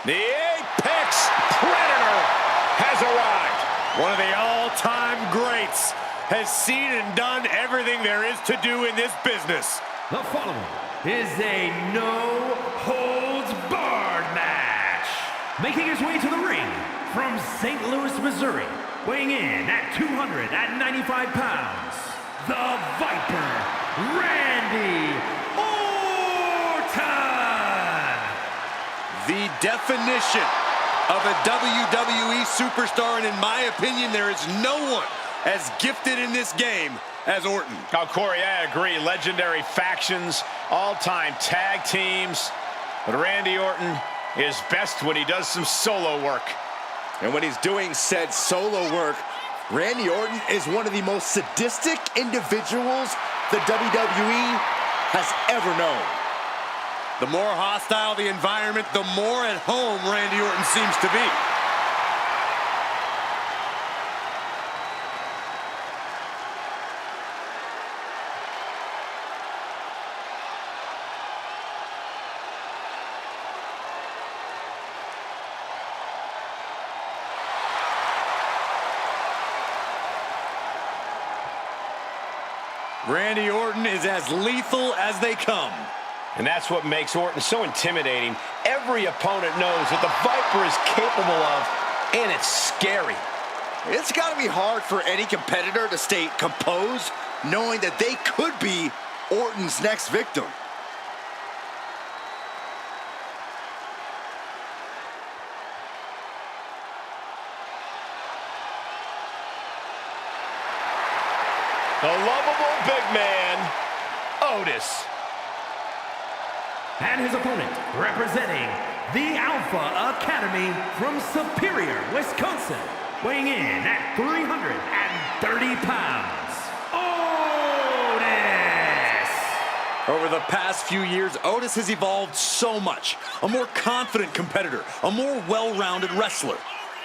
The Apex Predator has arrived. One of the all-time greats has seen and done everything there is to do in this business. The following is a no-holds-barred match. Making his way to the ring from St. Louis, Missouri, weighing in at 295 pounds, the Viper, Randy Orton. The definition of a WWE superstar, and in my opinion, there is no one as gifted in this game as Orton. Oh, Corey, I agree. Legendary factions, all-time tag teams. But Randy Orton is best when he does some solo work. And when he's doing said solo work, Randy Orton is one of the most sadistic individuals the WWE has ever known. The more hostile the environment, the more at home Randy Orton seems to be. Randy Orton is as lethal as they come. And that's what makes Orton so intimidating. Every opponent knows what the Viper is capable of, and it's scary. It's got to be hard for any competitor to stay composed, knowing that they could be Orton's next victim. The lovable big man, Otis. And his opponent, representing the Alpha Academy from Superior, Wisconsin, weighing in at 330 pounds, Otis! Over the past few years, Otis has evolved so much. A more confident competitor, a more well-rounded wrestler.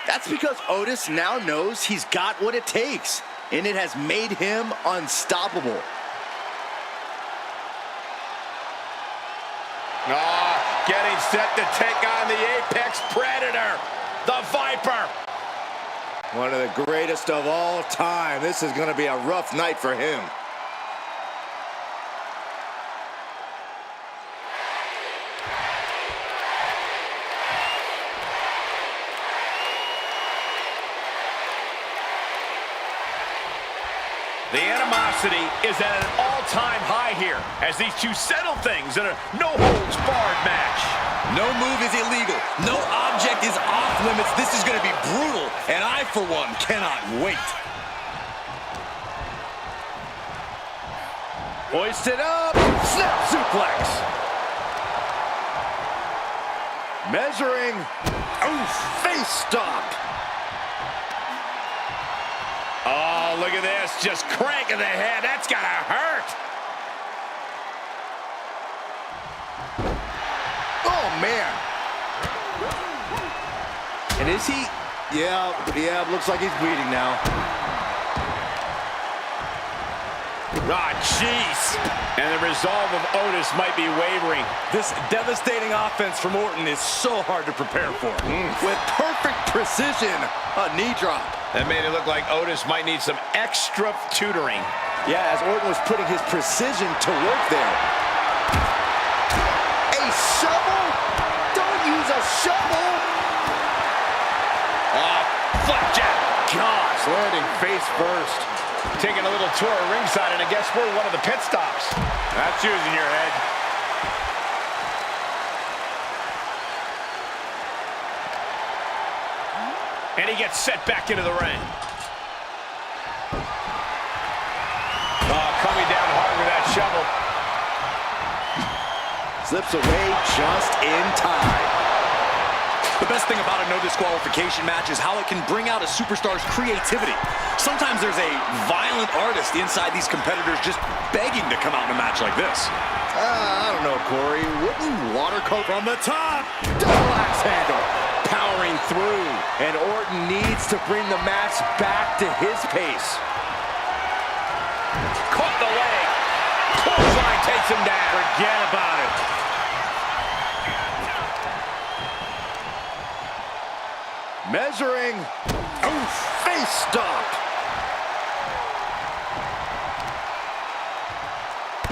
That's because Otis now knows he's got what it takes, and it has made him unstoppable. Getting set to take on the Apex Predator, the Viper. One of the greatest of all time. This is going to be a rough night for him. The animosity is at an all-time high here as these two settle things in a no-holds-barred match. No move is illegal. No object is off limits. This is going to be brutal, and I, for one, cannot wait. Hoisted up. Snap suplex. Measuring. Oof. Face stop. Oh, look at this. Just cranking the head. That's got to hurt. Oh, man. And is he? Yeah, looks like he's bleeding now. Ah, jeez. And the resolve of Otis might be wavering. This devastating offense from Orton is so hard to prepare for. With perfect precision, a knee drop. That made it look like Otis might need some extra tutoring. Yeah, as Orton was putting his precision to work there. A shovel? Don't use a shovel! Flapjack! Gosh, landing face first. Taking a little tour of ringside, and I guess we're one of the pit stops. That's using your head. And he gets set back into the ring. Coming down hard with that shovel. Slips away just in time. The best thing about a no disqualification match is how it can bring out a superstar's creativity. Sometimes there's a violent artist inside these competitors just begging to come out in a match like this. I don't know, Corey. Wouldn't watercolor From the top! double axe handle? Powering through. And Orton needs to bring the match back to his pace. Caught the leg. Clothesline takes him down. Forget about it. Measuring. Oh, face stopped.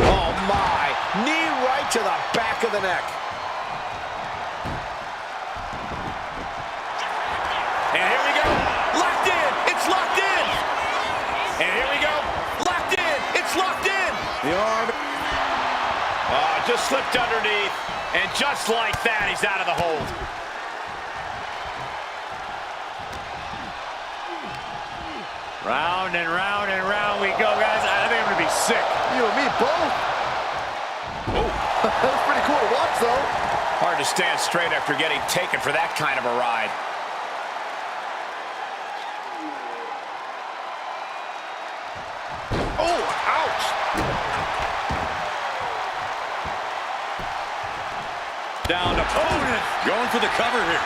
Oh, my. Knee right to the back of the neck. And here we go. Locked in. It's locked in. And here we go. Locked in. It's locked in. The arm. Just slipped underneath. And just like that, he's out of the hold. Round and round and round we go, guys. I think I'm going to be sick. You and me both. Oh, that was pretty cool to watch, though. Hard to stand straight after getting taken for that kind of a ride. Oh, ouch. Down to Otis. Going for the cover here.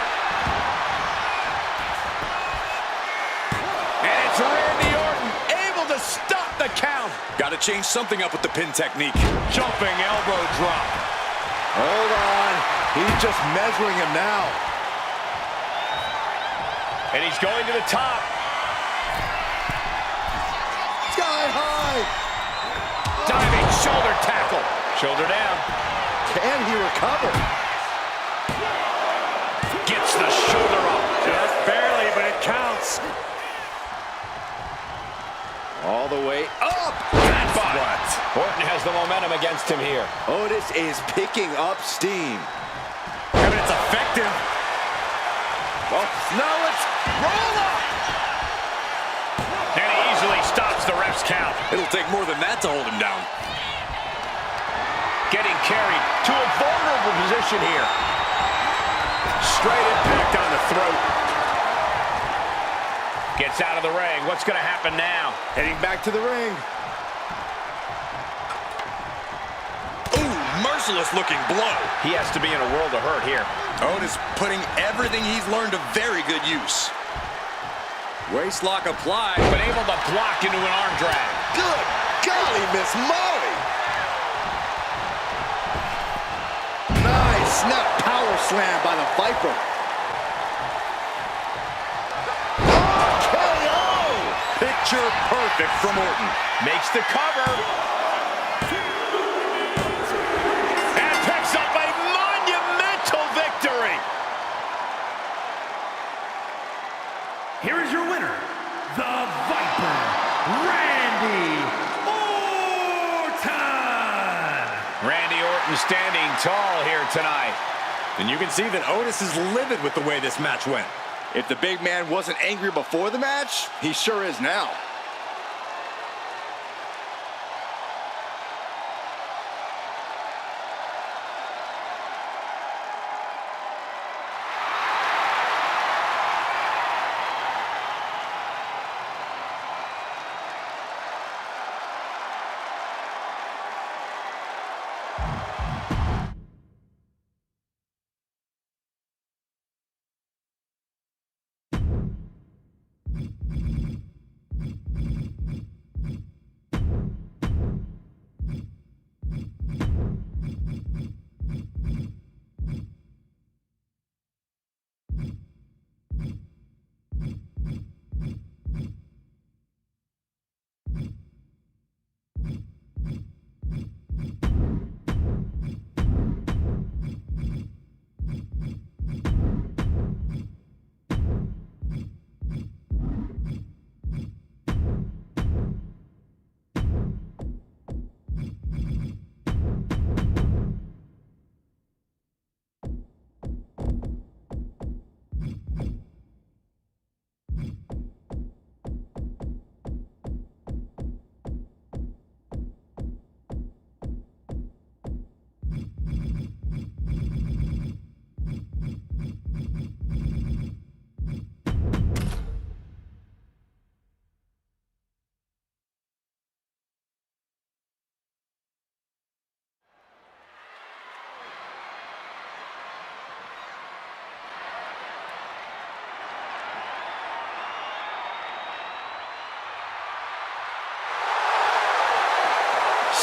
And it's Randy Orton able to stop the count. Got to change something up with the pin technique. Jumping elbow drop. Hold on. He's just measuring him now. And he's going to the top. Sky high. Diving shoulder tackle. Shoulder down. Can he recover? Gets the shoulder up. Just barely, but it counts. All the way up. That's what. Orton has the momentum against him here. Otis is picking up steam. I mean, it's effective. Oh, now let's roll up. And he easily stops the ref's count. It'll take more than that to hold him down. Getting carried to a vulnerable position here. Straight impact on the throat. Gets out of the ring. What's going to happen now? Heading back to the ring. Ooh, merciless looking blow. He has to be in a world of hurt here. Otis putting everything he's learned to very good use. Waist lock applied, but able to block into an arm drag. Good golly, Miss Molly. Nice snap power slam by the Viper. Picture perfect from Orton. Makes the cover. And picks up a monumental victory. Here is your winner, the Viper, Randy Orton. Randy Orton standing tall here tonight. And you can see that Otis is livid with the way this match went. If the big man wasn't angry before the match, he sure is now.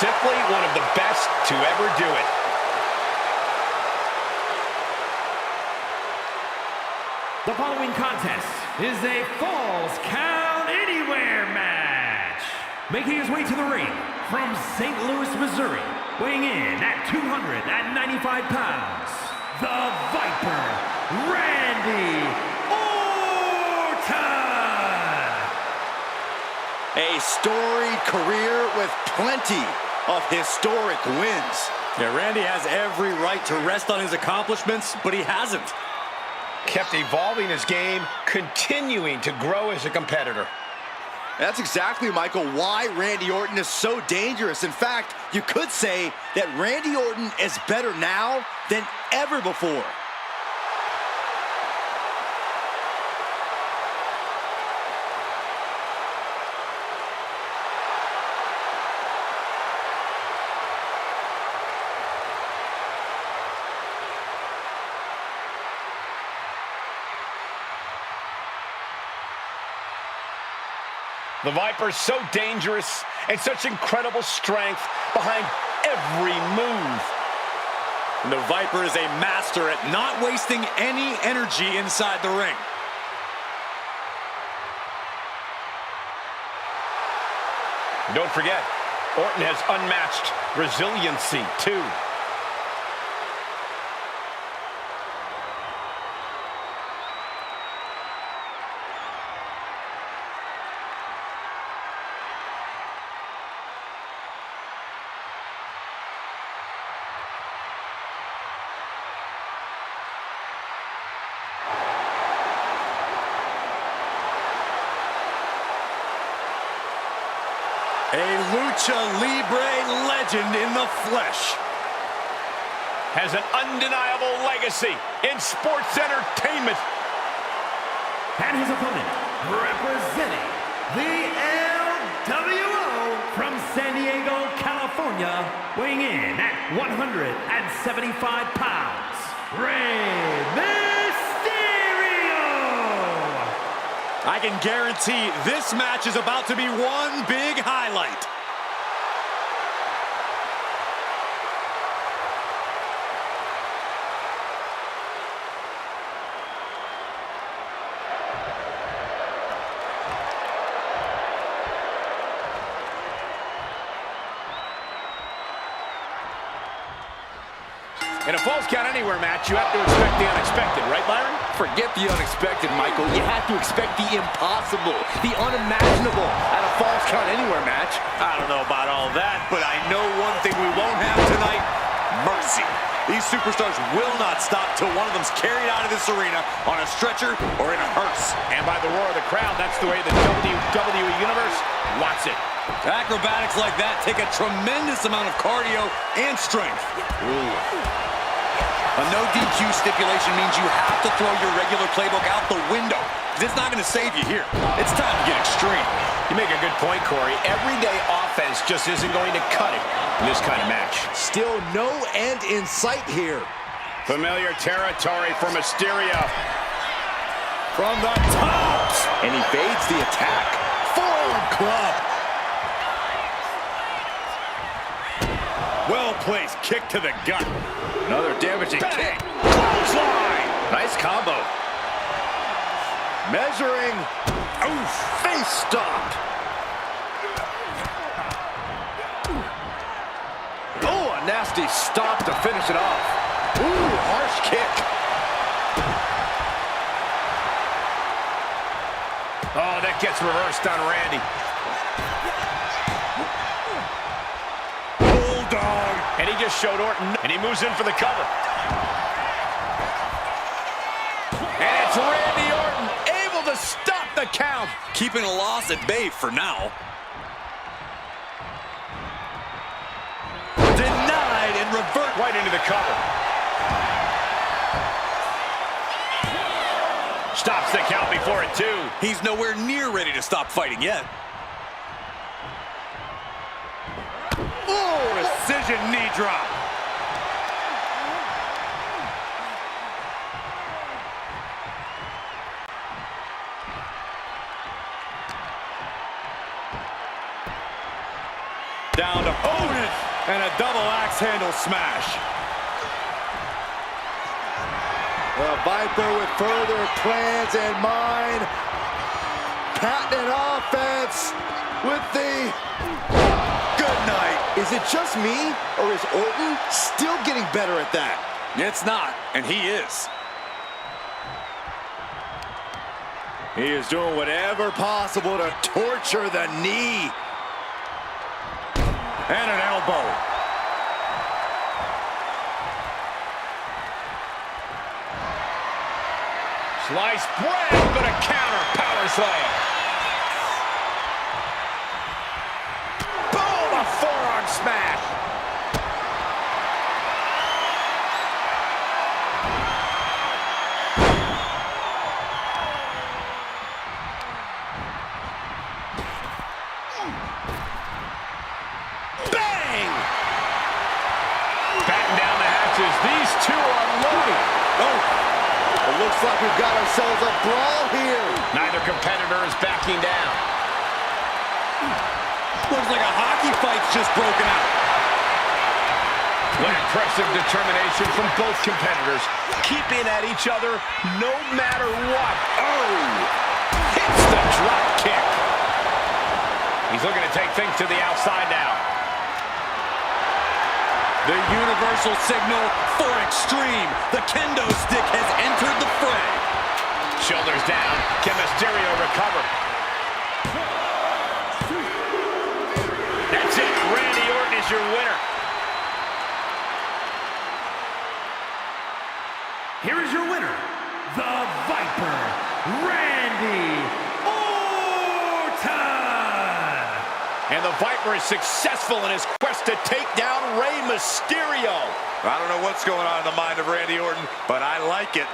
Simply one of the best to ever do it. The following contest is a Falls Count Anywhere match. Making his way to the ring from St. Louis, Missouri, weighing in at 295 pounds, the Viper, Randy Orton. A storied career with plenty of historic wins. Yeah, Randy has every right to rest on his accomplishments, but he hasn't. Kept evolving his game, continuing to grow as a competitor. That's exactly, Michael, why Randy Orton is so dangerous. In fact, you could say that Randy Orton is better now than ever before. The Viper's so dangerous and such incredible strength behind every move. And the Viper is a master at not wasting any energy inside the ring. Don't forget, Orton has unmatched resiliency, too. A Lucha Libre legend in the flesh. Has an undeniable legacy in sports entertainment. And his opponent, representing the LWO from San Diego, California, weighing in at 175 pounds, Mysterio. I can guarantee this match is about to be one big highlight. In a Falls Count Anywhere match, you have to expect the unexpected, right, Byron? Forget the unexpected, Michael. You have to expect the impossible, the unimaginable at a Falls Count Anywhere match. I don't know about all that, but I know one thing we won't have tonight: mercy. These superstars will not stop till one of them's carried out of this arena on a stretcher or in a hearse. And by the roar of the crowd, that's the way the WWE Universe wants it. Acrobatics like that take a tremendous amount of cardio and strength. A no DQ stipulation means you have to throw your regular playbook out the window. It's not going to save you here. It's time to get extreme. You make a good point, Corey. Everyday offense just isn't going to cut it in this kind of match. Still no end in sight here. Familiar territory for Mysterio. From the top. And he fades the attack. Forearm club. Well-placed kick to the gut. Another damaging kick. Clothesline. Nice combo. Measuring. Oof. Face stomped. Oh, a nasty stomp to finish it off. Ooh, harsh kick. Oh, that gets reversed on Randy. Bulldog. And he just showed Orton, and he moves in for the cover. And it's Randy Orton able to stop the count. Keeping a loss at bay for now. Denied and revert Right into the cover. Stops the count before it, too. He's nowhere near ready to stop fighting yet. Oh, precision knee drop. Down to Otis and a double axe handle smash. The Viper with further plans in mind. Patented offense with the good night. Is it just me, or is Orton still getting better at that? It's not, and he is. He is doing whatever possible to torture the knee. And an elbow. Sliced bread, but a counter power slam. Boom, a forearm smash. Bang! Batten down the hatches. These two are loaded. Oh! It looks like we've got ourselves a brawl here. Neither competitor is backing down. Looks like a hockey fight's just broken out. What impressive determination from both competitors, keeping at each other no matter what. Oh! Hits the drop kick. He's looking to take things to the outside now. The universal signal for extreme. The kendo stick has entered the fray. Shoulders down. Can Mysterio recover? That's it. Randy Orton is your winner. Here is your winner, the Viper, Randy Orton. And the Viper is successful in his quest to take down Rey Mysterio. I don't know what's going on in the mind of Randy Orton, but I like it.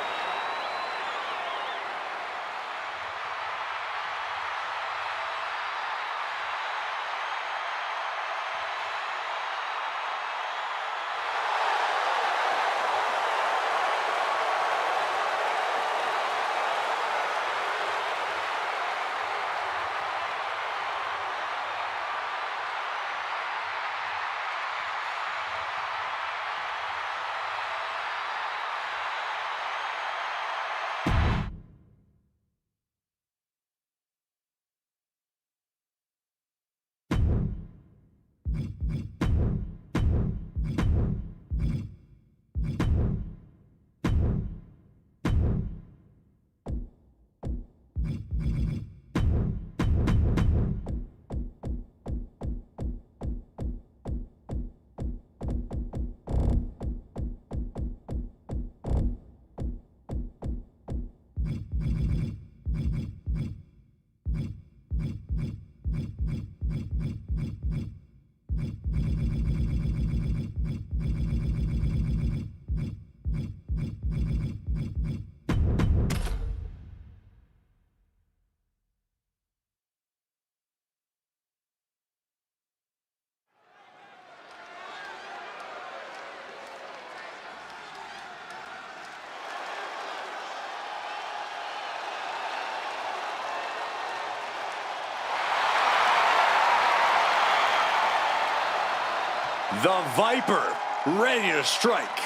The Viper, ready to strike.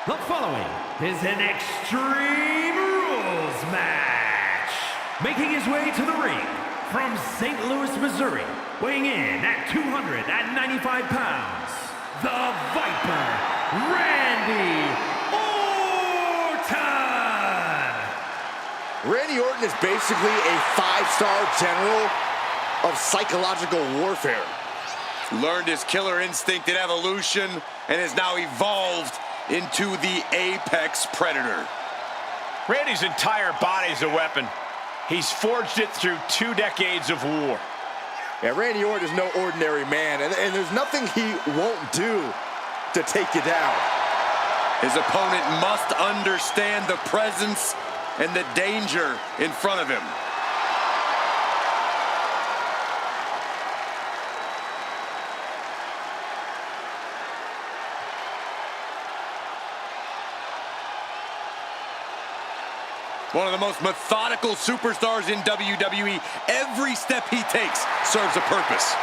The following is an Extreme Rules match. Making his way to the ring from St. Louis, Missouri, weighing in at 295 pounds, the Viper, Randy Orton. Randy Orton is basically a 5-star general of psychological warfare. Learned his killer instinct in evolution and has now evolved into the apex predator. Randy's entire body's a weapon. He's forged it through 2 decades of war. Yeah, Randy Orton is no ordinary man, and there's nothing he won't do to take you down. His opponent must understand the presence and the danger in front of him. One of the most methodical superstars in WWE. Every step he takes serves a purpose.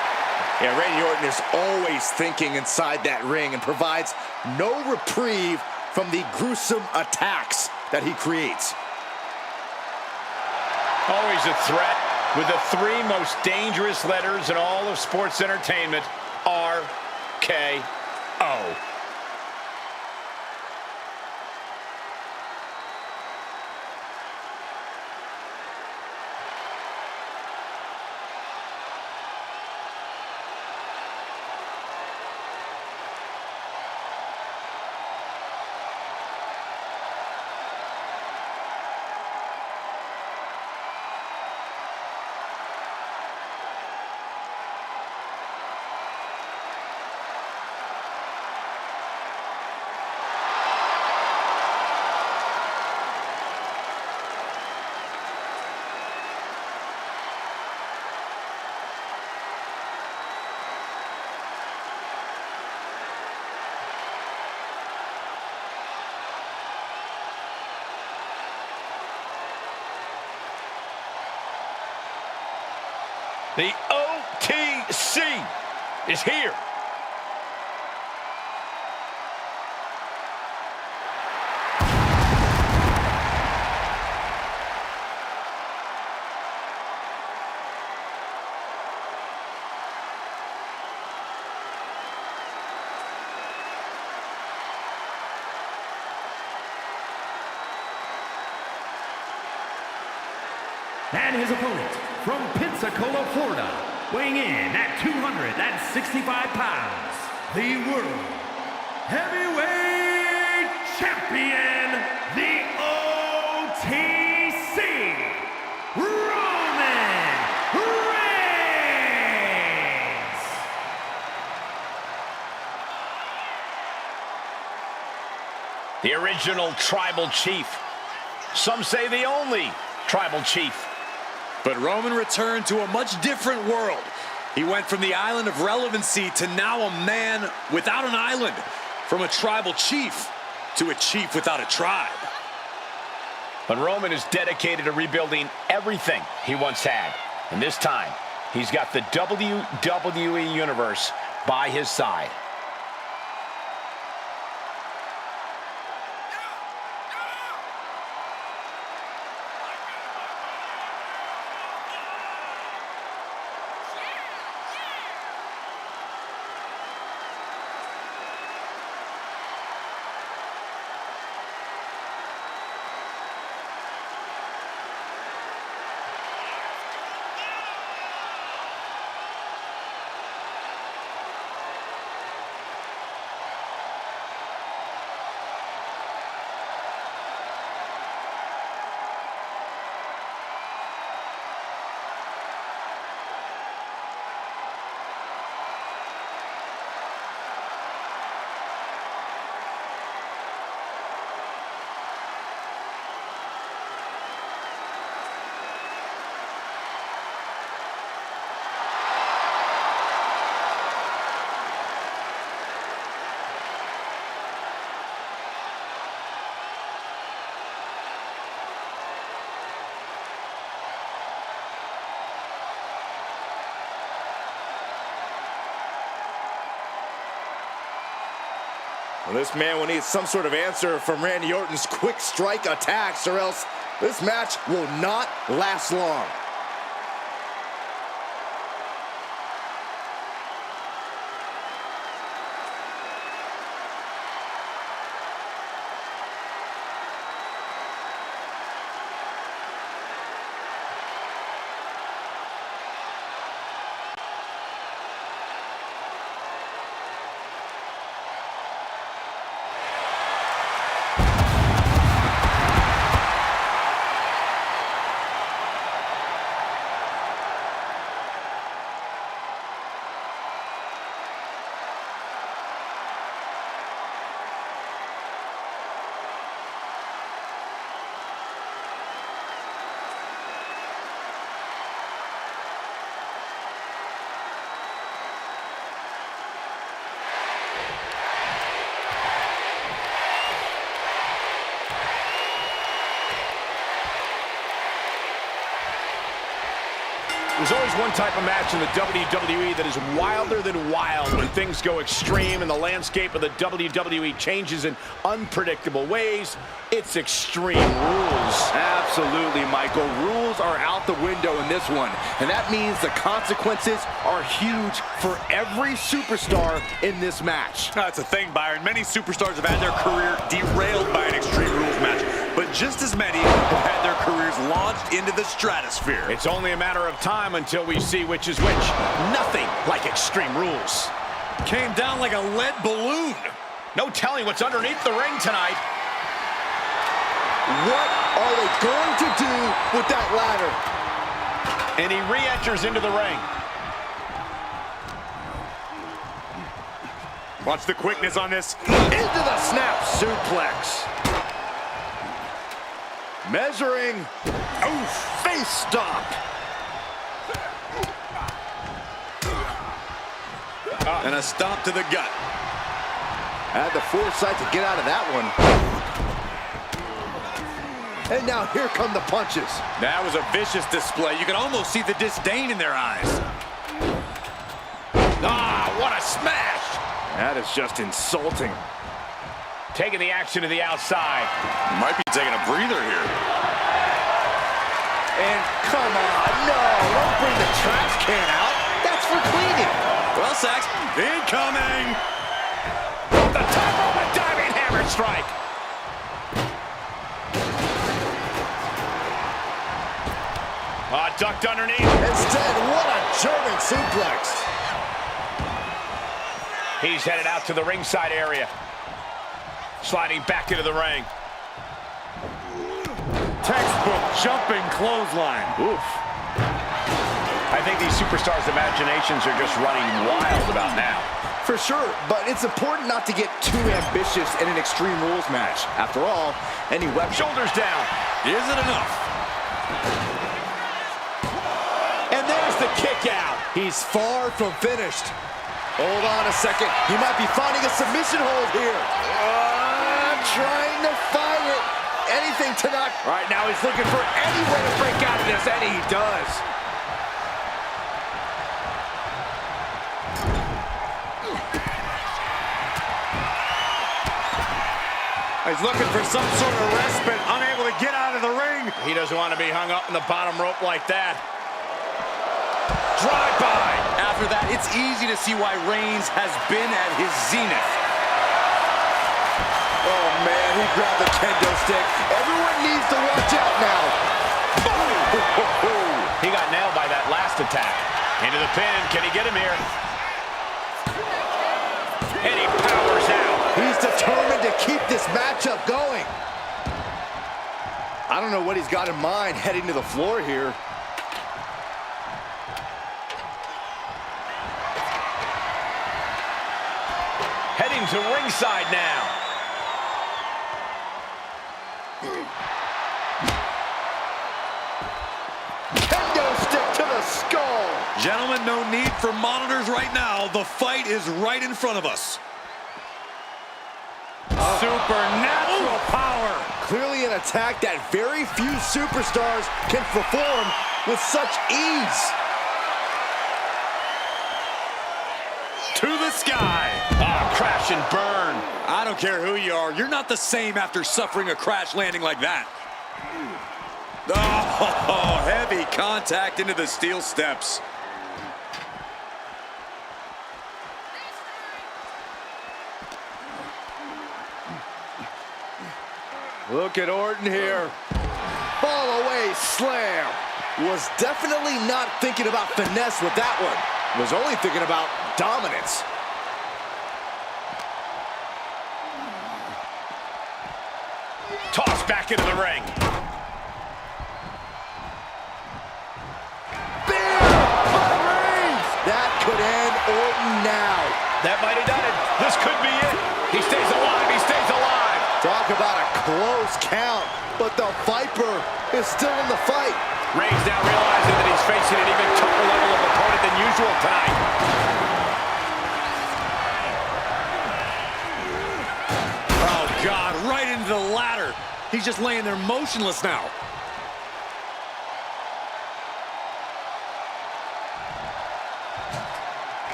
Yeah, Randy Orton is always thinking inside that ring and provides no reprieve from the gruesome attacks that he creates. Always a threat with the three most dangerous letters in all of sports entertainment, RKO. The OTC is here. And his opponent, from Pensacola, Florida, weighing in at 265 pounds, the World Heavyweight Champion, the OTC, Roman Reigns! The original tribal chief. Some say the only tribal chief. But Roman returned to a much different world. He went from the island of relevancy to now a man without an island. From a tribal chief to a chief without a tribe. But Roman is dedicated to rebuilding everything he once had. And this time, he's got the WWE Universe by his side. Well, this man will need some sort of answer from Randy Orton's quick strike attacks, or else this match will not last long. There's always one type of match in the WWE that is wilder than wild when things go extreme and the landscape of the WWE changes in unpredictable ways. It's Extreme Rules. Absolutely, Michael. Rules are out the window in this one, and that means the consequences are huge for every superstar in this match. That's the thing, Byron. Many superstars have had their career derailed by an Extreme Rules match, but just as many have had their careers launched into the stratosphere. It's only a matter of time until we see which is which. Nothing like Extreme Rules. Came down like a lead balloon. No telling what's underneath the ring tonight. What are they going to do with that ladder? And he re-enters into the ring. Watch the quickness on this. Into the snap suplex. Measuring. Oof. Face stop. And a stomp to the gut. Had the foresight to get out of that one. And now here come the punches. That was a vicious display. You can almost see the disdain in their eyes. Ah, what a smash! That is just insulting. Taking the action to the outside. Might be taking a breather here. And come on, no, don't bring the trash can out. That's for cleaning. Well, Sax, incoming! The top rope, a diving hammer strike. Ducked underneath. Instead, what a German suplex. He's headed out to the ringside area. Sliding back into the ring. Textbook jumping clothesline. Oof. I think these superstars' imaginations are just running wild about now. For sure, but it's important not to get too ambitious in an Extreme Rules match. After all, any weapon... Shoulders down. Is it enough? And there's the kick out. He's far from finished. Hold on a second. He might be finding a submission hold here. Trying to find it. Anything to knock. Right now he's looking for any way to break out of this, and he does. He's looking for some sort of respite, unable to get out of the ring. He doesn't want to be hung up in the bottom rope like that. Drive-by. After that, it's easy to see why Reigns has been at his zenith. Oh, man, he grabbed the kendo stick. Everyone needs to watch out now. He got nailed by that last attack. Into the pin. Can he get him here? And he powers out. He's determined to keep this matchup going. I don't know what he's got in mind heading to the floor here. Heading to ringside now. Kendo stick to the skull. Gentlemen, no need for monitors right now. The fight is right in front of us. Supernatural power. Clearly an attack that very few superstars can perform with such ease. To the sky. Crash and burn. I don't care who you are. You're not the same after suffering a crash landing like that. Oh, heavy contact into the steel steps. Look at Orton here. Fall away slam. Was definitely not thinking about finesse with that one. Was only thinking about dominance. Toss back into the ring. That could end Orton now. That might have done it. This could be it. He stays alive. He stays alive. Talk about a close count, but the Viper is still in the fight. Reigns now realizing that he's facing an even tougher level of opponent than usual tonight. Oh, God, right into the ladder. He's just laying there motionless now.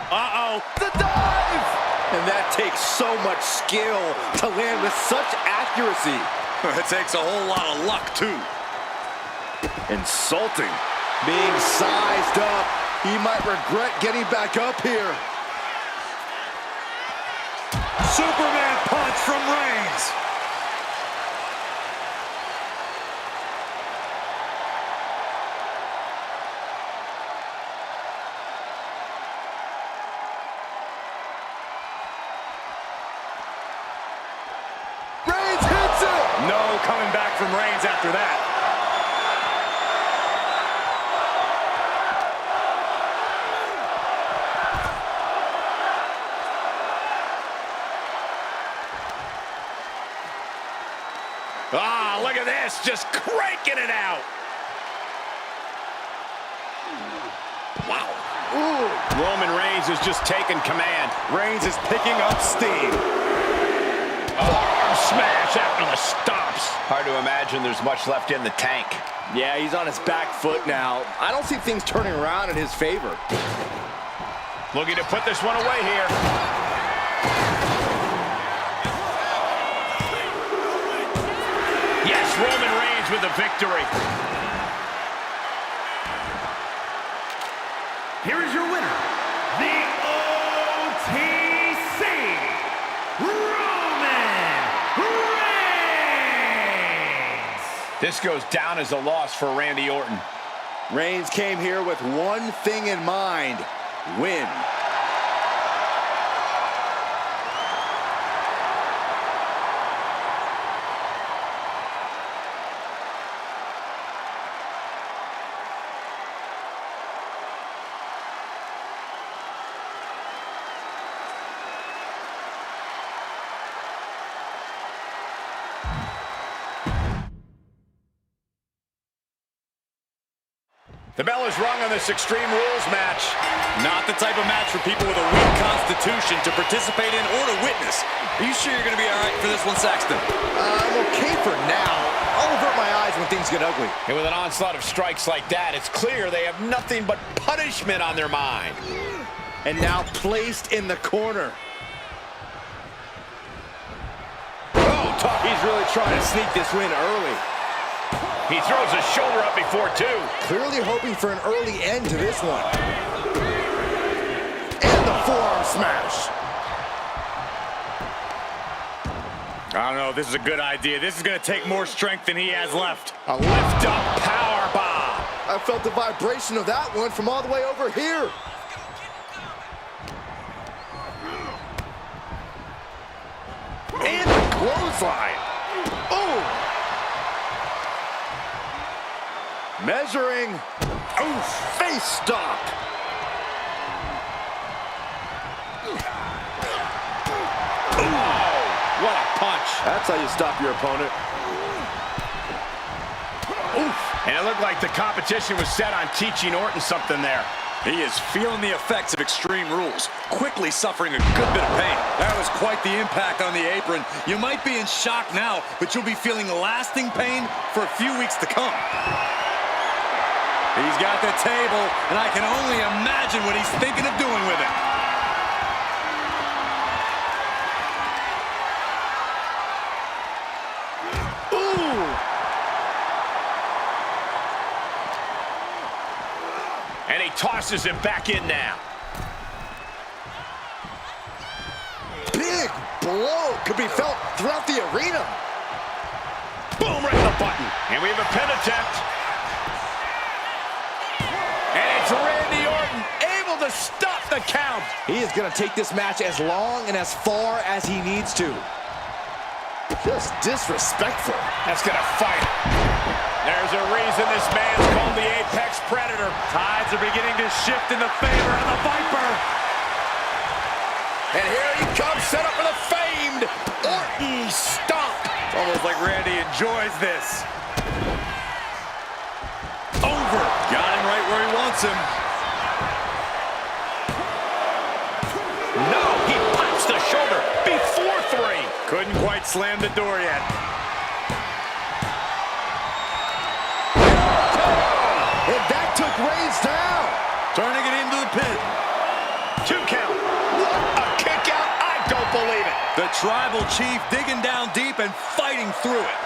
Uh-oh. The dive! And that takes so much skill to land with such accuracy. It takes a whole lot of luck, too. Insulting. Being sized up. He might regret getting back up here. Superman punch from Reigns. Reigns hits it! No coming back from Reigns after that. Ah, look at this, just cranking it out. Wow. Ooh. Roman Reigns is just taking command. Reigns is picking up steam. Arm smash after the stomps. Hard to imagine there's much left in the tank. Yeah, he's on his back foot now. I don't see things turning around in his favor. Looking to put this one away here. Yes, Roman Reigns with the victory. Here is your winner, the OTC, Roman Reigns. This goes down as a loss for Randy Orton. Reigns came here with one thing in mind: win. The bell is rung on this Extreme Rules match. Not the type of match for people with a weak constitution to participate in or to witness. Are you sure you're going to be all right for this one, Saxton? I'm okay for now. I'll avert my eyes when things get ugly. And with an onslaught of strikes like that, it's clear they have nothing but punishment on their mind. And now placed in the corner. Oh, tough. He's really trying to sneak this win early. He throws his shoulder up before two. Clearly hoping for an early end to this one. And the forearm smash. I don't know if this is a good idea. This is going to take more strength than he has left. A lift-up power bomb. I felt the vibration of that one from all the way over here. And the clothesline. Oh! Measuring. Oh, face stop. Oh, what a punch. That's how you stop your opponent. Oof. And it looked like the competition was set on teaching Orton something there. He is feeling the effects of Extreme Rules, quickly suffering a good bit of pain. That was quite the impact on the apron. You might be in shock now, but you'll be feeling lasting pain for a few weeks to come. He's got the table, and I can only imagine what he's thinking of doing with it. Ooh! And he tosses him back in now. Big blow could be felt throughout the arena. Boom, right in the button. And we have a pin attempt. And it's Randy Orton able to stop the count. He is going to take this match as long and as far as he needs to. Just disrespectful. That's going to fight. There's a reason this man's called the Apex Predator. Tides are beginning to shift in the favor of the Viper. And here he comes, set up for the famed Orton stomp. It's almost like Randy enjoys this. Over. Got him right where he wants him. No, he pops the shoulder before three. Couldn't quite slam the door yet. And that took Reigns down. Turning it into the pin. 2 count. The tribal chief digging down deep and fighting through it.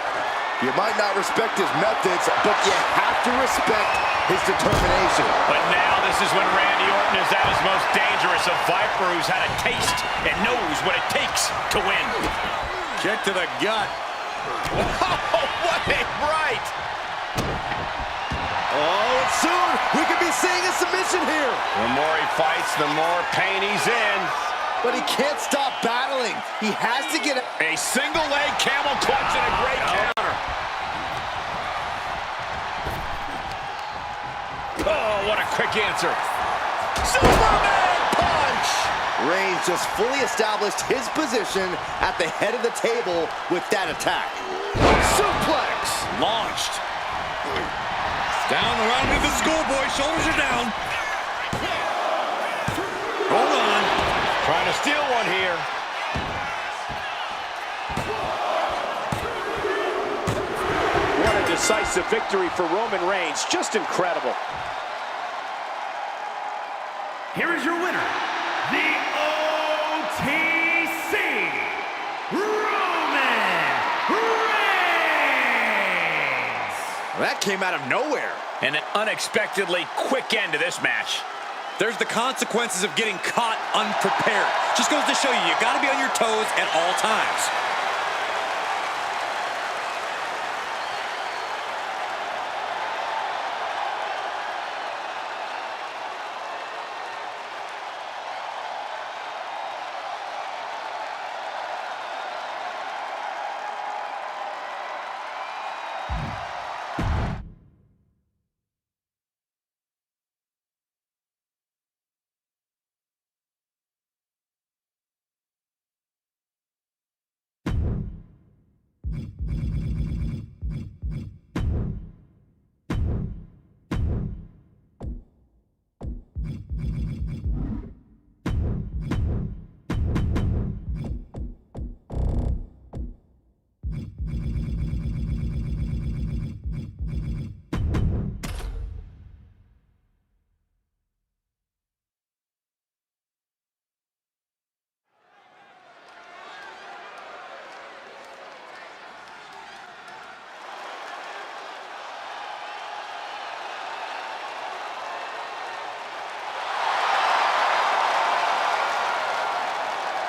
You might not respect his methods, but you have to respect his determination. But now this is when Randy Orton is at his most dangerous, a Viper who's had a taste and knows what it takes to win. Kick to the gut. Oh, what a right! Oh, and soon we could be seeing a submission here. The more he fights, the more pain he's in. But he can't stop battling. He has to get a single leg camel clutch and a great counter. Oh, what a quick answer. Superman punch! Reigns just fully established his position at the head of the table with that attack. Suplex! Launched. Down around to the schoolboy. Shoulders are down. Hold on. Trying to steal one here. What a decisive victory for Roman Reigns. Just incredible. Here is your winner, the OTC, Roman Reigns! That came out of nowhere. And an unexpectedly quick end to this match. There's the consequences of getting caught unprepared. Just goes to show you, you got to be on your toes at all times.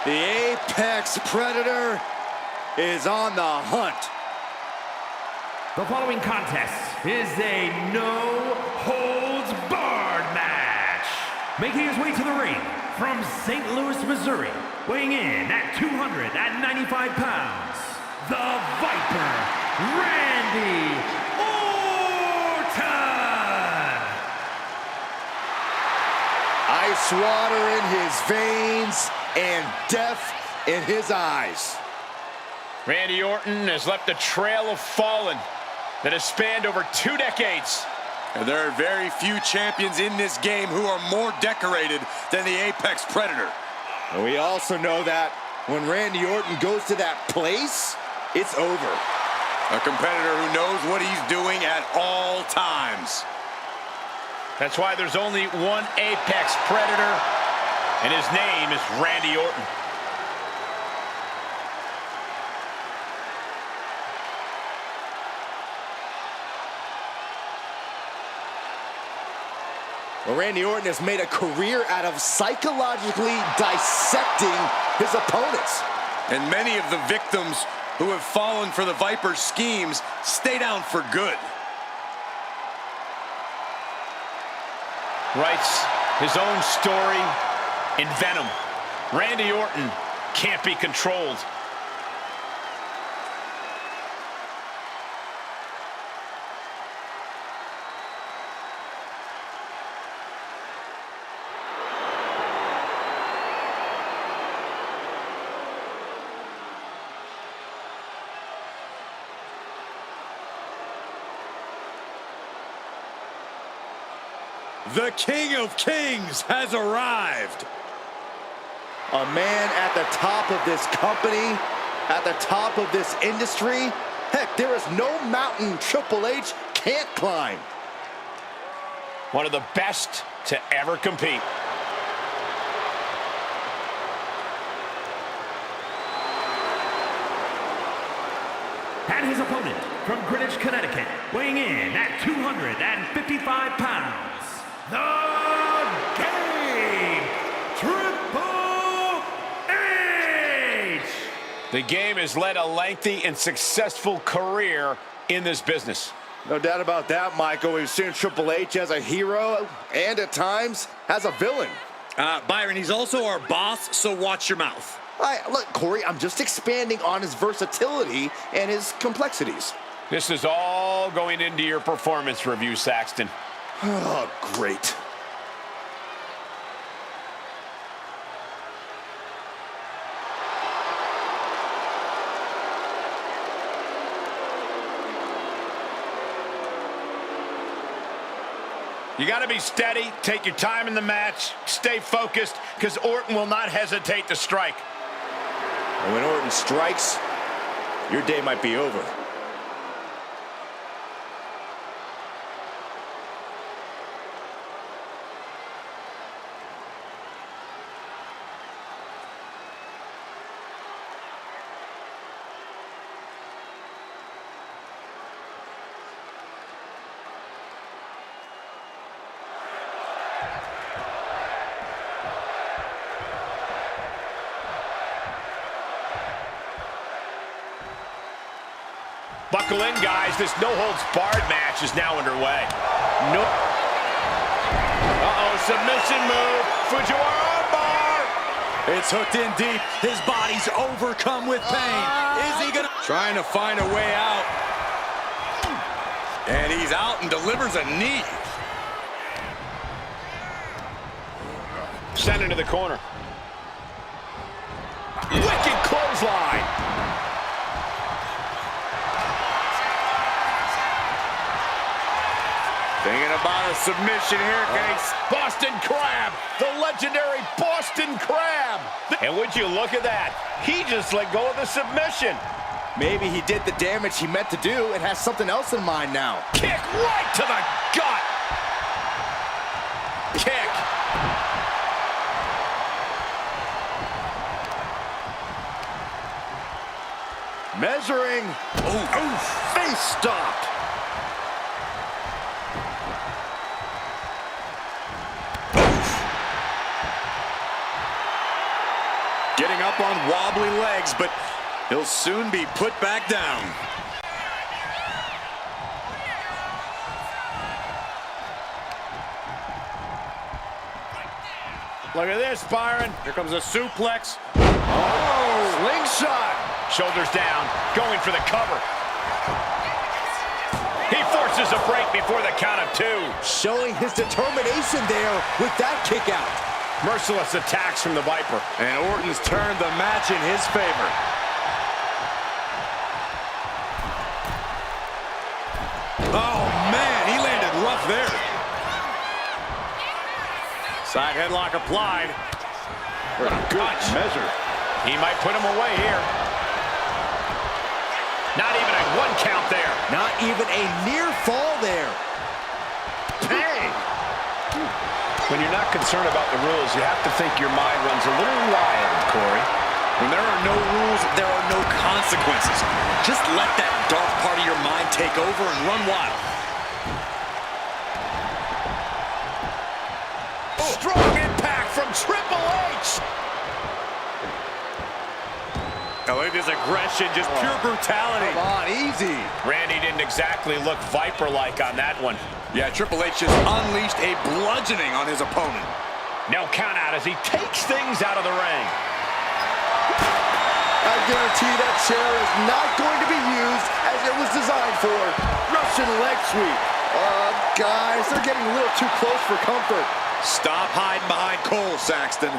The Apex Predator is on the hunt. The following contest is a no-holds-barred match. Making his way to the ring from St. Louis, Missouri, weighing in at 295 pounds, the Viper, Randy Orton! Ice water in his veins and death in his eyes. Randy Orton has left a trail of fallen that has spanned over 2 decades. And there are very few champions in this game who are more decorated than the Apex Predator. And we also know that when Randy Orton goes to that place, it's over. A competitor who knows what he's doing at all times. That's why there's only one Apex Predator, and his name is Randy Orton. Well, Randy Orton has made a career out of psychologically dissecting his opponents. And many of the victims who have fallen for the Viper's schemes stay down for good. Writes his own story in Venom. Randy Orton can't be controlled. The King of Kings has arrived. A man at the top of this company, at the top of this industry. Heck, there is no mountain Triple H can't climb. One of the best to ever compete. And his opponent from Greenwich, Connecticut, weighing in at 255 pounds, the Game, Triple H! The Game has led a lengthy and successful career in this business. No doubt about that, Michael. We've seen Triple H as a hero and at times as a villain. Byron, he's also our boss, so watch your mouth. Look, Corey, I'm just expanding on his versatility and his complexities. This is all going into your performance review, Saxton. Oh, great. You got to be steady, take your time in the match, stay focused, because Orton will not hesitate to strike. And when Orton strikes, your day might be over. Buckle in, guys. This no-holds-barred match is now underway. No. Uh-oh, submission move. Fujiwara armbar. It's hooked in deep. His body's overcome with pain. Is he gonna... Trying to find a way out. And he's out and delivers a knee. Sent into the corner. Wicked clothesline. Thinking about a submission here, Case. Boston Crab, the legendary Boston Crab. And would you look at that? He just let go of the submission. Maybe he did the damage he meant to do and has something else in mind now. Kick right to the gut. Kick. Measuring. Ooh. Face stop. Getting up on wobbly legs, but he'll soon be put back down. Look at this, Byron. Here comes a suplex. Oh, slingshot. Shoulders down, going for the cover. He forces a break before the count of two. Showing his determination there with that kick out. Merciless attacks from the Viper. And Orton's turned the match in his favor. Oh, man, he landed rough there. Side headlock applied. What a good measure. He might put him away here. Not even a one count there. Not even a near fall there. Bang! When you're not concerned about the rules, you have to think your mind runs a little wild, Corey. When there are no rules, there are no consequences. Just let that dark part of your mind take over and run wild. Strong impact from Triple H. I like this aggression, just pure brutality. Come on, easy. Randy didn't exactly look Viper-like on that one. Yeah, Triple H just unleashed a bludgeoning on his opponent. No count out as he takes things out of the ring. I guarantee that chair is not going to be used as it was designed for. Russian leg sweep. Guys, they're getting a little too close for comfort. Stop hiding behind Cole, Saxton.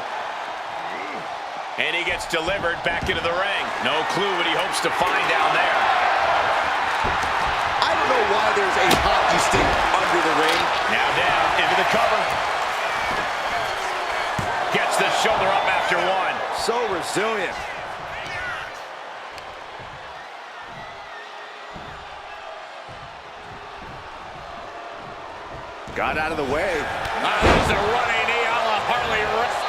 And he gets delivered back into the ring. No clue what he hopes to find down there. I don't know why there's a hockey stick under the ring. Now down into the cover. Gets the shoulder up after one. So resilient. Got out of the way. There's a running knee a la Harley Race.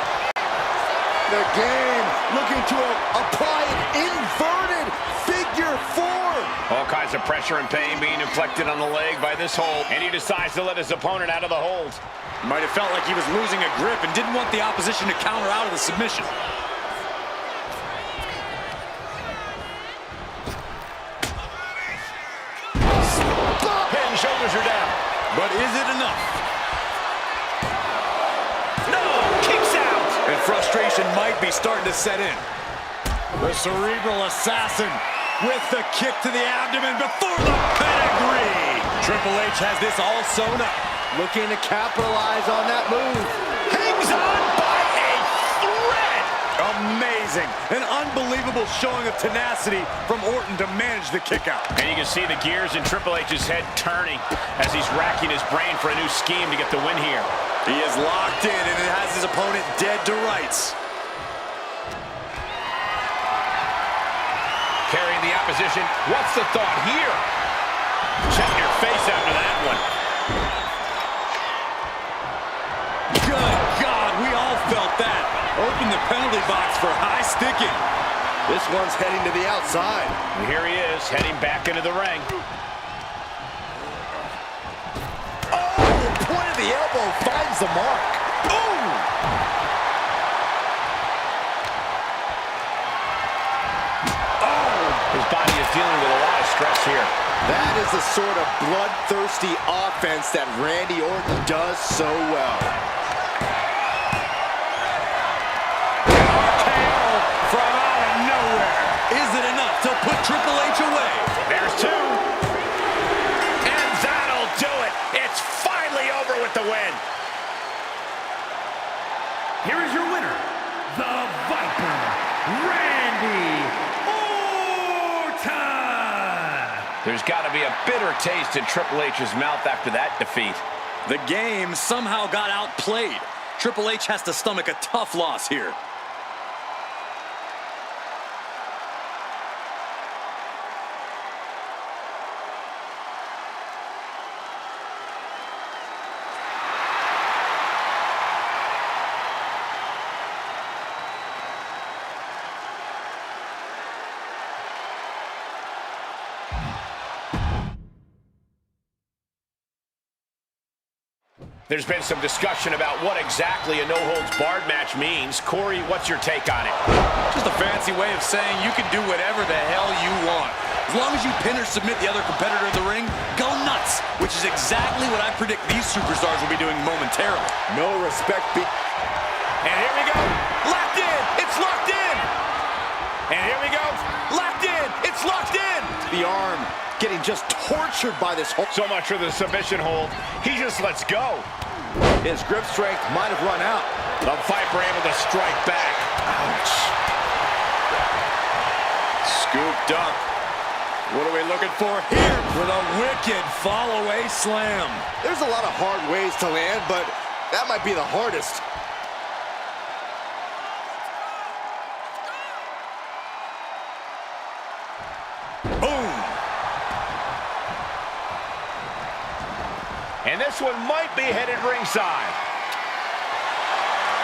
The Game looking to apply an inverted Figure four. All kinds of pressure and pain being inflicted on the leg by this hold, and he decides to let his opponent out of the hold. Might have felt like he was losing a grip and didn't want the opposition to counter out of the submission. Head and shoulders are down. But is it enough? No! Kicks out! And frustration might be starting to set in. The cerebral assassin with the kick to the abdomen before the pedigree. Triple H has this all sewn up. Looking to capitalize on that move. Hangs on by a thread! Amazing. An unbelievable showing of tenacity from Orton to manage the kick out. And you can see the gears in Triple H's head turning as he's racking his brain for a new scheme to get the win here. He is locked in and it has his opponent dead to rights. Carrying the opposition. What's the thought here? Check your face after that one. Good God, we all felt that. Open the penalty box for high sticking. This one's heading to the outside. And here he is, heading back into the ring. Oh, the point of the elbow finds the mark. Boom! His body is dealing with a lot of stress here. That is the sort of bloodthirsty offense that Randy Orton does so well. RKO from out of nowhere. Is it enough to put Triple H away? There's two. And that'll do it. It's finally over with the win. Here is your winner, the Viper, Randy Orton. There's got to be a bitter taste in Triple H's mouth after that defeat. The game somehow got outplayed. Triple H has to stomach a tough loss here. There's been some discussion about what exactly a no-holds-barred match means. Corey, what's your take on it? Just a fancy way of saying you can do whatever the hell you want. As long as you pin or submit the other competitor in the ring, go nuts, which is exactly what I predict these superstars will be doing momentarily. No respect. And here we go. Locked in. It's locked in. And here we go. Locked in. It's locked in. The arm getting just tortured by this hold. So much for the submission hold. He just lets go. His grip strength might have run out. The Viper able to strike back. Ouch. Scooped up. What are we looking for here with a wicked fall-away slam? There's a lot of hard ways to land, but that might be the hardest. Boom! And this one might be headed ringside.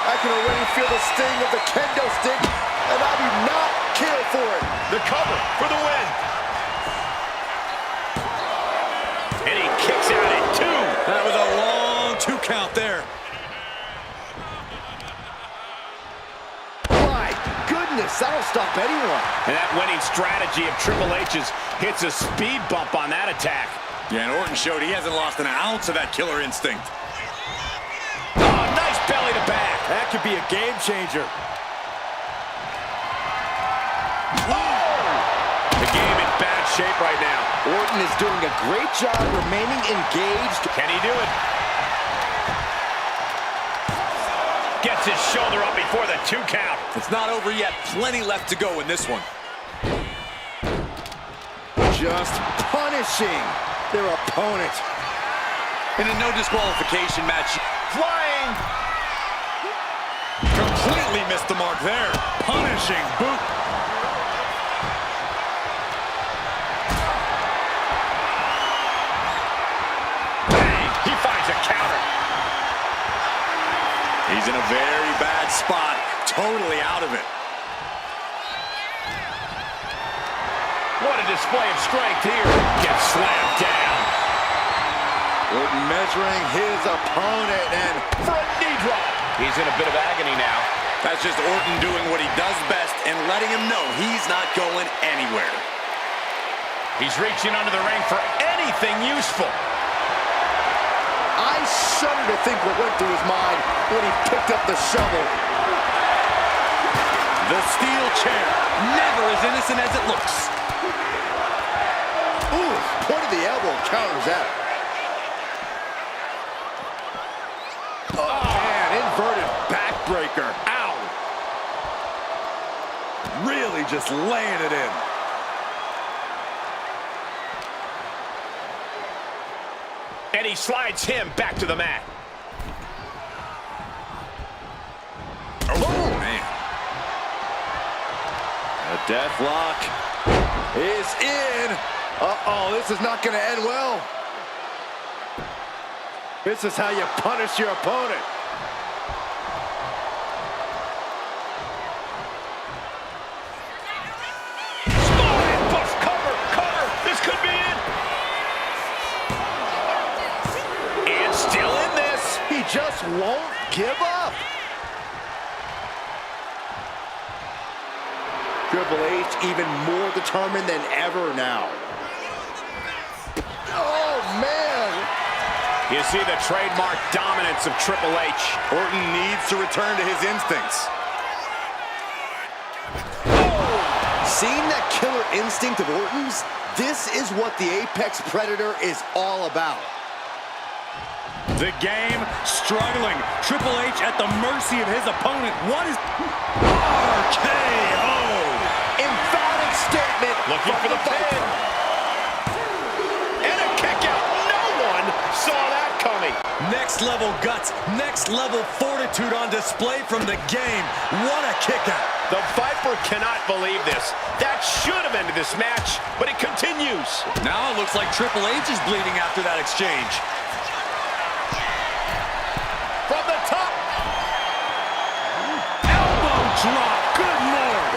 I can already feel the sting of the kendo stick, and I do not care for it. The cover for the win. And he kicks out at two. That was a long 2 count there. My goodness, that'll stop anyone. And that winning strategy of Triple H's hits a speed bump on that attack. Yeah, and Orton showed he hasn't lost an ounce of that killer instinct. Oh, nice belly to back. That could be a game changer. The game in bad shape right now. Orton is doing a great job remaining engaged. Can he do it? Gets his shoulder up before the 2 count. It's not over yet. Plenty left to go in this one. Just punishing their opponent. In a no disqualification match. Flying. Completely missed the mark there. Punishing boot. Bang. He finds a counter. He's in a very bad spot. Totally out of it. What a display of strength here. Gets slammed down. Orton measuring his opponent and For a knee drop. He's in a bit of agony now. That's just Orton doing what he does best and letting him know he's not going anywhere. He's reaching under the ring for anything useful. I shudder to think what went through his mind when he picked up the shovel. The steel chair, never as innocent as it looks. Ooh, point of the elbow counters that. Oh, man, inverted backbreaker. Ow. Really just laying it in. And he slides him back to the mat. Oh, man. The death lock is in. Uh-oh, this is not going to end well. This is how you punish your opponent. Spine bust, cover. This could be it. And still in this. He just won't give up. Triple H even more determined than ever now. Oh, man. You see the trademark dominance of Triple H. Orton needs to return to his instincts. Seeing that killer instinct of Orton's, this is what the Apex Predator is all about. The game struggling. Triple H at the mercy of his opponent. What is RKO? Emphatic statement. Looking for the pin. And a kick out. No one saw that coming. Next level guts, next level fortitude on display from the game. What a kick out. The Viper cannot believe this. That should have ended this match, but it continues. Now it looks like Triple H is bleeding after that exchange. From the top. Elbow drop, good lord.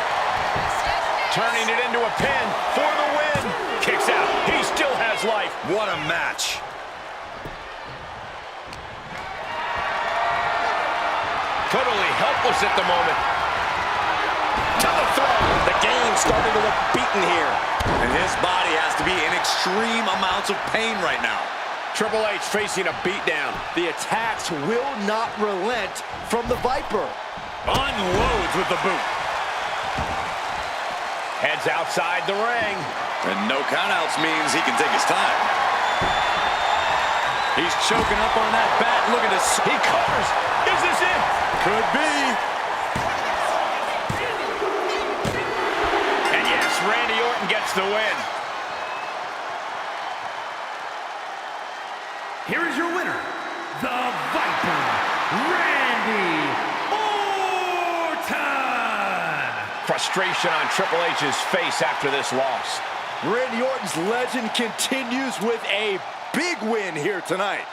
Turning it into a pin for the win. Kicks out. He still has life. What a match. Totally helpless at the moment. To the throat. The game's starting to look beaten here. And his body has to be in extreme amounts of pain right now. Triple H facing a beatdown. The attacks will not relent from the Viper. Unloads with the boot. Heads outside the ring. And no countouts means he can take his time. He's choking up on that bat, looking to... He covers. Is this it? Could be. And yes, Randy Orton gets the win. Here is your winner, the Viper, Randy Orton. Frustration on Triple H's face after this loss. Randy Orton's legend continues with a big win here tonight.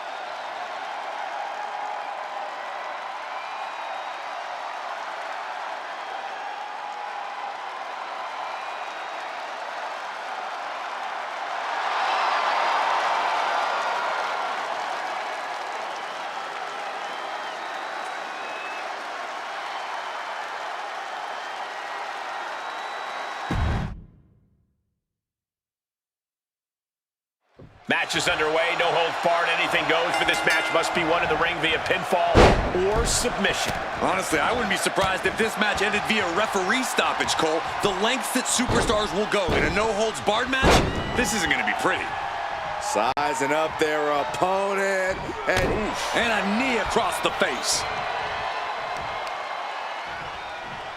Match is underway, no hold barred, anything goes, but this match must be won in the ring via pinfall or submission. Honestly, I wouldn't be surprised if this match ended via referee stoppage, Cole. The lengths that superstars will go in a no-holds-barred match, this isn't going to be pretty. Sizing up their opponent, And a knee across the face.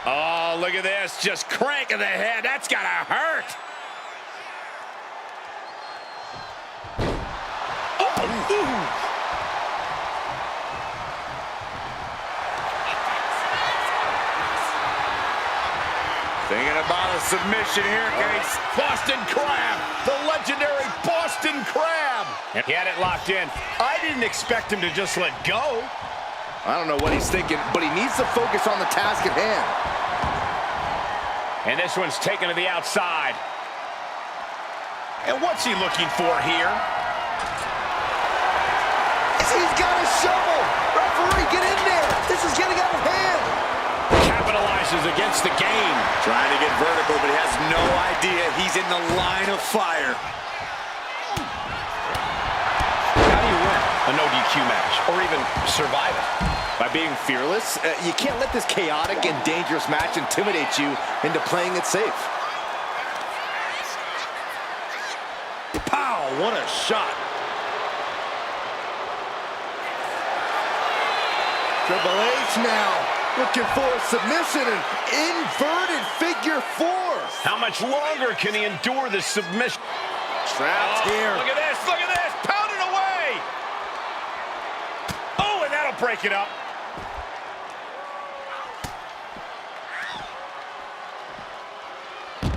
Oh, look at this, just cranking the head, that's gotta hurt. Thinking about a submission here, Gates. Boston Crab, the legendary Boston Crab. He had it locked in. I didn't expect him to just let go. I don't know what he's thinking, but he needs to focus on the task at hand. And this one's taken to the outside. And what's he looking for here? He's got a shovel. Referee, get in there. This is getting out of hand. Capitalizes against the game. Trying to get vertical, but he has no idea he's in the line of fire. How do you win a no DQ match, or even survive it? By being fearless. You can't let this chaotic and dangerous match intimidate you into playing it safe. Pow, what a shot. Triple H now looking for a submission and inverted figure four. How much longer can he endure this submission? Trapped here. Look at this, look at this, pound it away. Oh, and that'll break it up.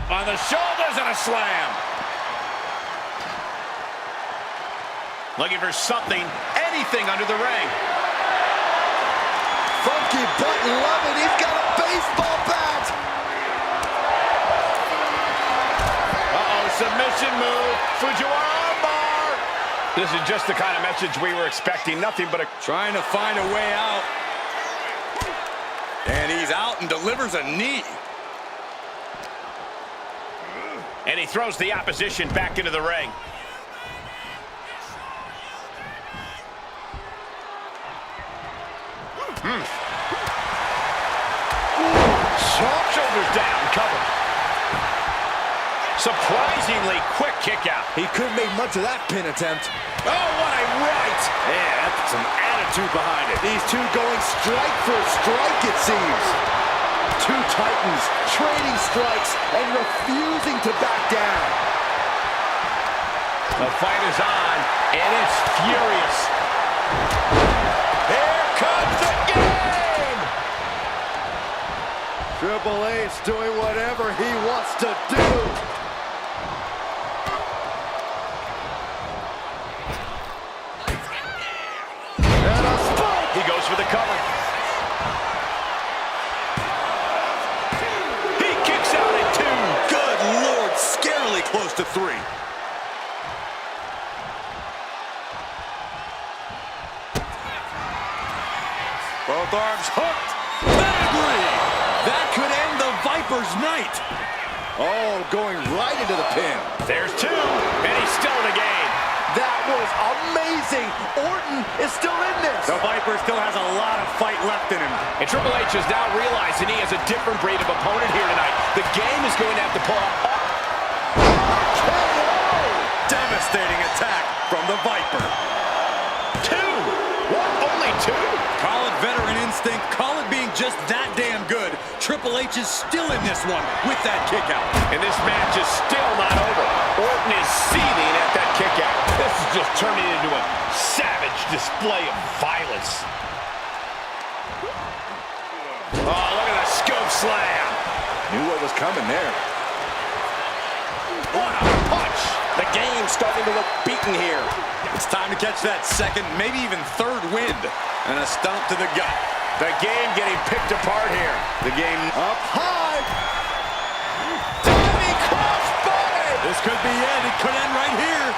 On the shoulders and a slam. Looking for something, anything under the ring. Funky button loving. He's got a baseball bat. Uh-oh, submission move. Fujiwara armbar. This is just the kind of message we were expecting. Nothing but a... Trying to find a way out. And he's out and delivers a knee. And he throws the opposition back into the ring. Shoulders down, cover. Surprisingly quick kick out. He couldn't make much of that pin attempt. Oh, what a right! Yeah, that's some attitude behind it. These two going strike for strike, it seems. Two titans trading strikes and refusing to back down. The fight is on, and it's furious. Here comes the game! Triple H doing whatever he wants to do. And a spike! He goes for the cover. He kicks out at 2. Good Lord, scarily close to 3. Both arms hooked. Badly. That could end the Viper's night. Oh, going right into the pin. There's 2, and he's still in the game. That was amazing. Orton is still in this. The Viper still has a lot of fight left in him. And Triple H is now realizing he has a different breed of opponent here tonight. The game is going to have to pull up. Devastating attack from the Viper. 2. What? Only 2? Call it veteran instinct. Call it being just that damn good. Triple H is still in this one with that kick out. And this match is still not over. Orton is seething at that kick out. This is just turning into a savage display of violence. Oh, look at that scope slam. Knew what was coming there. What a punch. The game's starting to look beaten here. It's time to catch that second, maybe even third wind. And a stomp to the gut. The game getting picked apart here. The game Up high. Diving crossbody. This could be it. It could end right here.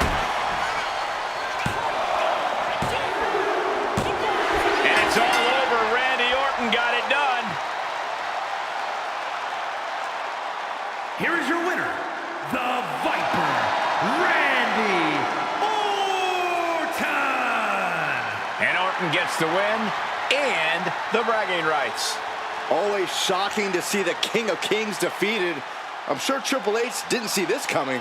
And it's all over. Randy Orton got it done. Here is your winner, the Viper, Randy Orton. And Orton gets the win and the bragging rights. Always shocking to see the King of Kings defeated. I'm sure Triple H didn't see this coming.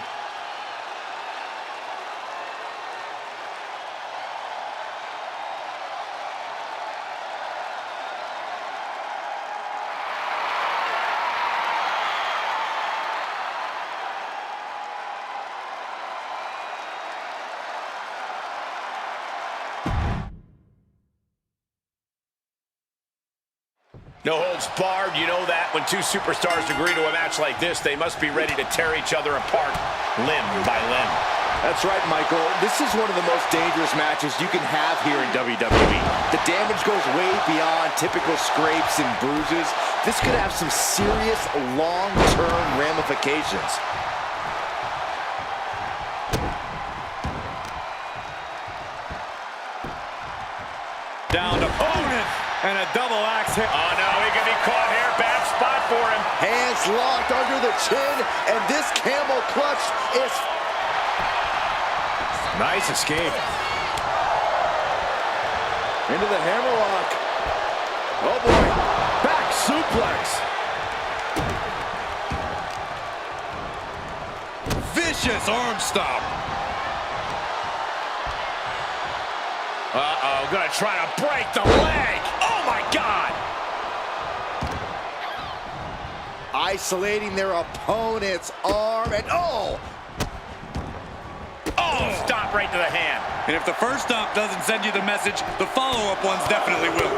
No holds barred, you know that. When two superstars agree to a match like this, they must be ready to tear each other apart, limb by limb. That's right, Michael. This is one of the most dangerous matches you can have here in WWE. The damage goes way beyond typical scrapes and bruises. This could have some serious long-term ramifications. Down to Otis. And a double axe hit. Oh, no, he could be caught here. Bad spot for him. Hands locked under the chin, and this camel clutch is... Nice escape. Into the hammerlock. Oh, boy. Back suplex. Vicious arm stomp. Uh-oh, gonna try to break the leg. Oh, my God. Isolating their opponent's arm, and oh! Oh, stop right to the hand. And if the first stomp doesn't send you the message, the follow-up ones definitely will.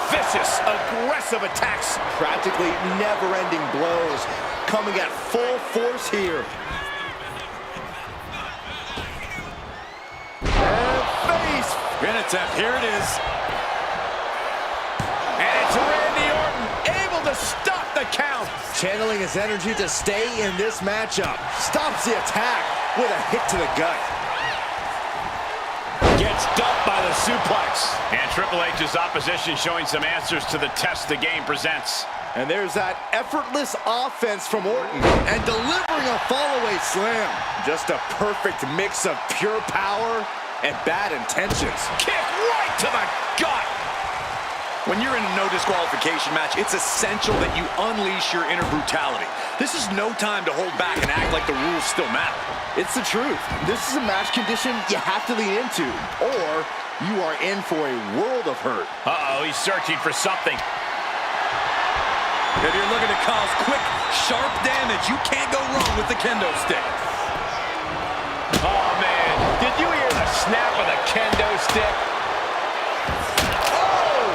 Vicious, aggressive attacks. Practically never-ending blows coming at full force here. And face! Attempt, here it is. And it's Randy Orton able to stop the count. Channeling his energy to stay in this matchup. Stops the attack with a hit to the gut. Gets dumped by the suplex. And Triple H's opposition showing some answers to the test the game presents. And there's that effortless offense from Orton. And delivering a fall-away slam. Just a perfect mix of pure power and bad intentions. Kick right to the gut. When you're in a no disqualification match, it's essential that you unleash your inner brutality. This is no time to hold back and act like the rules still matter. It's the truth. This is a match condition you have to lean into, or you are in for a world of hurt. Uh-oh, he's searching for something. If you're looking to cause quick, sharp damage, you can't go wrong with the kendo stick. Oh, man. Did you hear the snap of the kendo stick? Oh!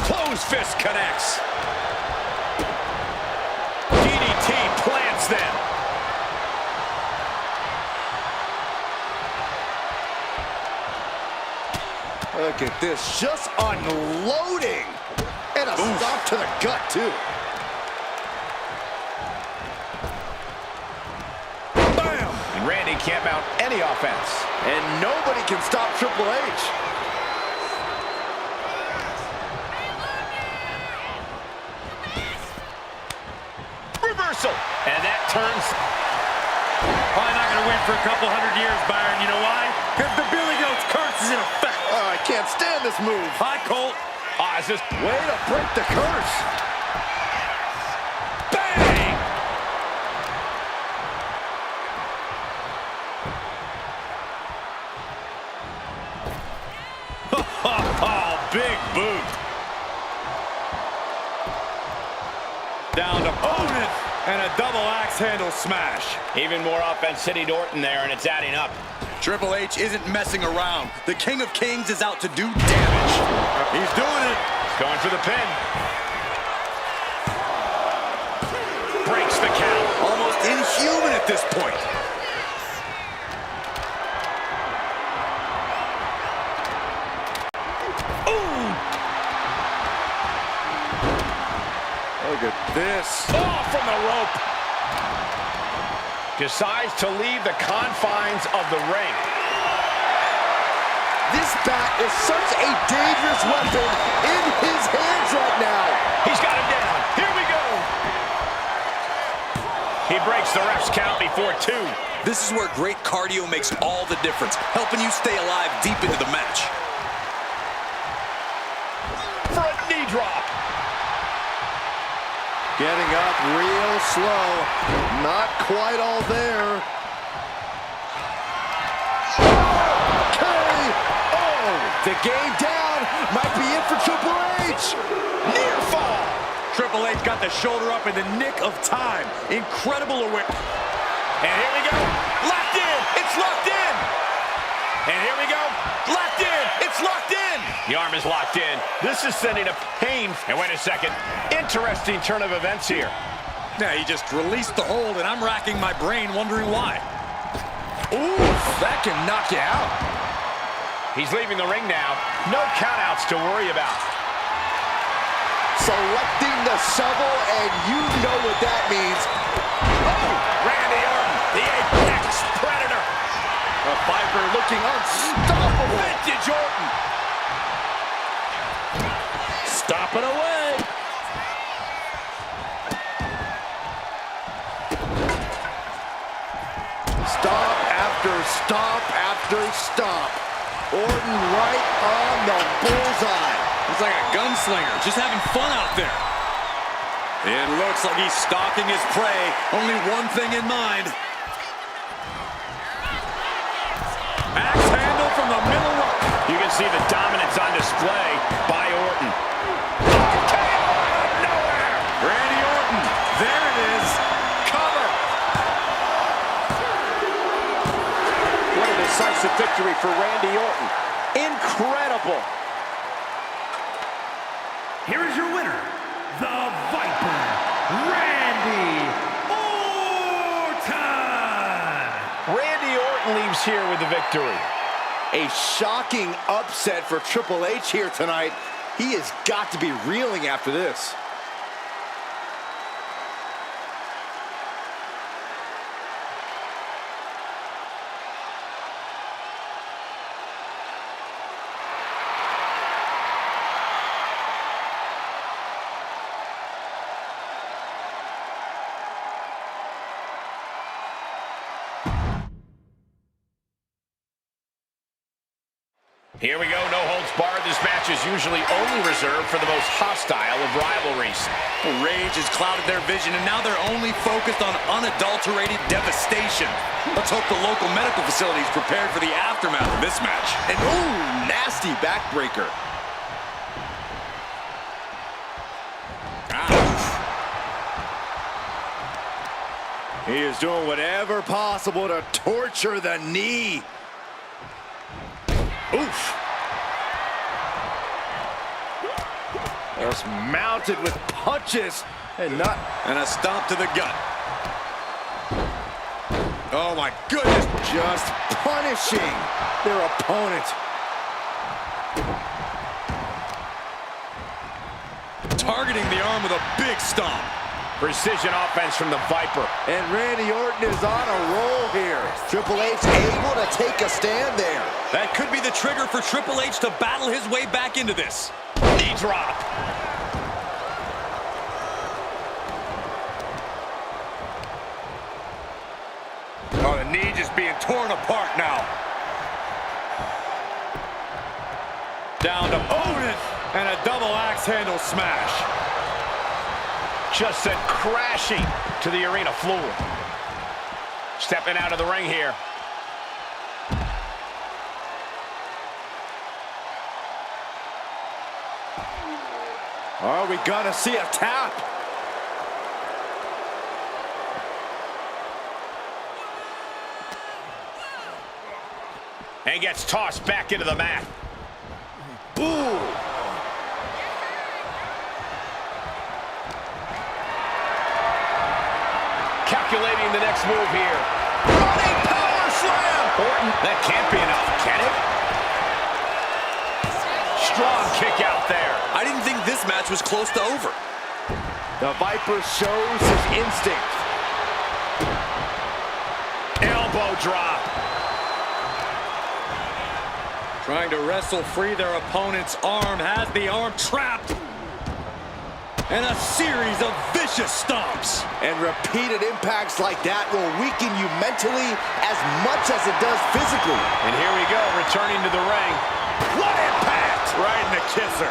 Closed fist connects. DDT plants them. Look at this, just unloading. And a stop to the gut, too. Bam! And Randy can't mount any offense. And nobody can stop Triple H. Reversal. And that turns. Probably not going to win for a couple hundred years, Byron. You know why? Because the Billy Goat's curse is in effect. Oh, I can't stand this move. Hi, Colt. It's just Way to break the curse. bang! Oh, big boot. Down to Otis. And a double axe handle smash. Even more offense hitting Orton there, and it's adding up. Triple H isn't messing around. The King of Kings is out to do damage. He's doing it. Going for the pin. Breaks the count. Almost inhuman at this point. Ooh! Look at this. Oh, from the rope. Decides to leave the confines of the ring. This bat is such a dangerous weapon in his hands right now. He's got him down. Here we go. He breaks the ref's count before 2. This is where great cardio makes all the difference, helping you stay alive deep into the match. For a knee drop. Getting up real slow. Not quite all there. KO! The game down. Might be it for Triple H. Near fall. Triple H got the shoulder up in the nick of time. Incredible awareness. And here we go. Locked in. It's locked in. And here we go. Locked in. It's locked in. The arm is locked in. This is sending a pain. And wait a second. Interesting turn of events here. Yeah, he just released the hold, and I'm racking my brain wondering why. Ooh, that can knock you out. He's leaving the ring now. No countouts to worry about. Selecting the shovel, and you know what that means. Oh, Randy Orton The apex predator. The Viper looking unstoppable. Vintage Orton. Stomping away. Stop after stop after stop. Orton right on the bullseye. He's like a gunslinger, just having fun out there. It looks like he's stalking his prey. Only one thing in mind. Axe handle from the middle rope. You can see the dominance on display by Orton. KO out of nowhere. Randy Orton, there it is. Cover. What a decisive victory for Randy Orton. Incredible. Here is your winner, the Viper, Randy Orton. Randy Orton leaves here with the victory. A shocking upset for Triple H here tonight. He has got to be reeling after this. Here we go, no holds barred. This match is usually only reserved for the most hostile of rivalries. Rage has clouded their vision, and now they're only focused on unadulterated devastation. Let's hope the local medical facility is prepared for the aftermath of this match. And ooh, nasty backbreaker. He is doing whatever possible to torture the knee. Oof. Just mounted with punches and a stomp to the gut. Oh my goodness. just punishing their opponent. Targeting the arm with a big stomp. Precision offense from the Viper. And Randy Orton is on a roll here. Triple H able to take a stand there. That could be the trigger for Triple H to battle his way back into this. Knee drop. Oh, the knee just being torn apart now. Down to Otis and a double axe handle smash. Just sent crashing to the arena floor. Stepping out of the ring here. Are we gonna see a tap? And gets tossed back into the mat. Ooh. Calculating the next move here. Running power slam. Orton, that can't be enough, can it? Strong kick out there. I didn't think this match was close to over. The Viper shows his instinct. Elbow drop. Trying to wrestle free their opponent's arm, has the arm trapped. And a series of vicious stomps. And repeated impacts like that will weaken you mentally as much as it does physically. And here we go, returning to the ring. What impact! Right in the kisser.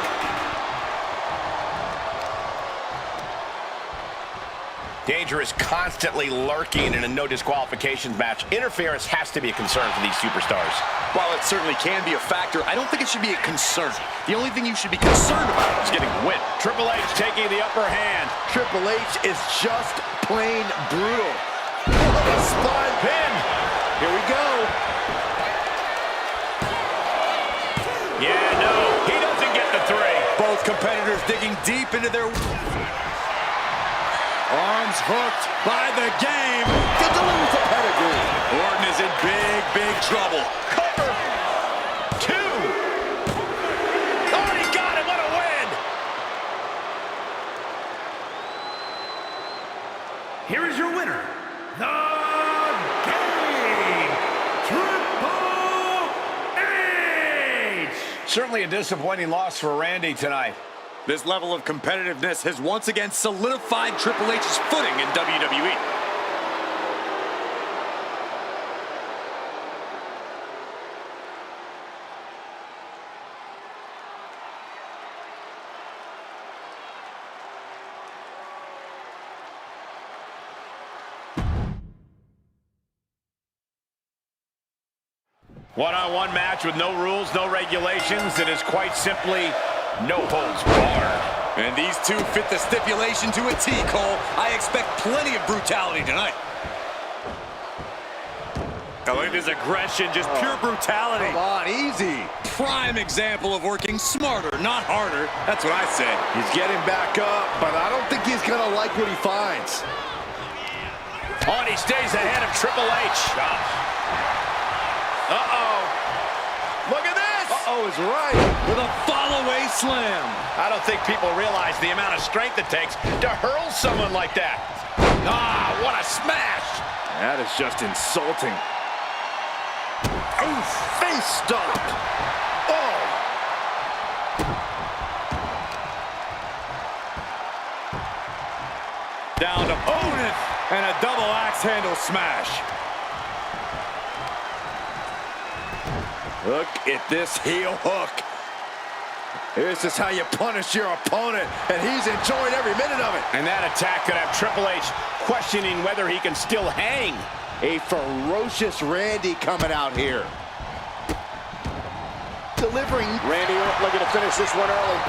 Danger is constantly lurking in a no disqualifications match. Interference has to be a concern for these superstars. While it certainly can be a factor, I don't think it should be a concern. The only thing you should be concerned about is getting a win. Triple H taking the upper hand. Triple H is just plain brutal. What a spine pin. Here we go. Yeah, no, he doesn't get the three. Both competitors digging deep into their... Arms hooked by the game. To lose the pedigree. Orton is in big, big trouble. Cover. Two. Oh, he got it. What a win. Here is your winner, the Certainly a disappointing loss for Randy tonight. This level of competitiveness has once again solidified Triple H's footing in WWE. One-on-one match with no rules, no regulations. It is quite simply no holds barred. And these two fit the stipulation to a T, Cole. I expect plenty of brutality tonight. I look at his aggression, just pure brutality. Come on, easy. Prime example of working smarter, not harder. That's what I say. He's getting back up, but I don't think he's going to like what he finds. Oh, and he stays ahead of Triple H. Uh-oh. Look at this. Uh-oh is right. With a fall-away slam. I don't think people realize the amount of strength it takes to hurl someone like that. Ah, what a smash. That is just insulting. Oof, face stop. Oh. Down to Otis. And a double axe handle smash. Look at this heel hook. This is how you punish your opponent, and he's enjoying every minute of it. And that attack could have Triple H questioning whether he can still hang. A ferocious Randy coming out here. Delivering. Randy Orton looking to finish this one early.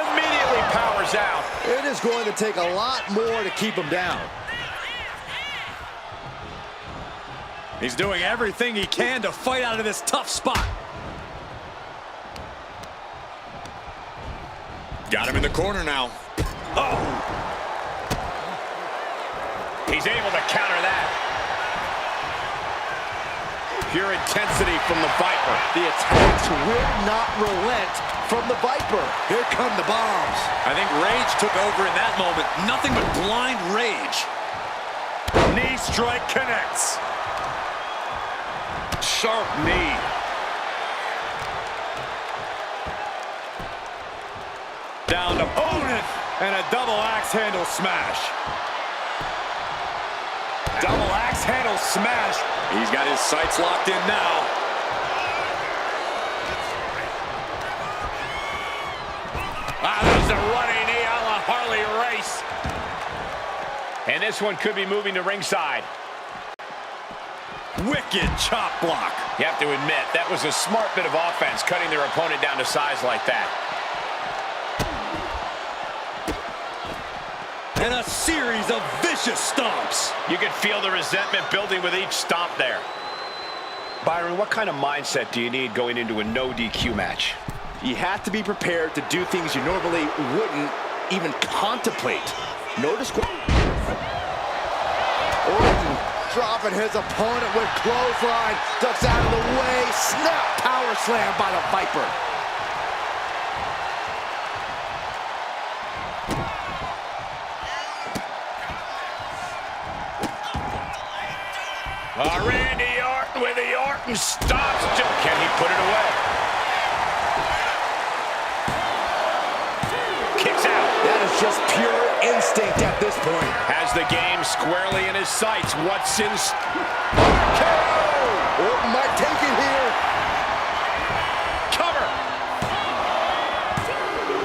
Immediately powers out. It is going to take a lot more to keep him down. He's doing everything he can to fight out of this tough spot. Got him in the corner now. Oh! He's able to counter that. Pure intensity from the Viper. The attacks will not relent from the Viper. Here come the bombs. I think rage took over in that moment. Nothing but blind rage. Knee strike connects. Sharp knee. Down to Otis. And a double axe handle smash. Double axe handle smash. He's got his sights locked in now. There's a running knee on the Harley race. And this one could be moving to ringside. Wicked chop block. You have to admit, that was a smart bit of offense, cutting their opponent down to size like that. And a series of vicious stomps. You could feel the resentment building with each stomp there. Byron, what kind of mindset do you need going into a no DQ match? You have to be prepared to do things you normally wouldn't even contemplate. Notice Orton dropping his opponent with clothesline. Ducks out of the way. Snap power slam by the Viper. Randy Orton with the Orton stops. Can he put it away? Kicks out. That is just pure instinct at this point. Has the game squarely in his sights. What's in... Orton might take it here. Cover.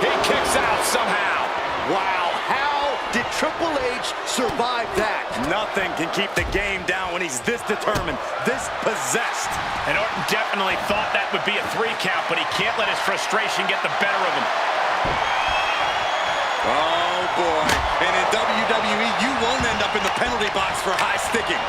He kicks out somehow. Wow, how did Triple H survive that? Nothing can keep the game down when he's this determined, this possessed. And Orton definitely thought that would be a 3 count, but he can't let his frustration get the better of him. Oh, boy. And in WWE, you won't end up in the penalty box for high sticking.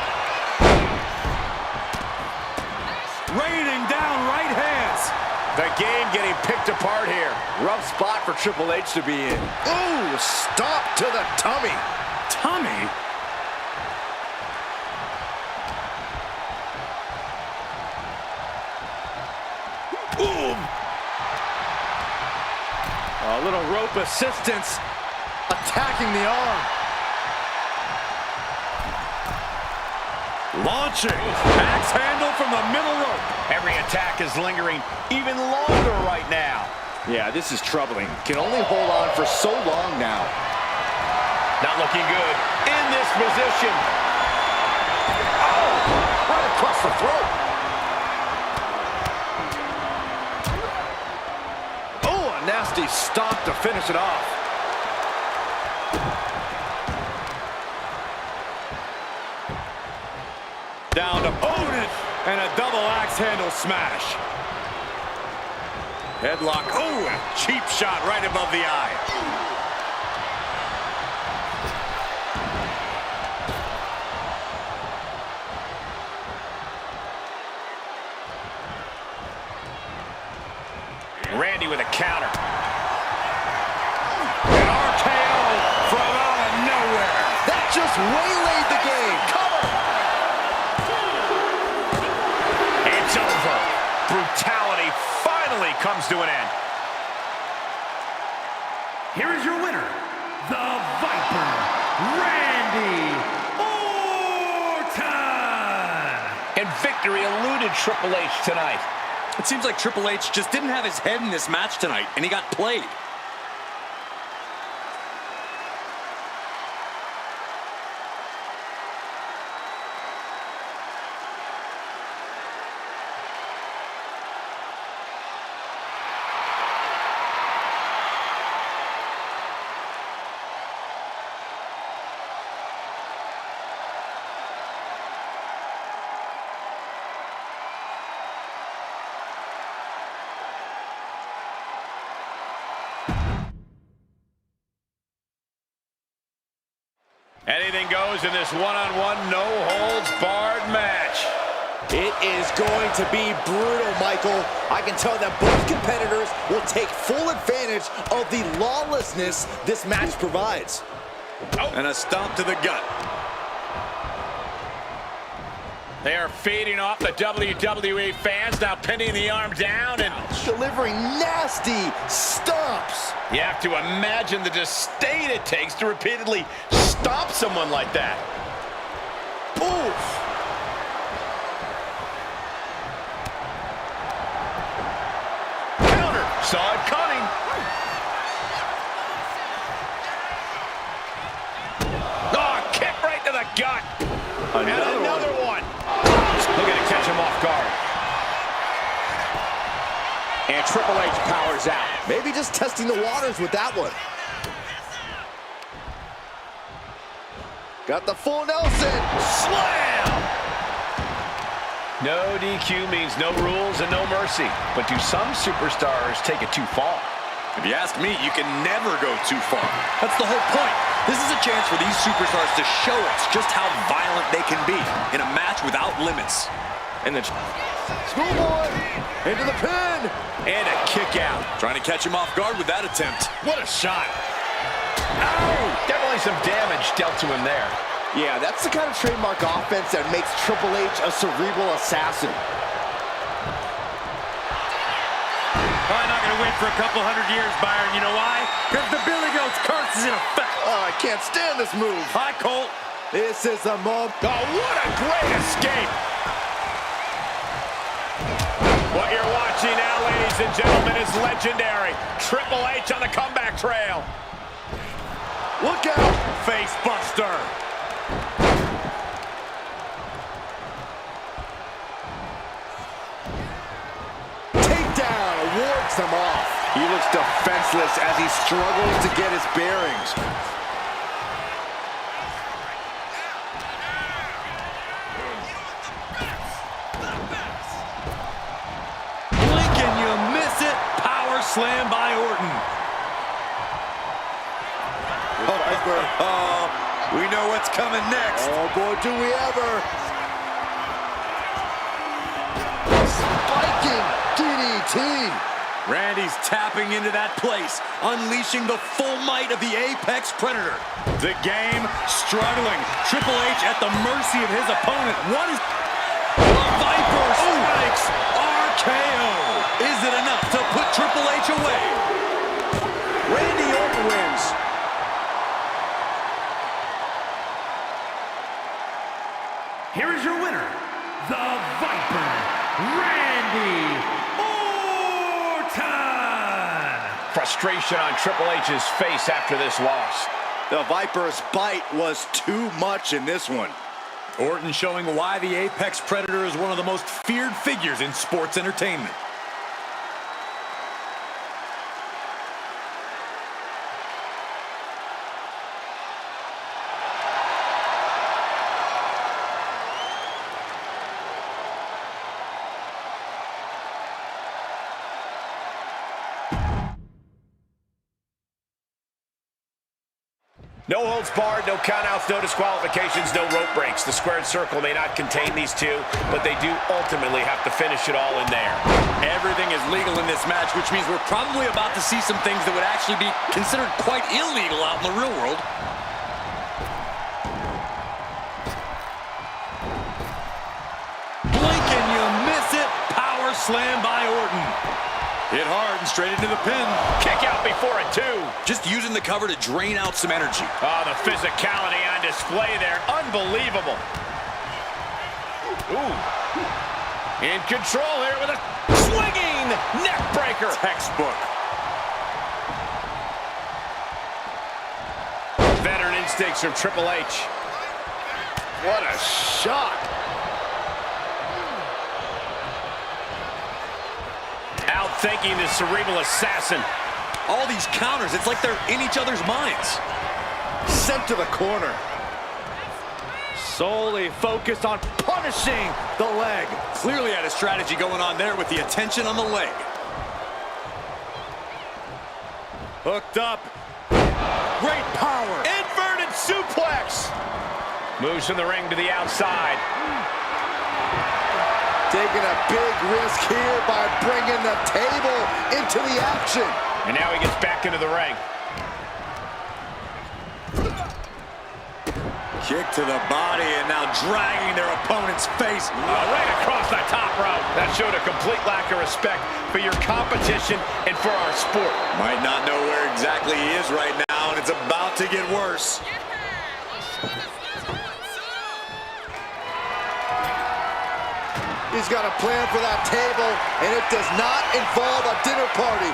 Raining down right hands. The game getting picked apart here. Rough spot for Triple H to be in. Ooh, stop to the tummy. Tummy? Ooh. A little rope assistance. Attacking the arm. Launching. Axe handle from the middle rope. Every attack is lingering even longer right now. Yeah, this is troubling. Can only hold on for so long now. Not looking good in this position. Oh, right across the throat. Oh, a nasty stomp to finish it off. Down to Otis, and a double axe handle smash. Headlock, oh, a cheap shot right above the eye. Randy with a counter. An RKO from out of nowhere. That just waylaid the game. Cover. It's over. Brutality finally comes to an end. Here is your winner, the Viper, Randy Orton. And victory eluded Triple H tonight. It seems like Triple H just didn't have his head in this match tonight, and he got played. Anything goes in this one-on-one, no-holds-barred match. It is going to be brutal, Michael. I can tell that both competitors will take full advantage of the lawlessness this match provides. Oh. And a stomp to the gut. They are feeding off the WWE fans, now pinning the arm down and delivering nasty stomps. you have to imagine the disdain it takes to repeatedly stomp someone like that. Oof. Counter. Saw it coming. Oh, kick right to the gut. Another one. Looking to catch him off guard. And Triple H powers out. Maybe just testing the waters with that one. Got the full Nelson. Slam! No DQ means no rules and no mercy. But do some superstars take it too far? If you ask me, you can never go too far. That's the whole point. This is a chance for these superstars to show us just how violent they can be in a match without limits. And the Schoolboy into the pin. and a kick out. Trying to catch him off guard with that attempt. What a shot. Ow! Definitely some damage dealt to him there. Yeah, that's the kind of trademark offense that makes Triple H a cerebral assassin. Probably not going to win for a couple hundred years, Byron. You know why? Because the Billy Goat's curse is in effect. Oh, I can't stand this move. Hi, Colt. This is a moment. Oh, what a great escape! What you're watching now, ladies and gentlemen, is legendary. Triple H on the comeback trail. Look out. Face buster. Takedown wards him off. He looks defenseless as he struggles to get his bearings. Blink and you miss it. Power slam by Orton. Oh, we know what's coming next. Oh boy, do we ever. Spiking DDT. Randy's tapping into that place, unleashing the full might of the Apex Predator. The game struggling. Triple H at the mercy of his opponent. What is... The Viper strikes RKO. Is it enough to put Triple H away? Randy Orton wins. here is your winner, the Viper, Randy Orton! Frustration on Triple H's face after this loss. The Viper's bite was too much in this one. Orton showing why the Apex Predator is one of the most feared figures in sports entertainment. No holds barred, no countouts, no disqualifications, no rope breaks. The squared circle may not contain these two, but they do ultimately have to finish it all in there. Everything is legal in this match, which means we're probably about to see some things that would actually be considered quite illegal out in the real world. Blink and you miss it. Power slam by Orton. Hit hard and straight into the pin. Kick out before a 2. Just using the cover to drain out some energy. Oh, the physicality on display there. Unbelievable. Ooh. In control here with a swinging neck breaker. Textbook. Veteran instincts from Triple H. What a shot. Outthinking the cerebral assassin. All these counters, it's like they're in each other's minds. Sent to the corner. Solely focused on punishing the leg. Clearly had a strategy going on there with the attention on the leg. Hooked up. Great power. Inverted suplex. Moves from the ring to the outside. Taking a big risk here by bringing the table into the action. And now he gets back into the ring. Kick to the body and now dragging their opponent's face. Right across the top rope. That showed a complete lack of respect for your competition and for our sport. Might not know where exactly he is right now, and it's about to get worse. He's got a plan for that table, and it does not involve a dinner party.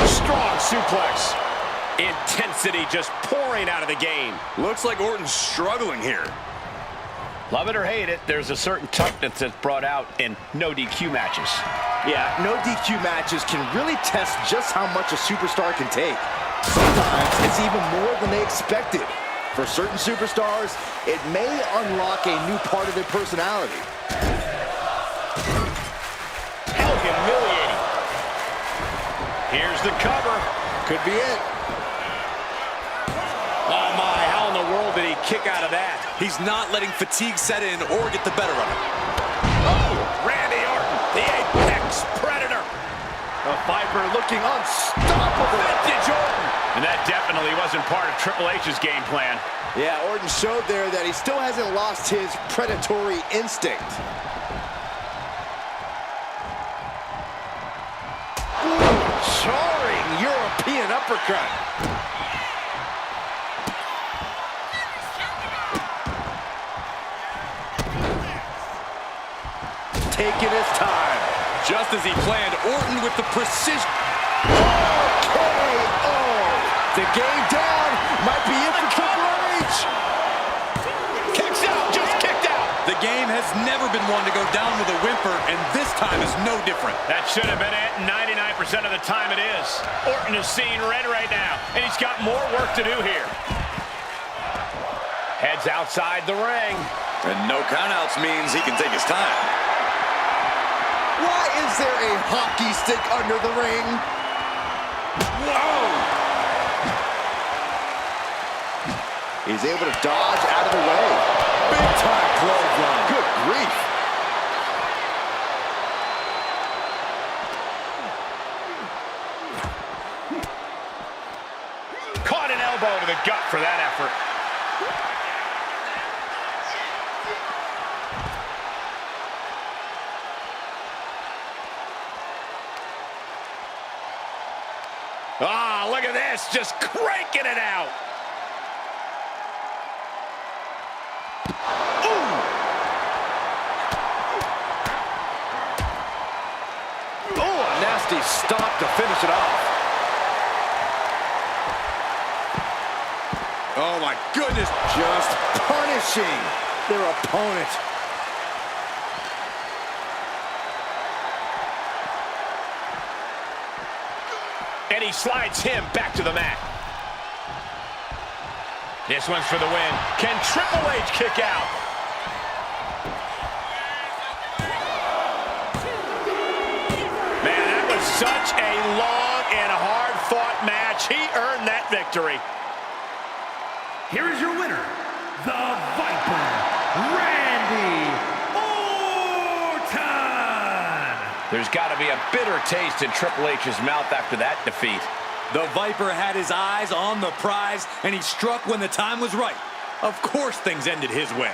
Strong suplex. Intensity just pouring out of the game. Looks like Orton's struggling here. Love it or hate it, there's a certain toughness that's brought out in no DQ matches. Yeah, no DQ matches can really test just how much a superstar can take. Sometimes it's even more than they expected. For certain superstars, it may unlock a new part of their personality. How humiliating. Here's the cover. Could be it. Oh my, how in the world did he kick out of that? He's not letting fatigue set in or get the better of him. Oh, Randy Orton, the Apex Predator. The Viper looking unstoppable. Vintage Orton. And that definitely wasn't part of Triple H's game plan. Yeah, Orton showed there that he still hasn't lost his predatory instinct. Ooh, jarring European uppercut. Taking his time. Just as he planned, Orton with the precision. KO. The game down. Might be it for Triple H. Kicks out, just kicked out. The game has never been one to go down with a whimper, and this time is no different. That should have been it. 99% of the time it is. Orton is seeing red right now, and he's got more work to do here. Heads outside the ring. And no countouts means he can take his time. Why is there a hockey stick under the ring? Whoa! He's able to dodge out of the way. Big time clothesline. Good grief. Caught an elbow to the gut for that effort. Ah, look at this, just cranking it out. stomp to finish it off. Oh my goodness. Just punishing their opponent. And he slides him back to the mat. This one's for the win. Can Triple H kick out? Man, that was such a long and hard-fought match. He earned that victory. Here is your winner, the Viper, Randy Orton! There's got to be a bitter taste in Triple H's mouth after that defeat. The Viper had his eyes on the prize, and he struck when the time was right. Of course things ended his way.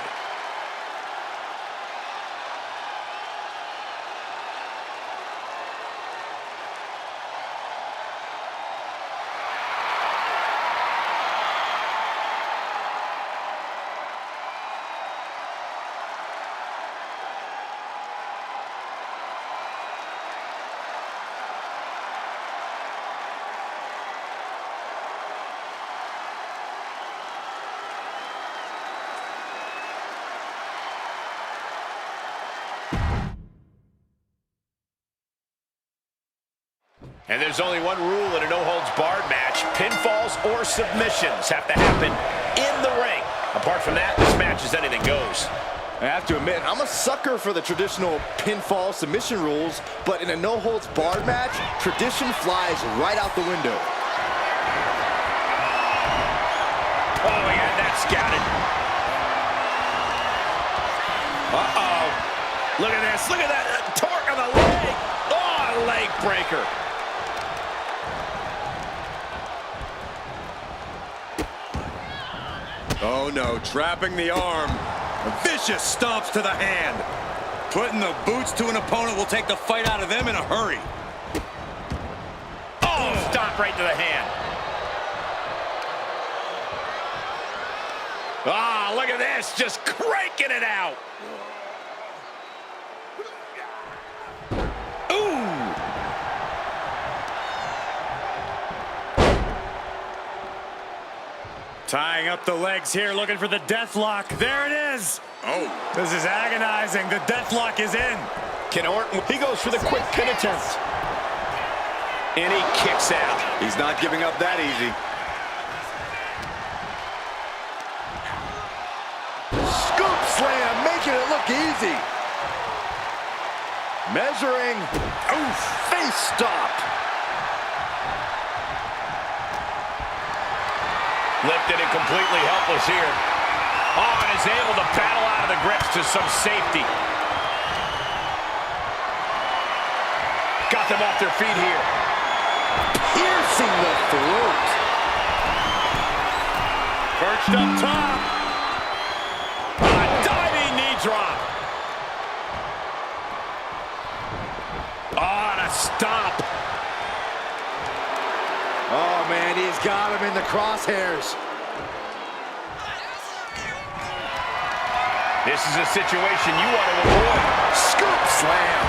And there's only one rule in a no-holds-barred match. Pinfalls or submissions have to happen in the ring. Apart from that, this match is anything goes. I have to admit, I'm a sucker for the traditional pinfall submission rules, but in a no-holds-barred match, tradition flies right out the window. Oh, he had that scouted. Uh-oh. Look at this. Look at that torque on the leg. Oh, leg breaker. Oh no, trapping the arm. Vicious stomps to the hand. Putting the boots to an opponent will take the fight out of them in a hurry. Oh, stomp right to the hand. Ah, look at this, just cranking it out. Ooh. Tying up the legs here, looking for the death lock. There it is. Oh, this is agonizing. The death lock is in. Can Orton, he goes for the quick pin attempt. And he kicks out. He's not giving up that easy. Scoop slam, making it look easy. Measuring. Oof, face stop. Lifted and completely helpless here. Oh, and is able to battle out of the grips to some safety. Got them off their feet here. Piercing the throat. Perched up top. A diving knee drop. Oh, and a stomp. Oh, man, he's got him in the crosshairs. This is a situation you want to avoid. Scoop slam.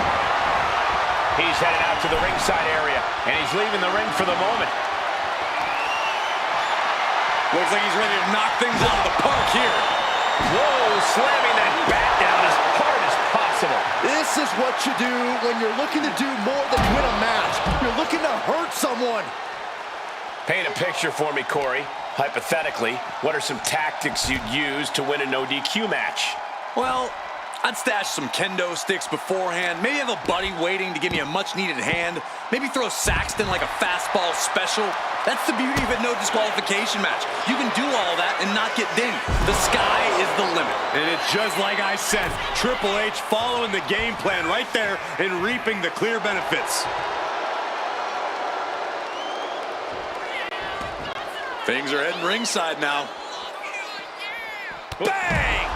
He's headed out to the ringside area, and he's leaving the ring for the moment. Looks like he's ready to knock things out of the park here. Whoa, slamming that bat down as hard as possible. This is what you do when you're looking to do more than win a match. You're looking to hurt someone. Paint a picture for me, Corey. Hypothetically, what are some tactics you'd use to win a no DQ match? Well, I'd stash some kendo sticks beforehand. Maybe have a buddy waiting to give me a much-needed hand. Maybe throw Saxton like a fastball special. That's the beauty of a no disqualification match. You can do all that and not get dinged. The sky is the limit. And it's just like I said, Triple H following the game plan right there and reaping the clear benefits. Things are heading ringside now. Bang!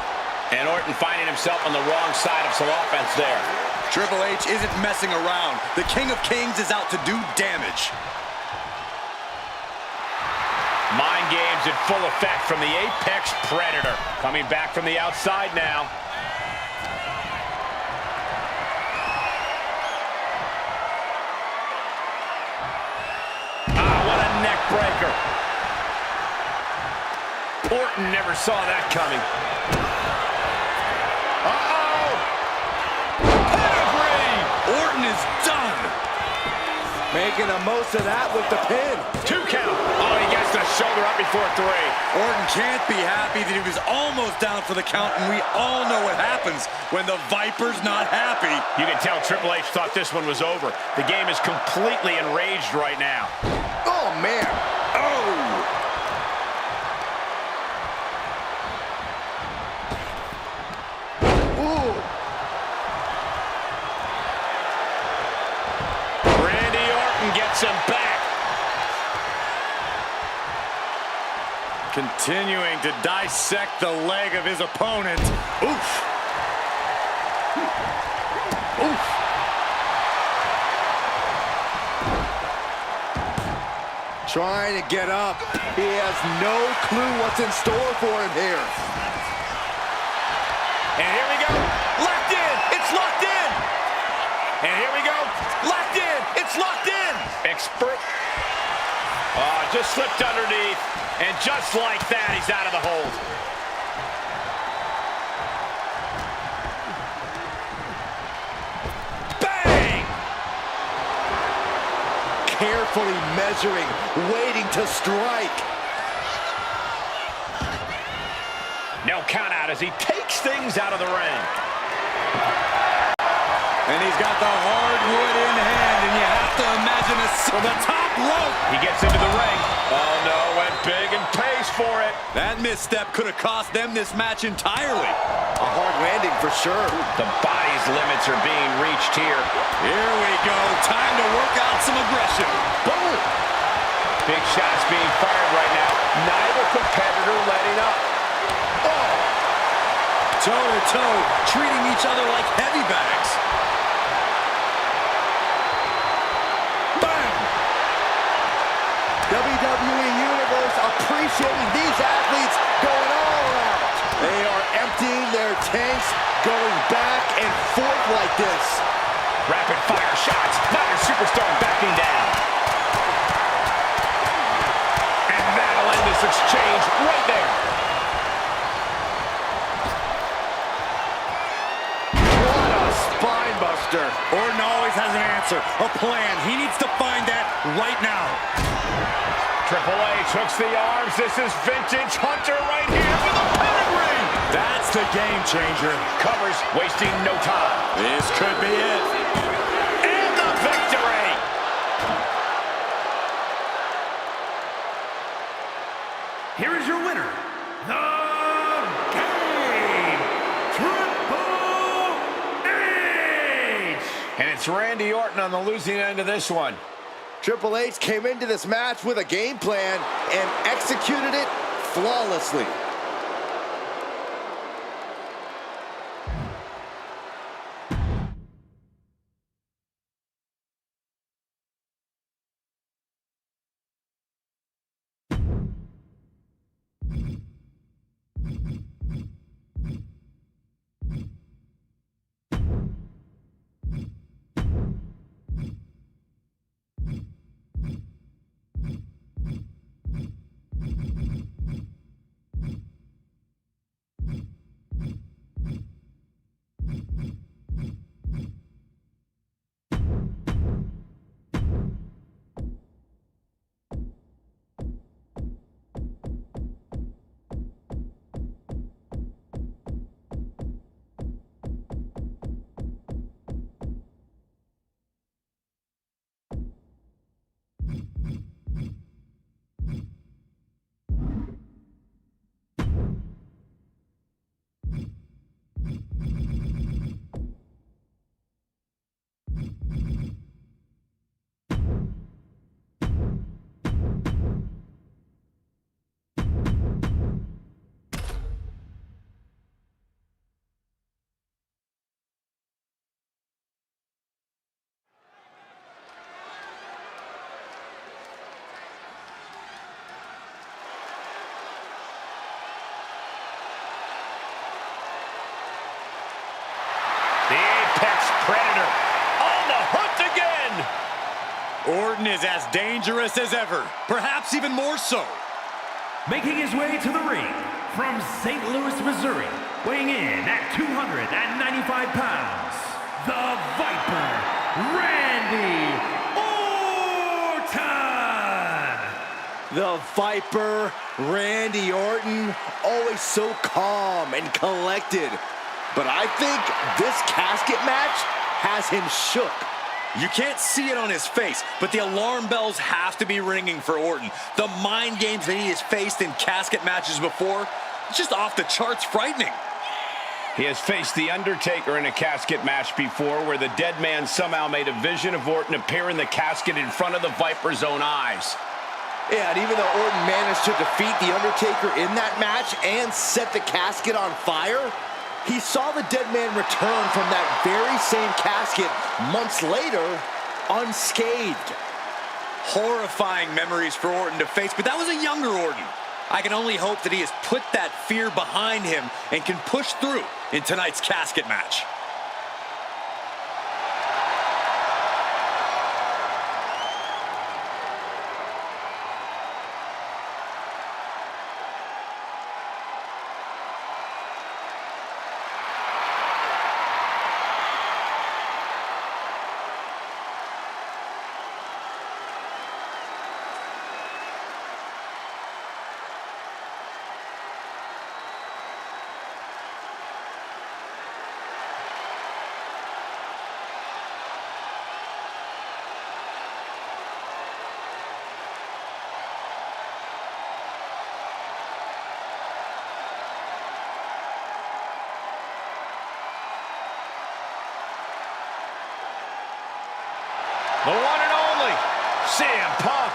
And Orton finding himself on the wrong side of some offense there. Triple H isn't messing around. The King of Kings is out to do damage. Mind games in full effect from the Apex Predator. Coming back from the outside now. Orton never saw that coming. Orton is done. Making the most of that with the pin. 2 count. Oh, he gets the shoulder up before 3. Orton can't be happy that he was almost down for the count, and we all know what happens when the Viper's not happy. You can tell Triple H thought this one was over. The game is completely enraged right now. Oh, man. Oh! Ooh. Randy Orton gets him back. Continuing to dissect the leg of his opponent. Oof. Oof. Trying to get up. He has no clue what's in store for him here. And here we go. Locked in. It's locked in. And here we go. Locked in. It's locked in. Expert. Oh, just slipped underneath. And just like that, he's out of the hold. Bang! Carefully measuring, waiting to strike. No count out as he takes things out of the ring. And he's got the hardwood in hand, and you have to imagine from the top rope. He gets into the ring. Oh, no, went big and pays for it. That misstep could have cost them this match entirely. A hard landing for sure. The body's limits are being reached here. Here we go. Time to work out some aggression. Boom! Big shots being fired right now. Neither competitor letting up. Oh! Toe-to-toe, treating each other like heavy bags. Bang! WWE Universe appreciating these athletes going all out. They are emptying their tanks, going back and forth like this. Rapid fire shots. Modern Superstar backing down. And that'll end this exchange right there. What a spine buster. Orton always has an answer, a plan. He needs to find that right now. Triple H hooks the arms. This is vintage Hunter right here with a pedigree. That's the game changer. Covers, wasting no time. This could be it. And the victory. Here is your winner, the Game, Triple H! And it's Randy Orton on the losing end of this one. Triple H came into this match with a game plan and executed it flawlessly. The Apex Predator on the hunt again. Orton is as dangerous as ever, perhaps even more so. Making his way to the ring from St. Louis, Missouri, weighing in at 295 pounds, the Viper, Randy Orton! The Viper, Randy Orton, always so calm and collected. But I think this casket match has him shook. You can't see it on his face, but the alarm bells have to be ringing for Orton. The mind games that he has faced in casket matches before, it's just off the charts frightening. He has faced The Undertaker in a casket match before where the dead man somehow made a vision of Orton appear in the casket in front of the Viper's own eyes. Yeah, and even though Orton managed to defeat The Undertaker in that match and set the casket on fire, he saw the dead man return from that very same casket months later, unscathed. Horrifying memories for Orton to face, but that was a younger Orton. I can only hope that he has put that fear behind him and can push through in tonight's casket match. The one and only CM Punk.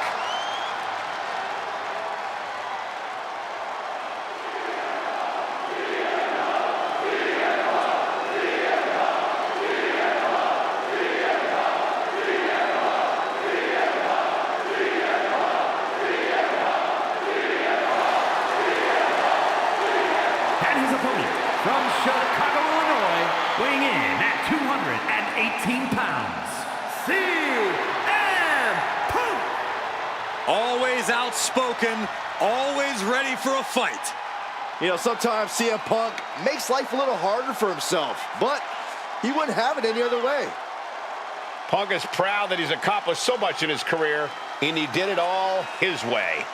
And his opponent from Chicago, Illinois, weighing in at 218 pounds, CM Punk! Always outspoken, always ready for a fight. You know, sometimes CM Punk makes life a little harder for himself, but he wouldn't have it any other way. Punk is proud that he's accomplished so much in his career, and he did it all his way.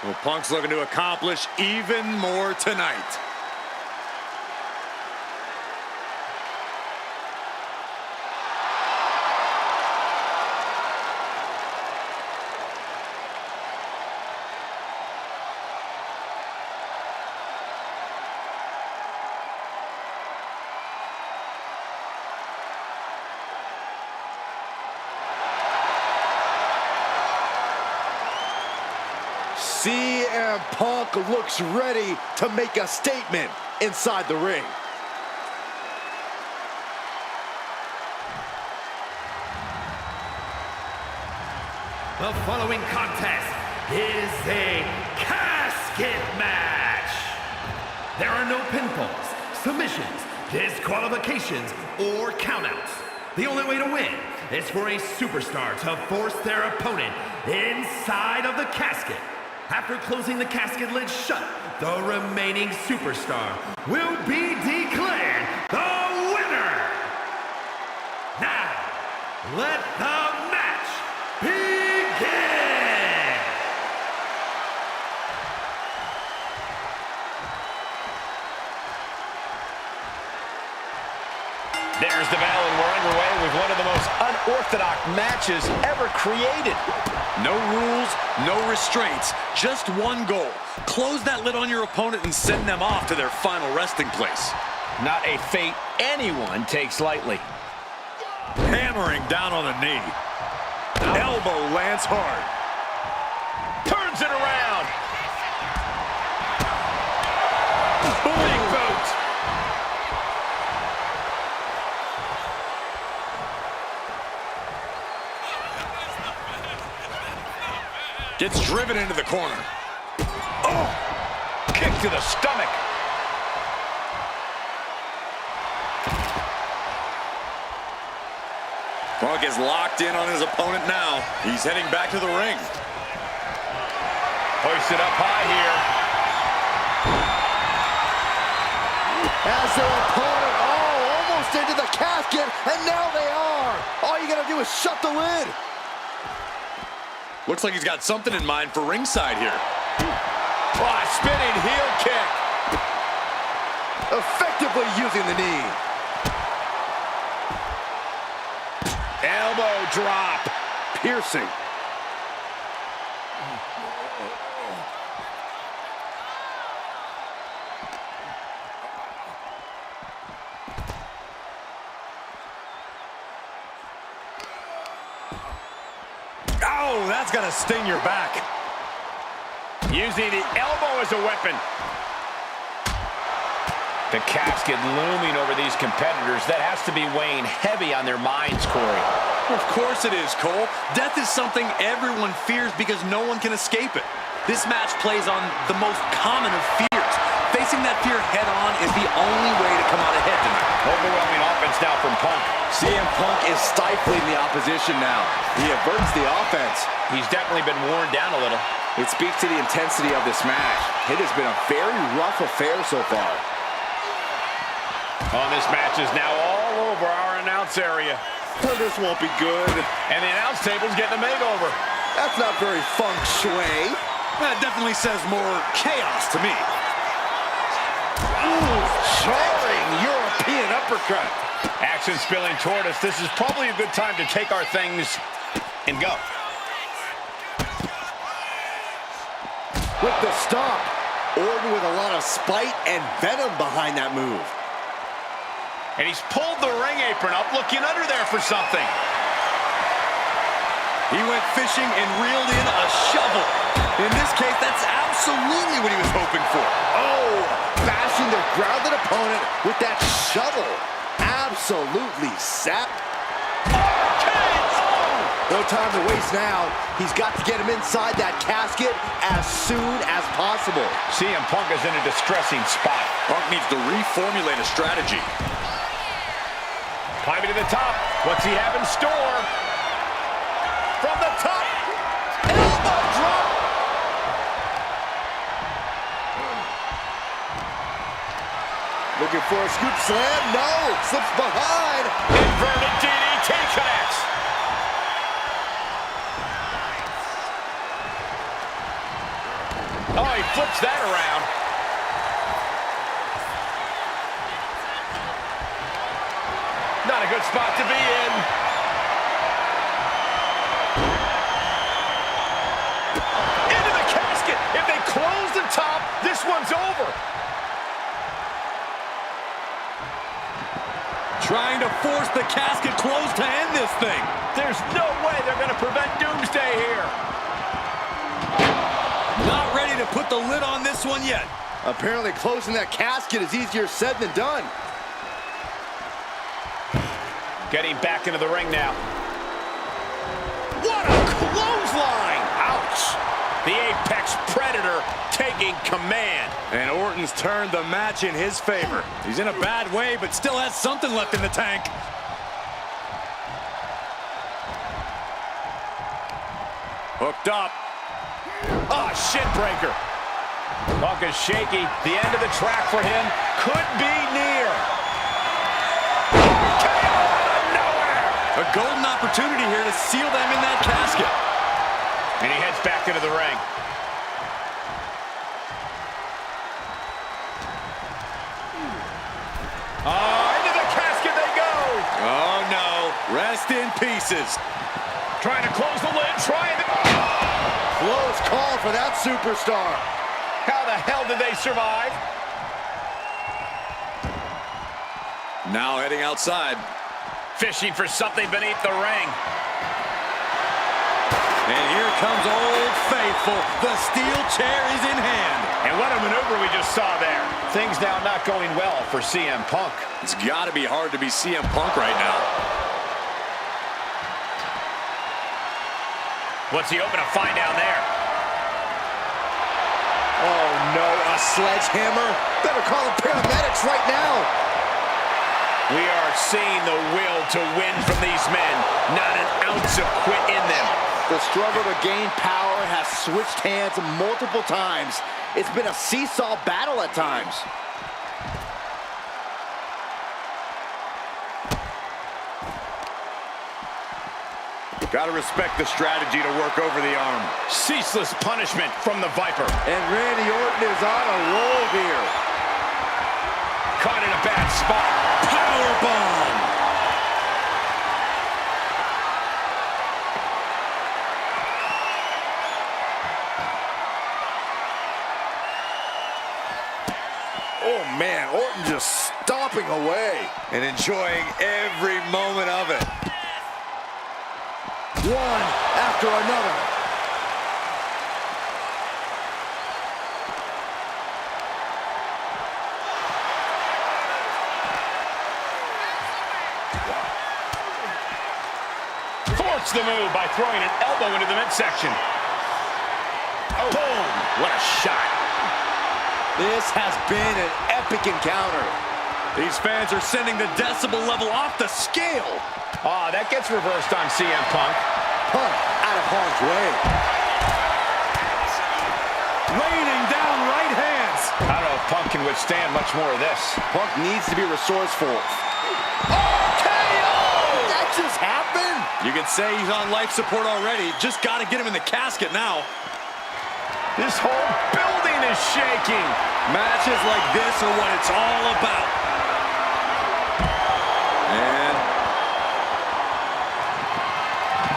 Well, Punk's looking to accomplish even more tonight. CM Punk looks ready to make a statement inside the ring. The following contest is a casket match. There are no pinfalls, submissions, disqualifications, or countouts. The only way to win is for a superstar to force their opponent inside of the casket. After closing the casket lid shut, the remaining superstar will be declared the winner. Now, let the match begin! There's the bell, and we're underway with one of the most unorthodox matches ever created. No rules, no restraints, just one goal. Close that lid on your opponent and send them off to their final resting place. Not a fate anyone takes lightly. Hammering down on the knee. Elbow lands hard. Turns it around. Big boot. Gets driven into the corner. Oh! Kick to the stomach. Punk is locked in on his opponent now. He's heading back to the ring. Hoisted up high here. As their opponent, almost into the casket, and now they are. All you gotta do is shut the lid. Looks like he's got something in mind for ringside here. Oh, spinning heel kick. Effectively using the knee. Elbow drop. Piercing. Oh, that's gonna sting your back. Using the elbow as a weapon. The casket looming over these competitors. That has to be weighing heavy on their minds, Corey. Of course it is, Cole. Death is something everyone fears because no one can escape it. This match plays on the most common of fears. Facing that fear head-on is the only way to come out ahead tonight. Overwhelming offense now from Punk. CM Punk is stifling the opposition now. He averts the offense. He's definitely been worn down a little. It speaks to the intensity of this match. It has been a very rough affair so far. Oh, this match is now all over our announce area. This won't be good. And the announce table's getting a makeover. That's not very feng shui. That definitely says more chaos to me. Ooh, jarring European uppercut. Action spilling toward us. This is probably a good time to take our things and go. With the stomp. Orton with a lot of spite and venom behind that move. And he's pulled the ring apron up, looking under there for something. He went fishing and reeled in a shovel. In this case, that's absolutely what he was hoping for. Oh, bashing the grounded opponent with that shovel. Absolutely sap. No time to waste now. He's got to get him inside that casket as soon as possible. CM Punk is in a distressing spot. Punk needs to reformulate a strategy. Climbing to the top. What's he have in store? From the top. Elbow drop. Looking for a scoop slam. No, slips behind. Inverted DDT connects. Oh, he flips that around. Not a good spot to be in. Into the casket. If they close the top, this one's over. Trying to force the casket closed to end this thing. There's no way they're going to prevent Doomsday here. Not ready to put the lid on this one yet. Apparently closing that casket is easier said than done. Getting back into the ring now. What a clothesline! Ouch! The Apex Predator taking command. And Orton's turned the match in his favor. He's in a bad way, but still has something left in the tank. Hooked up. Oh, shin breaker. Punk is shaky. The end of the track for him could be near. A golden opportunity here to seal them in that casket. And he heads back into the ring. Into the casket they go. Oh, no. Rest in pieces. Trying to close the lid. Close call for that superstar. How the hell did they survive? Now heading outside. Fishing for something beneath the ring. And here comes Old Faithful. The steel chair is in hand. And what a maneuver we just saw there. Things now not going well for CM Punk. It's got to be hard to be CM Punk right now. What's he hoping to find down there? Oh no, a sledgehammer? Better call the paramedics right now. We are seeing the will to win from these men. Not an ounce of quit in them. The struggle to gain power has switched hands multiple times. It's been a seesaw battle at times. Gotta respect the strategy to work over the arm. Ceaseless punishment from the Viper. And Randy Orton is on a roll here. Caught in a bad spot. Powerbomb! Oh man, Orton just stomping away. And enjoying every moment of it. One after another. Thwarts the move by throwing an elbow into the midsection. Oh. Boom! What a shot. This has been an epic encounter. These fans are sending the decibel level off the scale. Ah, that gets reversed on CM Punk. Punk out of harm's way. Raining down right hands. I don't know if Punk can withstand much more of this. Punk needs to be resourceful. Oh, KO! That just happened? You can say he's on life support already. Just got to get him in the casket now. This whole building is shaking. Matches like this are what it's all about. And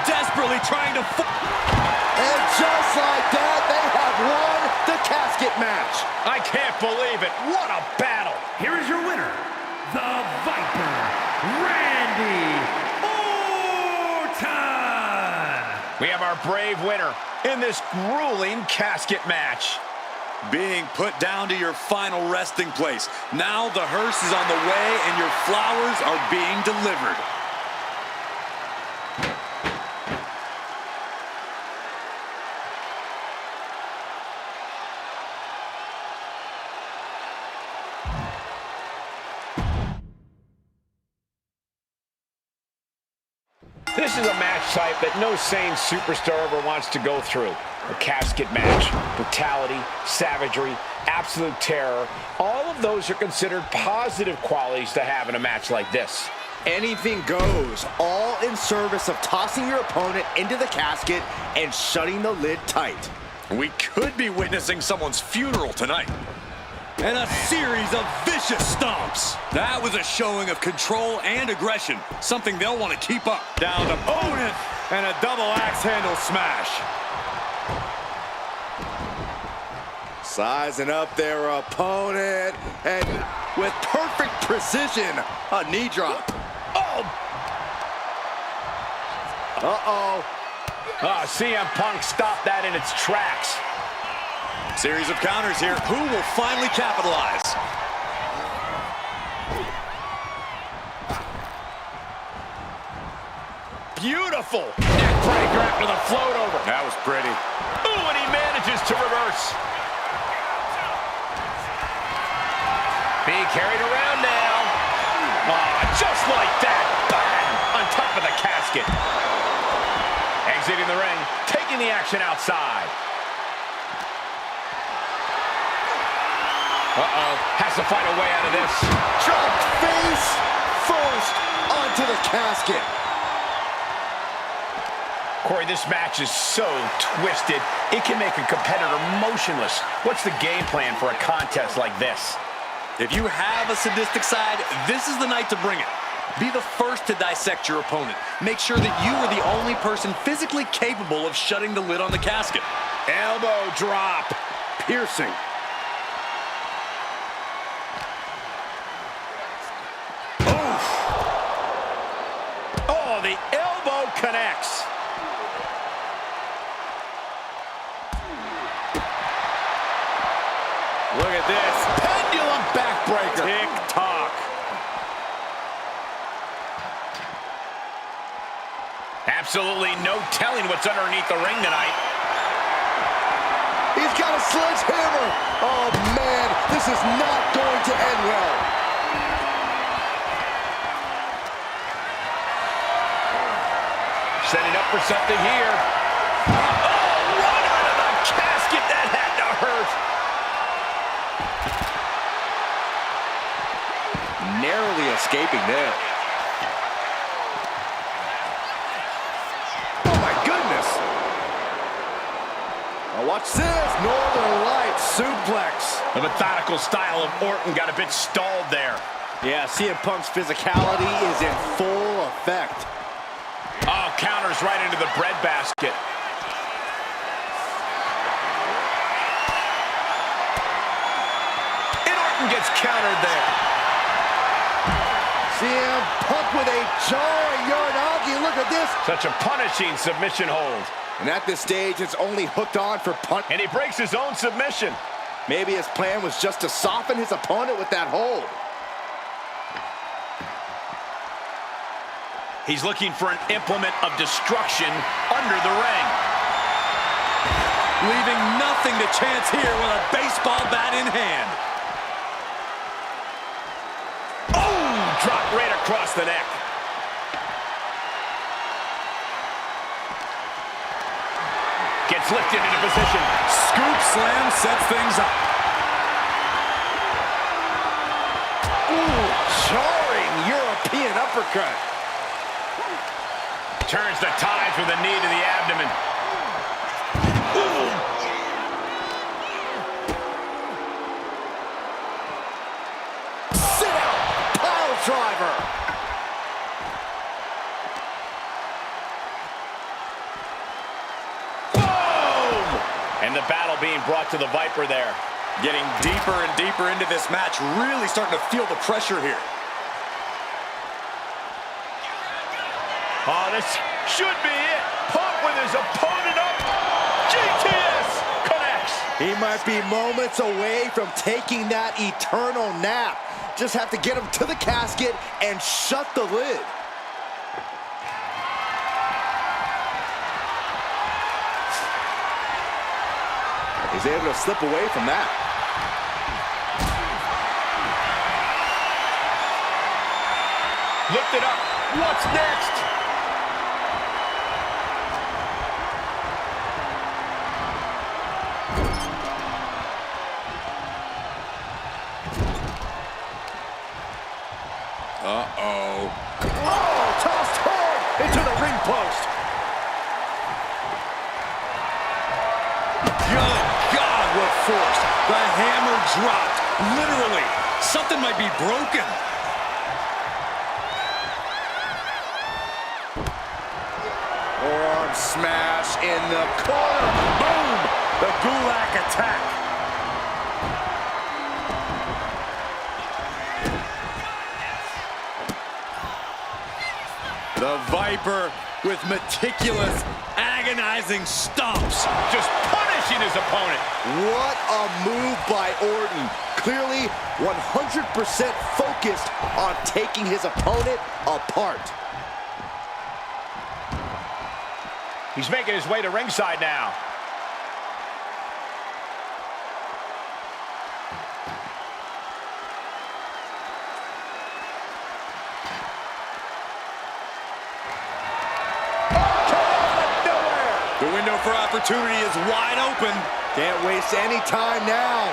desperately trying to... And just like that, they have won the casket match. I can't believe it. What a battle. Here is your winner, the Viper, Randy Orton. We have our brave winner in this grueling casket match. Being put down to your final resting place. Now the hearse is on the way and your flowers are being delivered. This is a match type that no sane superstar ever wants to go through. A casket match, brutality, savagery, absolute terror. All of those are considered positive qualities to have in a match like this. Anything goes, all in service of tossing your opponent into the casket and shutting the lid tight. We could be witnessing someone's funeral tonight. And a series of vicious stomps. That was a showing of control and aggression, something they'll want to keep up. Down to Otis and a double axe handle smash. Sizing up their opponent, and with perfect precision, a knee drop. Oh! Uh-oh. CM Punk stopped that in its tracks. Series of counters here. Who will finally capitalize? Beautiful neck breaker after the float over. That was pretty. Ooh, and he manages to reverse. Being carried around now. Just like that. Bang! On top of the casket. Exiting the ring, taking the action outside. Has to find a way out of this. Dropped face first onto the casket. Corey, this match is so twisted, it can make a competitor motionless. What's the game plan for a contest like this? If you have a sadistic side, this is the night to bring it. Be the first to dissect your opponent. Make sure that you are the only person physically capable of shutting the lid on the casket. Elbow drop. Piercing. Oh, the elbow connects. Look at this. Pendulum backbreaker. Tick-tock. Absolutely no telling what's underneath the ring tonight. He's got a sledgehammer. Oh, man, this is not going to end well. Setting up for something here. Oh, run out of the casket. That had to hurt. Narrowly escaping there. Oh my goodness! Now watch this, Northern Lights suplex. The methodical style of Orton got a bit stalled there. Yeah, CM Punk's physicality is in full effect. Oh, counters right into the breadbasket. And Orton gets countered there. CM Punk with a jarring Uranagi. Look at this. Such a punishing submission hold. And at this stage, it's only hooked on for Punk. And he breaks his own submission. Maybe his plan was just to soften his opponent with that hold. He's looking for an implement of destruction under the ring. Leaving nothing to chance here with a baseball bat in hand. Drop right across the neck. Gets lifted into position. Scoop slam sets things up. Ooh, jarring European uppercut. Turns the tide with a knee to the abdomen. Driver. Boom! And the battle being brought to the Viper there. Getting deeper and deeper into this match. Really starting to feel the pressure here. Oh, this should be it. Punk with his opponent up. GTS connects. He might be moments away from taking that eternal nap. Just have to get him to the casket and shut the lid. He's able to slip away from that. Lift it up. What's next? Uh-oh. Oh, tossed hard into the ring post. Good God, what force. The hammer dropped. Literally. Something might be broken. Arm smash in the corner. Boom! The Gulak attack. The Viper with meticulous, agonizing stomps. Just punishing his opponent. What a move by Orton. Clearly 100% focused on taking his opponent apart. He's making his way to ringside now. The window for opportunity is wide open. Can't waste any time now.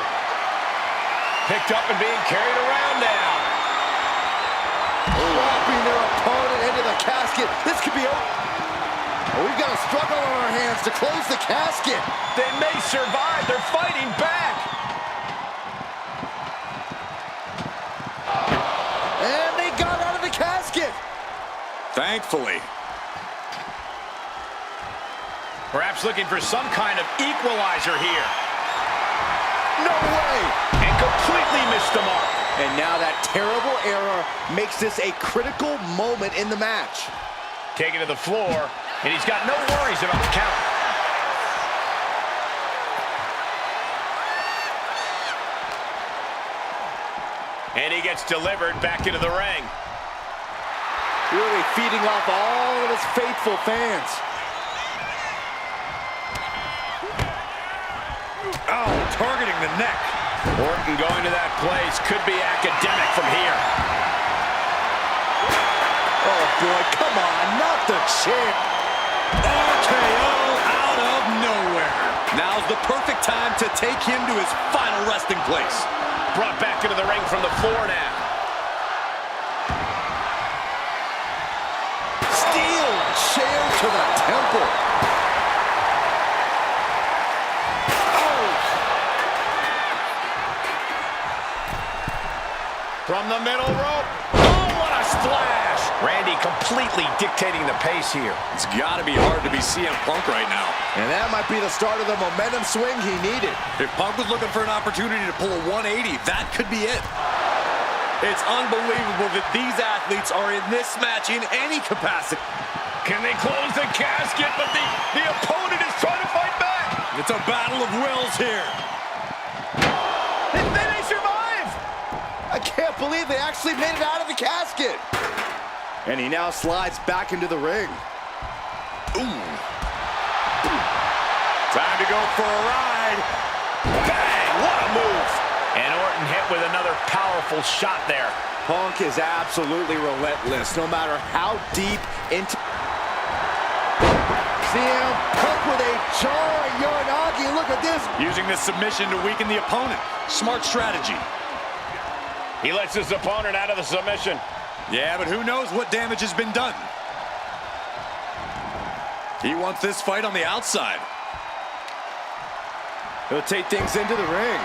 Picked up and being carried around now. Dropping their opponent into the casket. This could be over. We've got a struggle on our hands to close the casket. They may survive. They're fighting back. And they got out of the casket. Thankfully. Perhaps looking for some kind of equalizer here. No way. And completely missed the mark. And now that terrible error makes this a critical moment in the match. Taken to the floor, and he's got no worries about the count. And he gets delivered back into the ring. Really feeding off all of his faithful fans. Oh, targeting the neck. Orton going to that place could be academic from here. Oh boy, come on, not the chin. RKO out Now's the perfect time to take him to his final resting place. Brought back into the ring from the floor now. Steel chair to the temple. From the middle rope. Oh, what a splash! Randy completely dictating the pace here. It's got to be hard to be CM Punk right now. And that might be the start of the momentum swing he needed. If Punk was looking for an opportunity to pull a 180, that could be it. It's unbelievable that these athletes are in this match in any capacity. Can they close the casket? But the opponent is trying to fight back. It's a battle of wills here. And then they survive. I can't believe they actually made it out of the casket. And he now slides back into the ring. Ooh. Time to go for a ride. Bang! What a move! And Orton hit with another powerful shot there. Punk is absolutely relentless, no matter how deep into... CM Punk with a jarring Uranagi. Look at this. Using this submission to weaken the opponent. Smart strategy. He lets his opponent out of the submission. Yeah, but who knows what damage has been done. He wants this fight on the outside. He'll take things into the ring.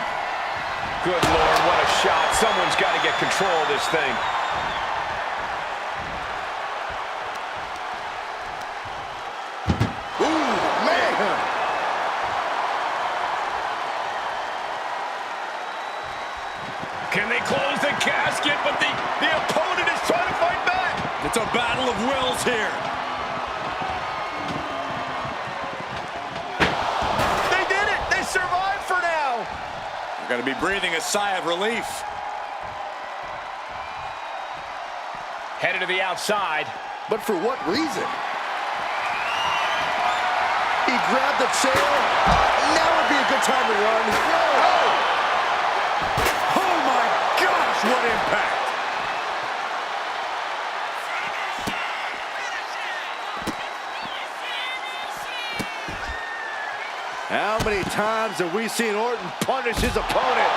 Good Lord, what a shot. Someone's got to get control of this thing. Ooh, man! Can they close the casket? But the opponent is trying to fight back. It's a battle of wills here. They did it. They survived for now. You're going to be breathing a sigh of relief. Headed to the outside. But for what reason? He grabbed the chair. Now would be a good time to run. Oh my gosh, what impact! How many times have we seen Orton punish his opponent?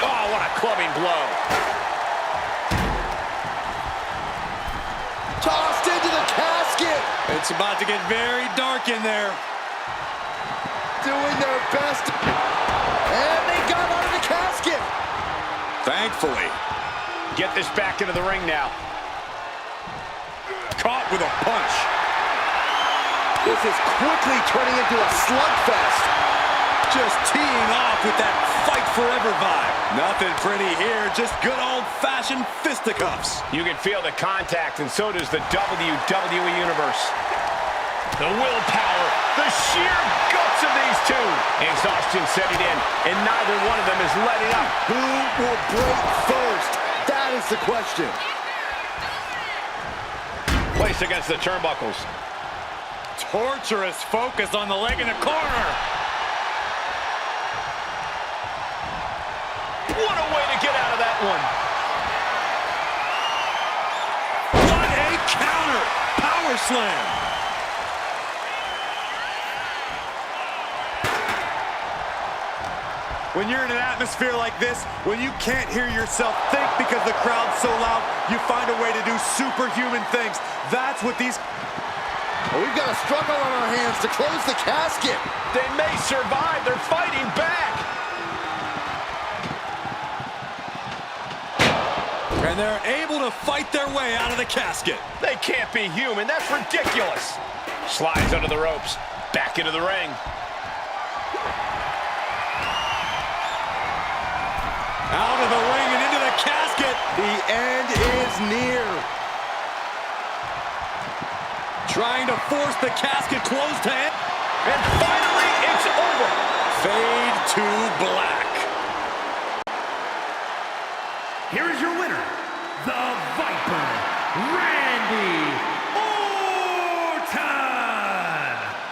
Oh, what a clubbing blow. Tossed into the casket. It's about to get very dark in there. Doing their best. And they got out of the casket. Thankfully. Get this back into the ring now. Caught with a punch. This is quickly turning into a slugfest. Just teeing off with that fight forever vibe. Nothing pretty here, just good old-fashioned fisticuffs. You can feel the contact, and so does the WWE Universe. The willpower, the sheer guts of these two. Exhaustion setting in, and neither one of them is letting up. Who will break first? That is the question. Placed against the turnbuckles. Torturous focus on the leg in the corner. What a way to get out of that one. What a counter. Power slam. When you're in an atmosphere like this, when you can't hear yourself think because the crowd's so loud, you find a way to do superhuman things. That's what these... We've got a struggle on our hands to close the casket. They may survive. They're fighting back. And they're able to fight their way out of the casket. They can't be human. That's ridiculous. Slides under the ropes. Back into the ring. Out of the ring and into the casket. The end is near. Trying to force the casket closed to end. And finally, it's over. Fade to black. Here is your winner, the Viper, Randy Orton.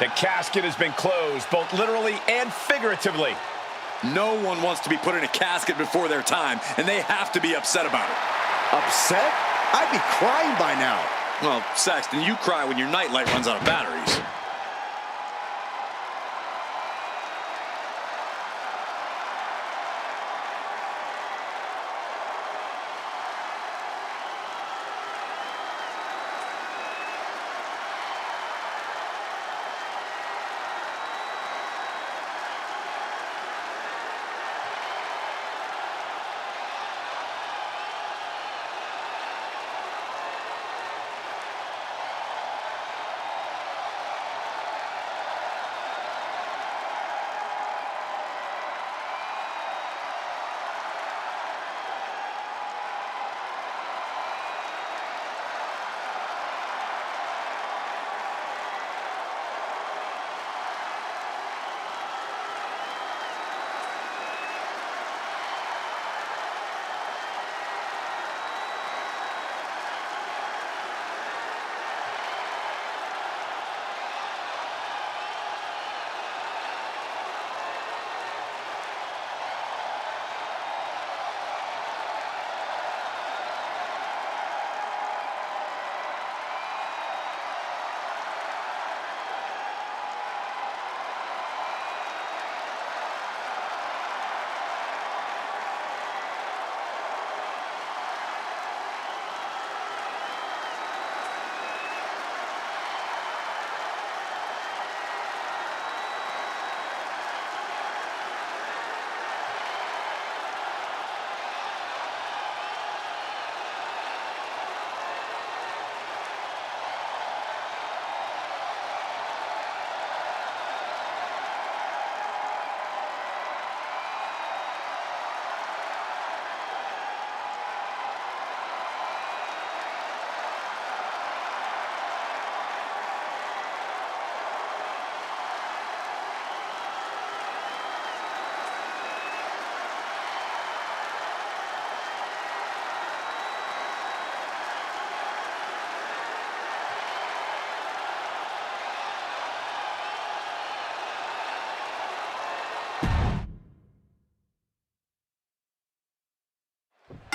The casket has been closed, both literally and figuratively. No one wants to be put in a casket before their time, and they have to be upset about it. Upset? I'd be crying by now. Well, Saxton, you cry when your nightlight runs out of batteries.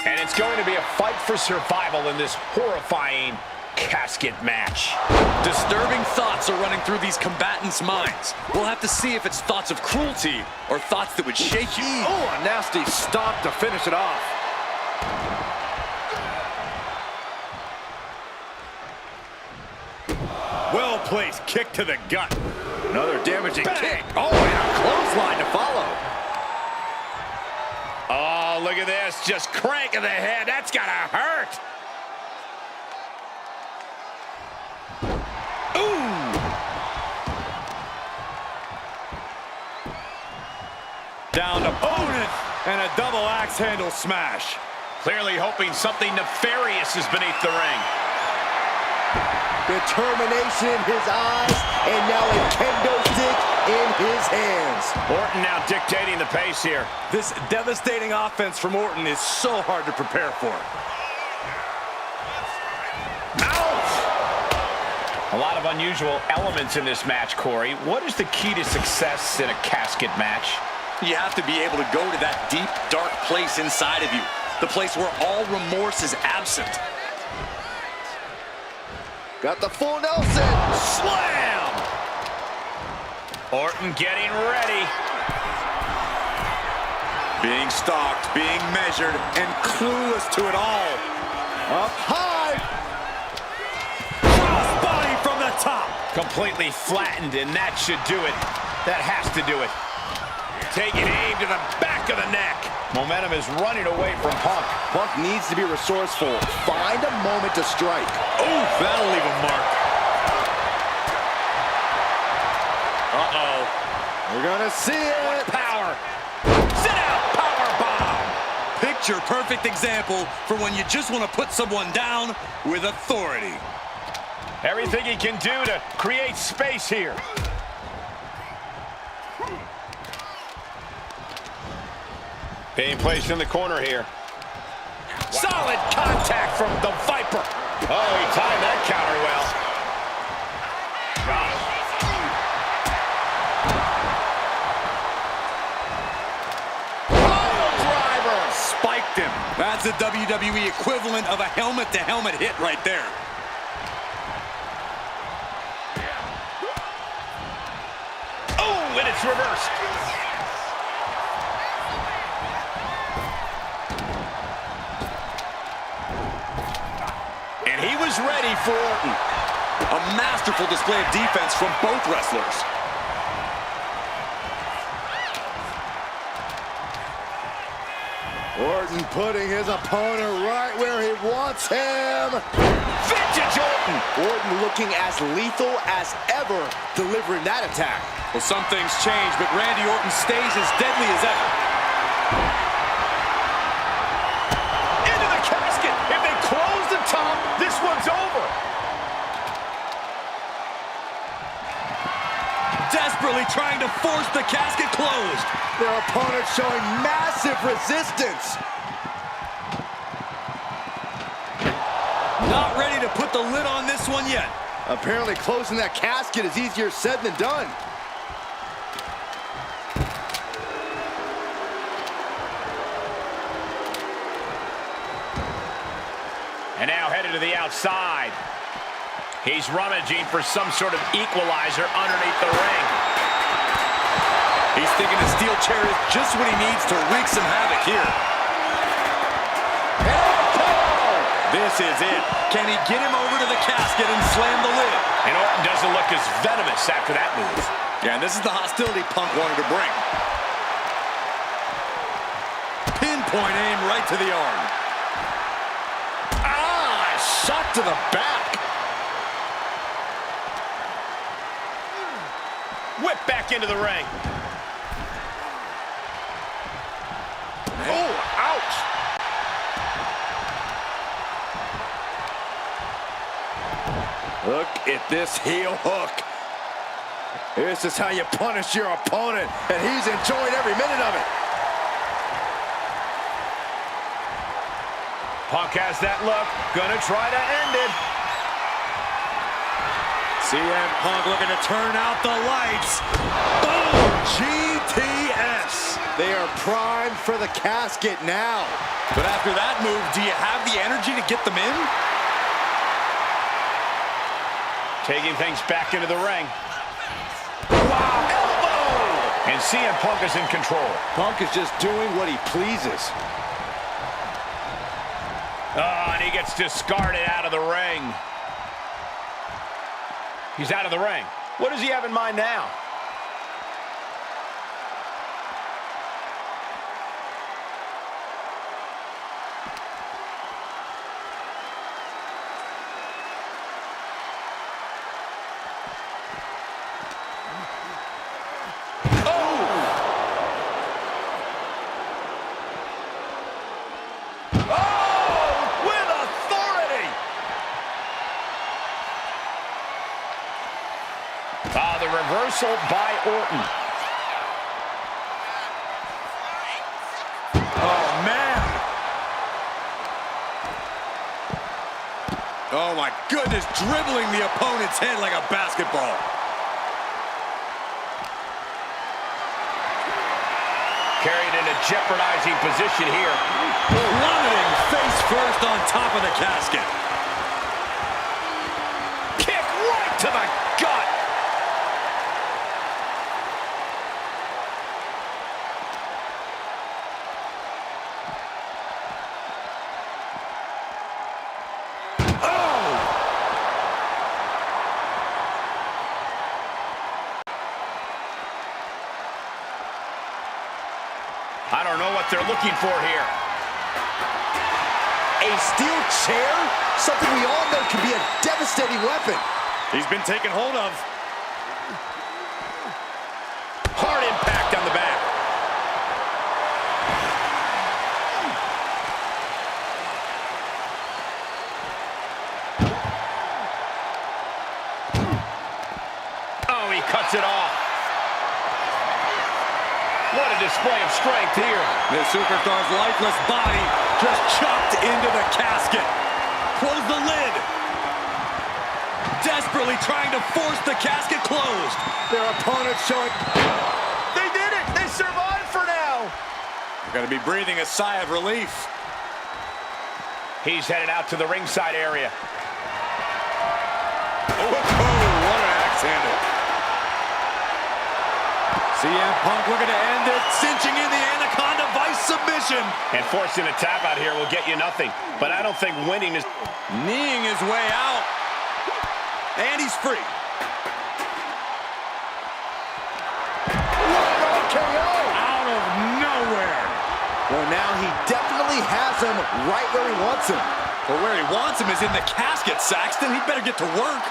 And it's going to be a fight for survival in this horrifying casket match. Disturbing thoughts are running through these combatants' minds. We'll have to see if it's thoughts of cruelty or thoughts that would shake you. Oh, a nasty stop to finish it off. Well-placed kick to the gut. Another damaging Bang. kick. Oh, and a clothesline to follow. Oh, look at this. Just cranking the head. That's got to hurt. Ooh. Down to Otis and a double axe handle smash. Clearly hoping something nefarious is beneath the ring. Determination in his eyes, and now a kendo stick in his hands. Orton now dictating the pace here. This devastating offense from Orton is so hard to prepare for. Ouch! A lot of unusual elements in this match, Corey. What is the key to success in a casket match? You have to be able to go to that deep, dark place inside of you. The place where all remorse is absent. Got the full Nelson. Slam! Orton getting ready. Being stalked, being measured, and clueless to it all. Up high. Crossbody from the top. Completely flattened, and that should do it. That has to do it. Taking aim to the back of the neck. Momentum is running away from Punk. Punk needs to be resourceful. Find a moment to strike. Ooh, that'll leave a mark. Uh-oh. We're gonna see it. Power. Sit out, power bomb. Picture perfect example for when you just want to put someone down with authority. Everything he can do to create space here. Being placed in the corner here. Wow. Solid contact from the Viper. Oh, he timed that counter well. the WWE equivalent of a helmet-to-helmet hit right there. Oh, and it's reversed. And he was ready for Orton. A masterful display of defense from both wrestlers. Orton putting his opponent right where he wants him. Vintage Orton. Orton looking as lethal as ever, delivering that attack. Well, some things change, but Randy Orton stays as deadly as ever. Into the casket. If they close the top, this one's over. Desperately trying to force the casket closed. Their opponent showing massive resistance. Not ready to put the lid on this one yet. Apparently closing that casket is easier said than done. And now headed to the outside. He's rummaging for some sort of equalizer underneath the ring. He's thinking the steel chair is just what he needs to wreak some havoc here. This is it. Can he get him over to the casket and slam the lid? And Orton doesn't look as venomous after that move. Yeah, and this is the hostility Punk wanted to bring. Pinpoint aim right to the arm. Ah, shot to the back. Whip back into the ring. Oh, ouch. Look at this heel hook. This is how you punish your opponent, and he's enjoying every minute of it. Punk has that look. Gonna try to end it. CM Punk looking to turn out the lights. Boom! GTS. They are primed for the casket now. But after that move, do you have the energy to get them in? Taking things back into the ring. Wow, elbow! And CM Punk is in control. Punk is just doing what he pleases. Oh, and he gets discarded out of the ring. He's out of the ring. What does he have in mind now? The reversal by Orton. Oh, man. Oh, my goodness. Dribbling the opponent's head like a basketball. Carried in a jeopardizing position here. Plummeting face first on top of the casket. Kick right to the gut. I don't know what they're looking for here. A steel chair? Something we all know can be a devastating weapon. He's been taken hold of. Hard impact on the back. Oh, he cuts it off. What a display of strength here. The superstar's lifeless body just chopped into the casket. Close the lid. Desperately trying to force the casket closed. Their opponent showing... They did it! They survived for now! They're going to be breathing a sigh of relief. He's headed out to the ringside area. Oh, what an axe handle. CM Punk looking to end it, cinching in the Anaconda Vice submission. And forcing a tap out here will get you nothing. But I don't think winning is... Kneeing his way out. And he's free. KO! Out of nowhere. Well, now he definitely has him right where he wants him. But where he wants him is in the casket, Saxton. He'd better get to work.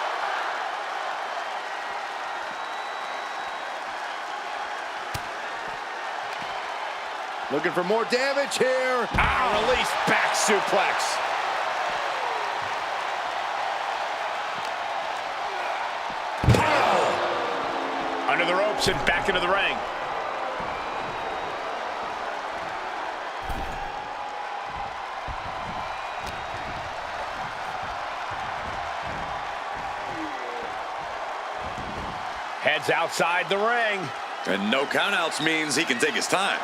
Looking for more damage here. Release back suplex. Under the ropes and back into the ring. Heads outside the ring. And no countouts means he can take his time.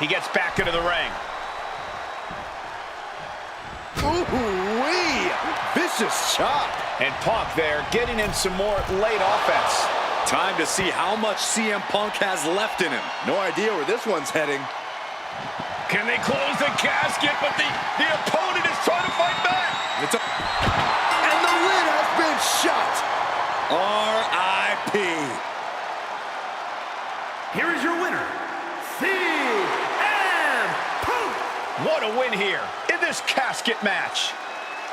He gets back into the ring. Ooh-wee! Vicious chop. And Punk there getting in some more late offense. Time to see how much CM Punk has left in him. No idea where this one's heading. Can they close the casket? But the opponent is trying to fight back. And the lid has been shut. R.I.P. Here is your winner, CM Punk. What a win here in this casket match.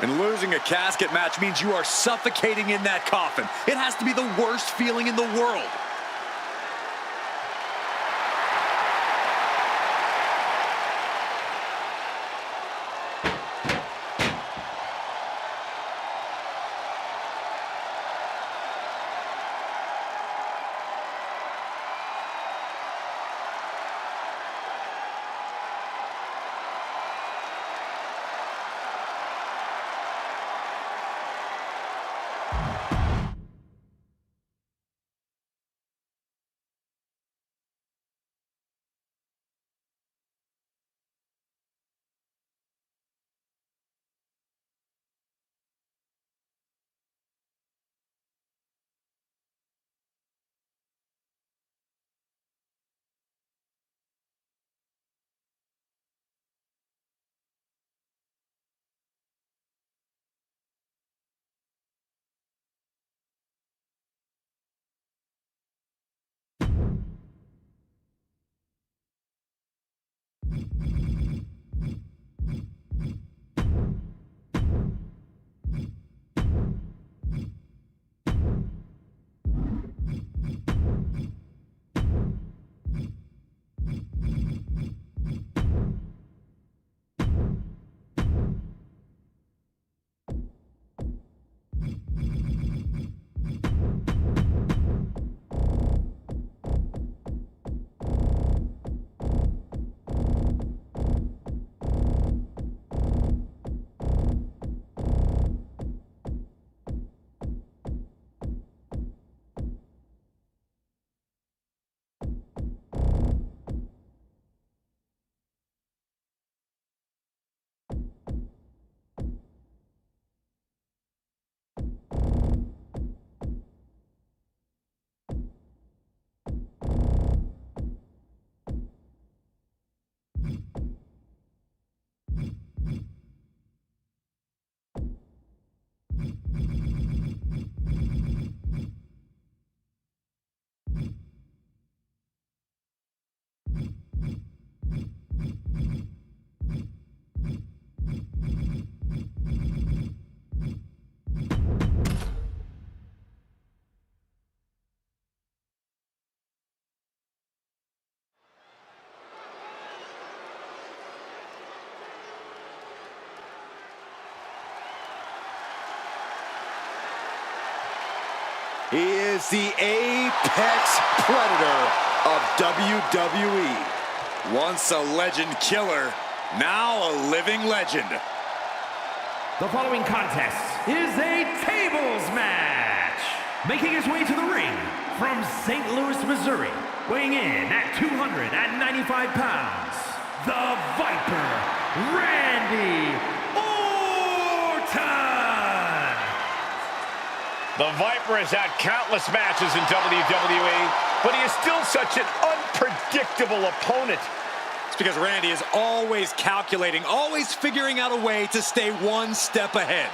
And losing a casket match means you are suffocating in that coffin. It has to be the worst feeling in the world. He is the apex predator of WWE. Once a legend killer, now a living legend. The following contest is a tables match. Making his way to the ring from St. Louis, Missouri, weighing in at 295 pounds, the Viper, Randy Orton. The Viper has had countless matches in WWE, but he is still such an unpredictable opponent. It's because Randy is always calculating, always figuring out a way to stay one step ahead.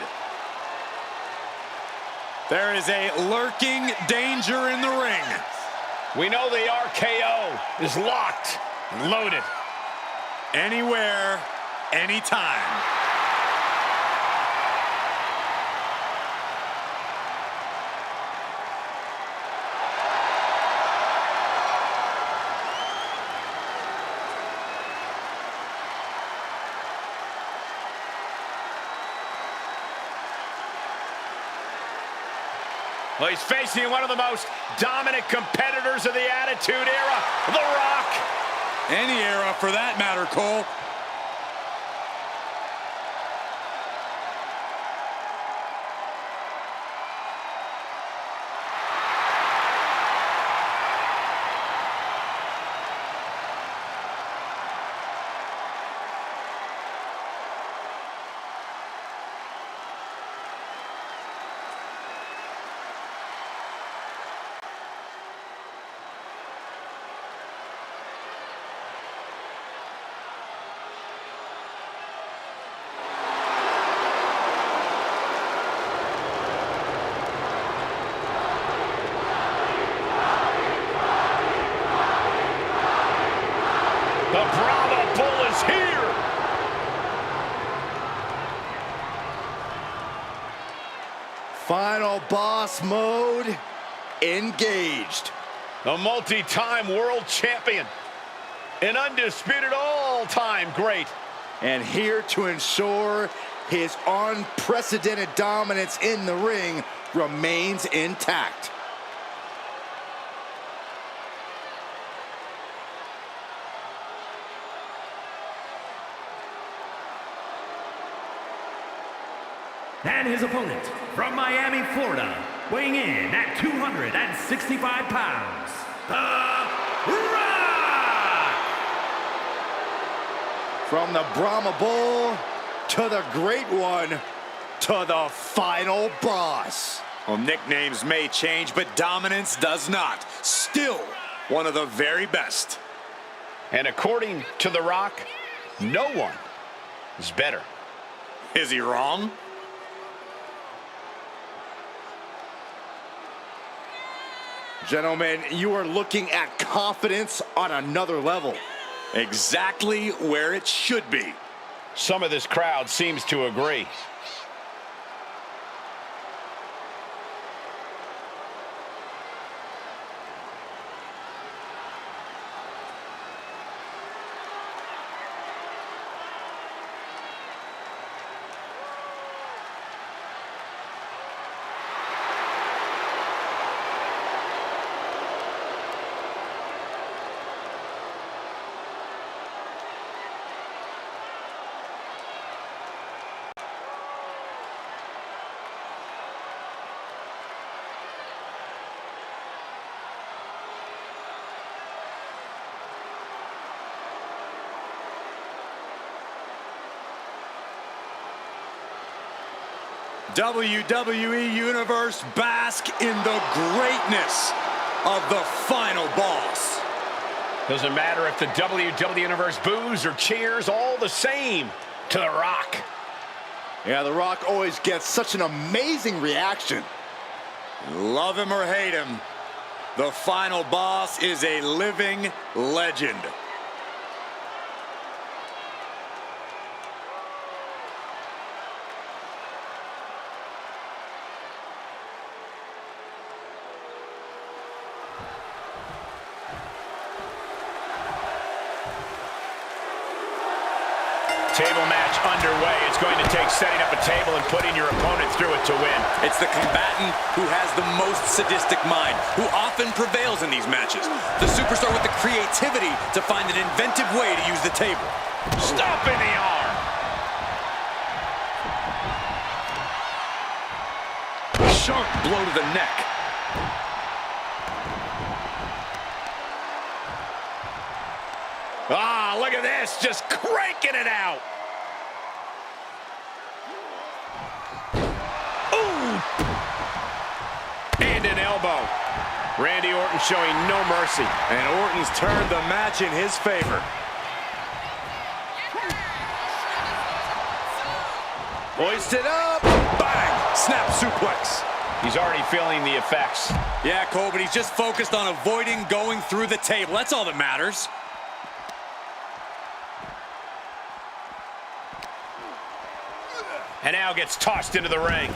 There is a lurking danger in the ring. We know the RKO is locked and loaded. Anywhere, anytime. Well, he's facing one of the most dominant competitors of the Attitude Era, The Rock. Any era for that matter, Cole. The Brahma Bull is here. Final boss mode engaged. The multi-time world champion. An undisputed all-time great. And here to ensure his unprecedented dominance in the ring remains intact. And his opponent, from Miami, Florida, weighing in at 265 pounds, The Rock! From the Brahma Bull to the Great One to the final boss. Well, nicknames may change, but dominance does not. Still one of the very best. And according to The Rock, no one is better. Is he wrong? Gentlemen, you are looking at confidence on another level. Exactly where it should be. Some of this crowd seems to agree. WWE Universe, bask in the greatness of the final boss. Doesn't matter if the WWE Universe boos or cheers, all the same to The Rock. Yeah, The Rock always gets such an amazing reaction. Love him or hate him, the final boss is a living legend. Table match underway. It's going to take setting up a table and putting your opponent through it to win. It's the combatant who has the most sadistic mind, who often prevails in these matches. The superstar with the creativity to find an inventive way to use the table. Stop in the arm. Sharp blow to the neck. Ah, look at this, just cranking it out. Orton showing no mercy. And Orton's turned the match in his favor. Hoisted up. Bang! Snap suplex. He's already feeling the effects. Yeah, Cole, but he's just focused on avoiding going through the table. That's all that matters. And now gets tossed into the ring.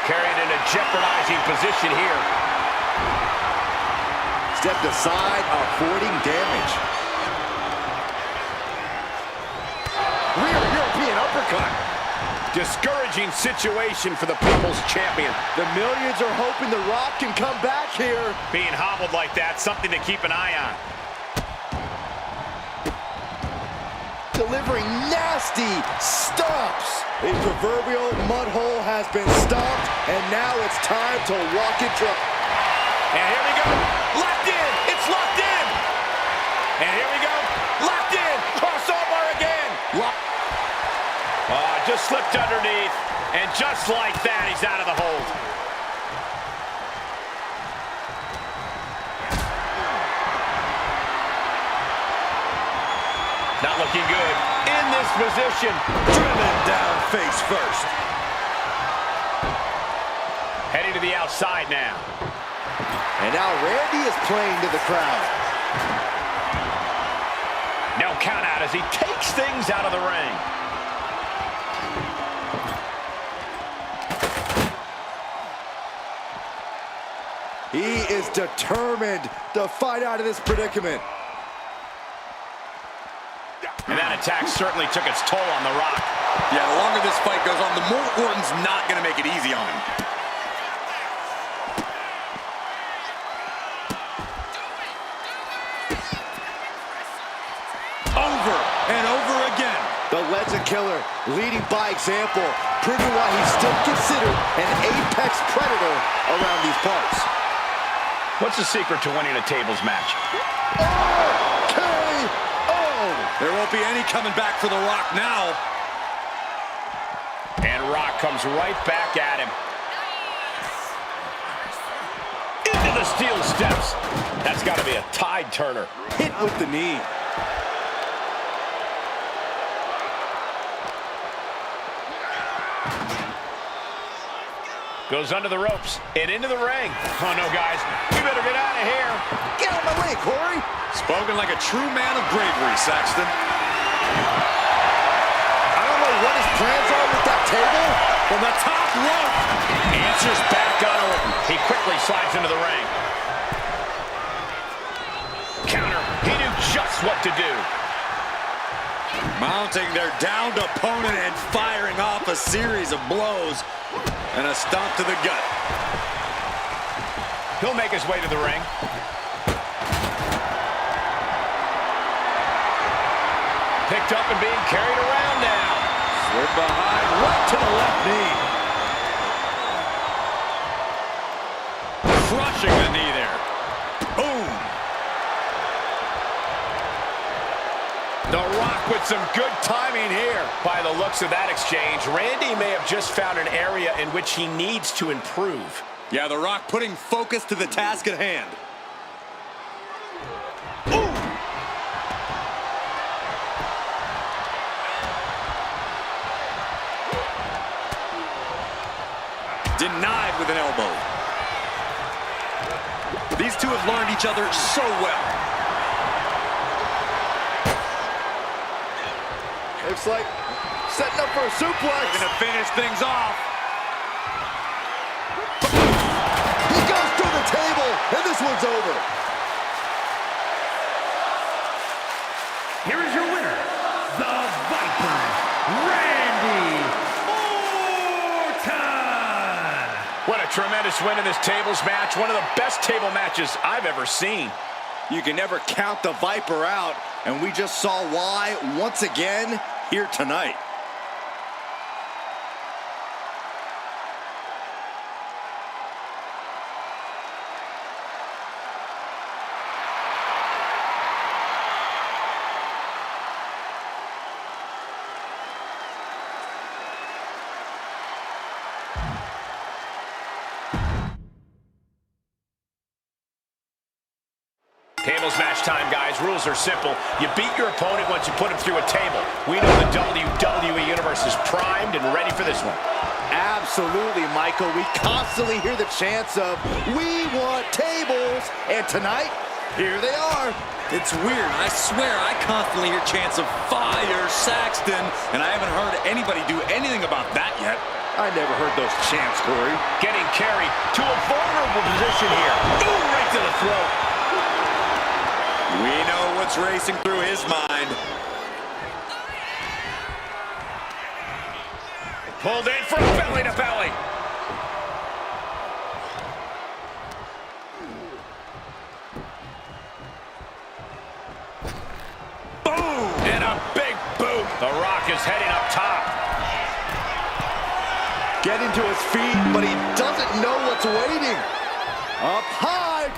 Carried in a jeopardizing position here. Stepped aside, avoiding damage. Rear European uppercut. Discouraging situation for the People's Champion. The millions are hoping The Rock can come back here. Being hobbled like that, something to keep an eye on. Delivering nasty stomps. A proverbial mud hole has been stomped, and now it's time to walk it dry. And here we go. Locked in. It's locked in. And here we go. Locked in. Crossover again. Just slipped underneath. And just like that, he's out of the hold. Not looking good. In this position. Driven down face first. Heading to the outside now. And now Randy is playing to the crowd. No count out as he takes things out of the ring. He is determined to fight out of this predicament. And that attack certainly took its toll on The Rock. Yeah, the longer this fight goes on, the more Orton's not going to make it easy on him. Over and over again. The Legend Killer leading by example, proving why he's still considered an apex predator around these parts. What's the secret to winning a tables match? RKO! There won't be any coming back for The Rock now. And Rock comes right back at him. Into the steel steps. That's got to be a tide turner. Hit with the knee. Goes under the ropes and into the ring. Oh, no, guys. We better get out of here. Get out of my way, Corey. Spoken like a true man of bravery, Saxton. I don't know what his plans are with that table. From the top rope. Answers back on Orton. He quickly slides into the ring. Counter. He knew just what to do. Mounting their downed opponent and firing off a series of blows. And a stomp to the gut. He'll make his way to the ring. Picked up and being carried around now. Slid behind, right to the left knee. Crushing the knee there. Boom. The Rock with some good timing here. By the looks of that exchange, Randy may have just found an area in which he needs to improve. Yeah, The Rock putting focus to the task at hand. Ooh. Denied with an elbow. These two have learned each other so well. Looks like setting up for a suplex. Going to finish things off. He goes through the table, and this one's over. Here is your winner, the Viper, Randy Orton. What a tremendous win in this tables match. One of the best table matches I've ever seen. You can never count the Viper out, and we just saw why once again here tonight. match time, guys. Rules are simple. You beat your opponent once you put him through a table. We know the WWE Universe is primed and ready for this one. Absolutely, Michael. We constantly hear the chants of, "We want tables," and tonight, here they are. It's weird. I swear I constantly hear chants of "Fire Saxton," and I haven't heard anybody do anything about that yet. I never heard those chants, Corey. Getting carried to a vulnerable position here. Boom, right to the throat. We know what's racing through his mind. Pulled in from belly to belly. Boom! And a big boot. The Rock is heading up top. Getting to his feet, but he doesn't know what's waiting. Up high.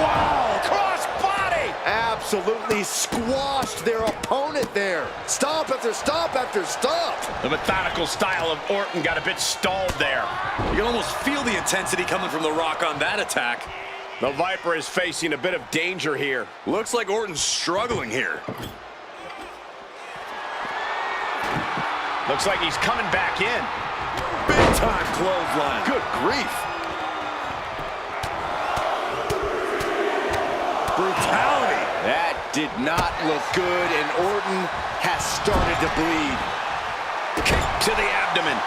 Wow! Cross body! Absolutely squashed their opponent there. Stomp after stomp after stomp. The methodical style of Orton got a bit stalled there. You can almost feel the intensity coming from The Rock on that attack. The Viper is facing a bit of danger here. Looks like Orton's struggling here. Looks like he's coming back in. Big time clothesline. Good grief. Brutality. That did not look good, and Orton has started to bleed. Kick to the abdomen.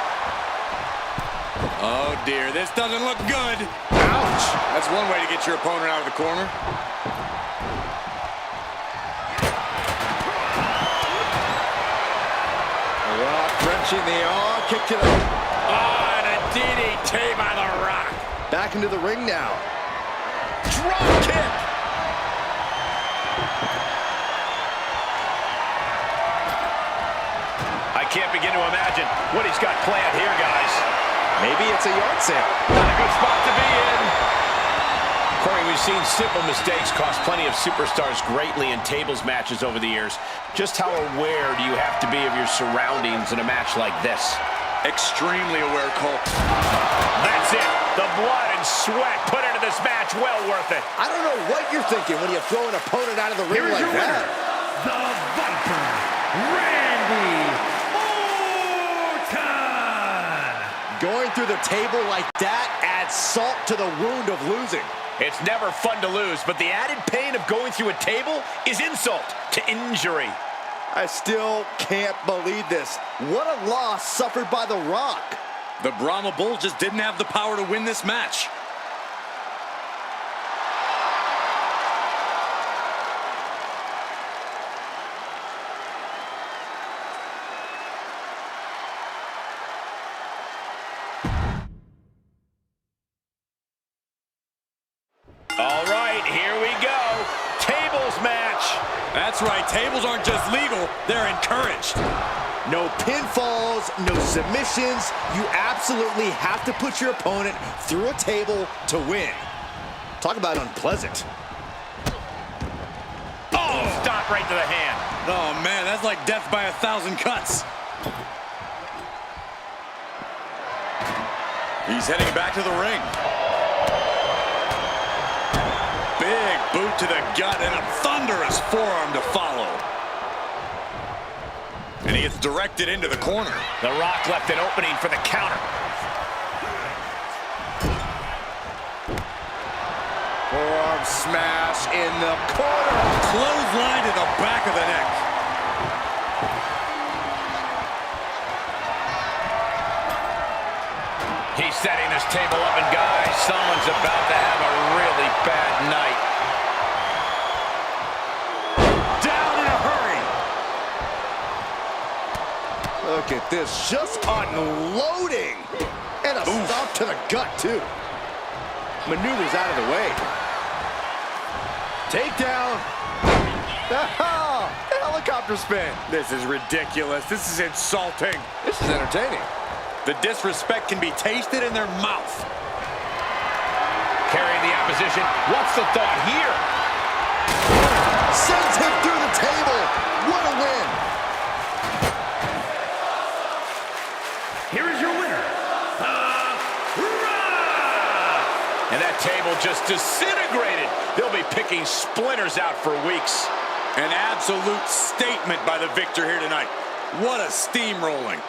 Oh dear, this doesn't look good. Ouch. That's one way to get your opponent out of the corner. Rock wrenching the arm, kick to the... Oh, and a DDT by The Rock. Back into the ring now. Drop kick. I can't begin to imagine what he's got planned here, guys. Maybe it's a yard sale. Not a good spot to be in. Corey, we've seen simple mistakes cost plenty of superstars greatly in tables matches over the years. Just how aware do you have to be of your surroundings in a match like this? Extremely aware, Cole. That's it. The blood and sweat put into this match. Well worth it. I don't know what you're thinking when you throw an opponent out of the ring Here's like your that. winner, the Viper, Randy Orton. Going through the table like that adds salt to the wound of losing. It's never fun to lose, but the added pain of going through a table is insult to injury. I still can't believe this. What a loss suffered by The Rock. The Brahma Bull just didn't have the power to win this match. All right, here we go. Tables match. That's right, tables aren't just legal, they're encouraged. No pinfalls, no submissions. You absolutely have to put your opponent through a table to win. Talk about unpleasant. Oh, stop right to the hand. Oh man, that's like death by 1,000 cuts. He's heading back to the ring. Big boot to the gut and a thunderous forearm to follow. And he gets directed into the corner. The Rock left an opening for the counter. Forearm smash in the corner. Clothesline to the back of the neck. He's setting this table up, and guys, someone's about to have a really bad night. Down in a hurry. Look at this, just unloading. And a stomp to the gut, too. Maneuvers out of the way. Takedown. Oh, helicopter spin. This is ridiculous. This is insulting. This is entertaining. The disrespect can be tasted in their mouth. Carrying the opposition. What's the thought here? Sends him through the table. What a win. Here is your winner, The Rock. And that table just disintegrated They'll be picking splinters out for weeks. An absolute statement by the victor here tonight. What a steamrolling.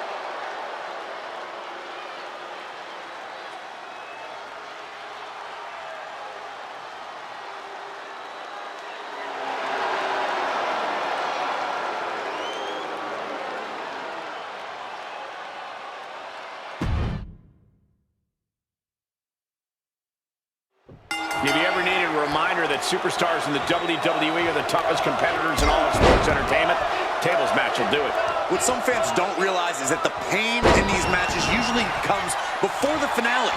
If you ever needed a reminder that superstars in the WWE are the toughest competitors in all of sports entertainment, tables match will do it. What some fans don't realize is that the pain in these matches usually comes before the finale,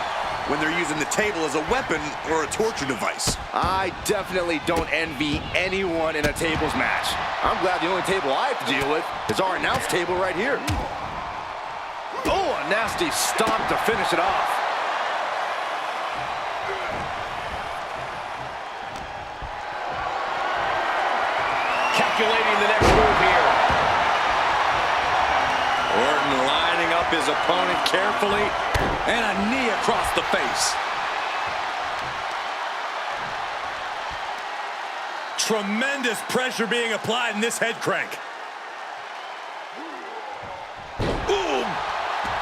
when they're using the table as a weapon or a torture device. I definitely don't envy anyone in a tables match. I'm glad the only table I have to deal with is our announce table right here. Oh, a nasty stomp to finish it off. Calculating the next move here. Orton lining up his opponent carefully, and a knee across the face. Tremendous pressure being applied in this head crank. Boom!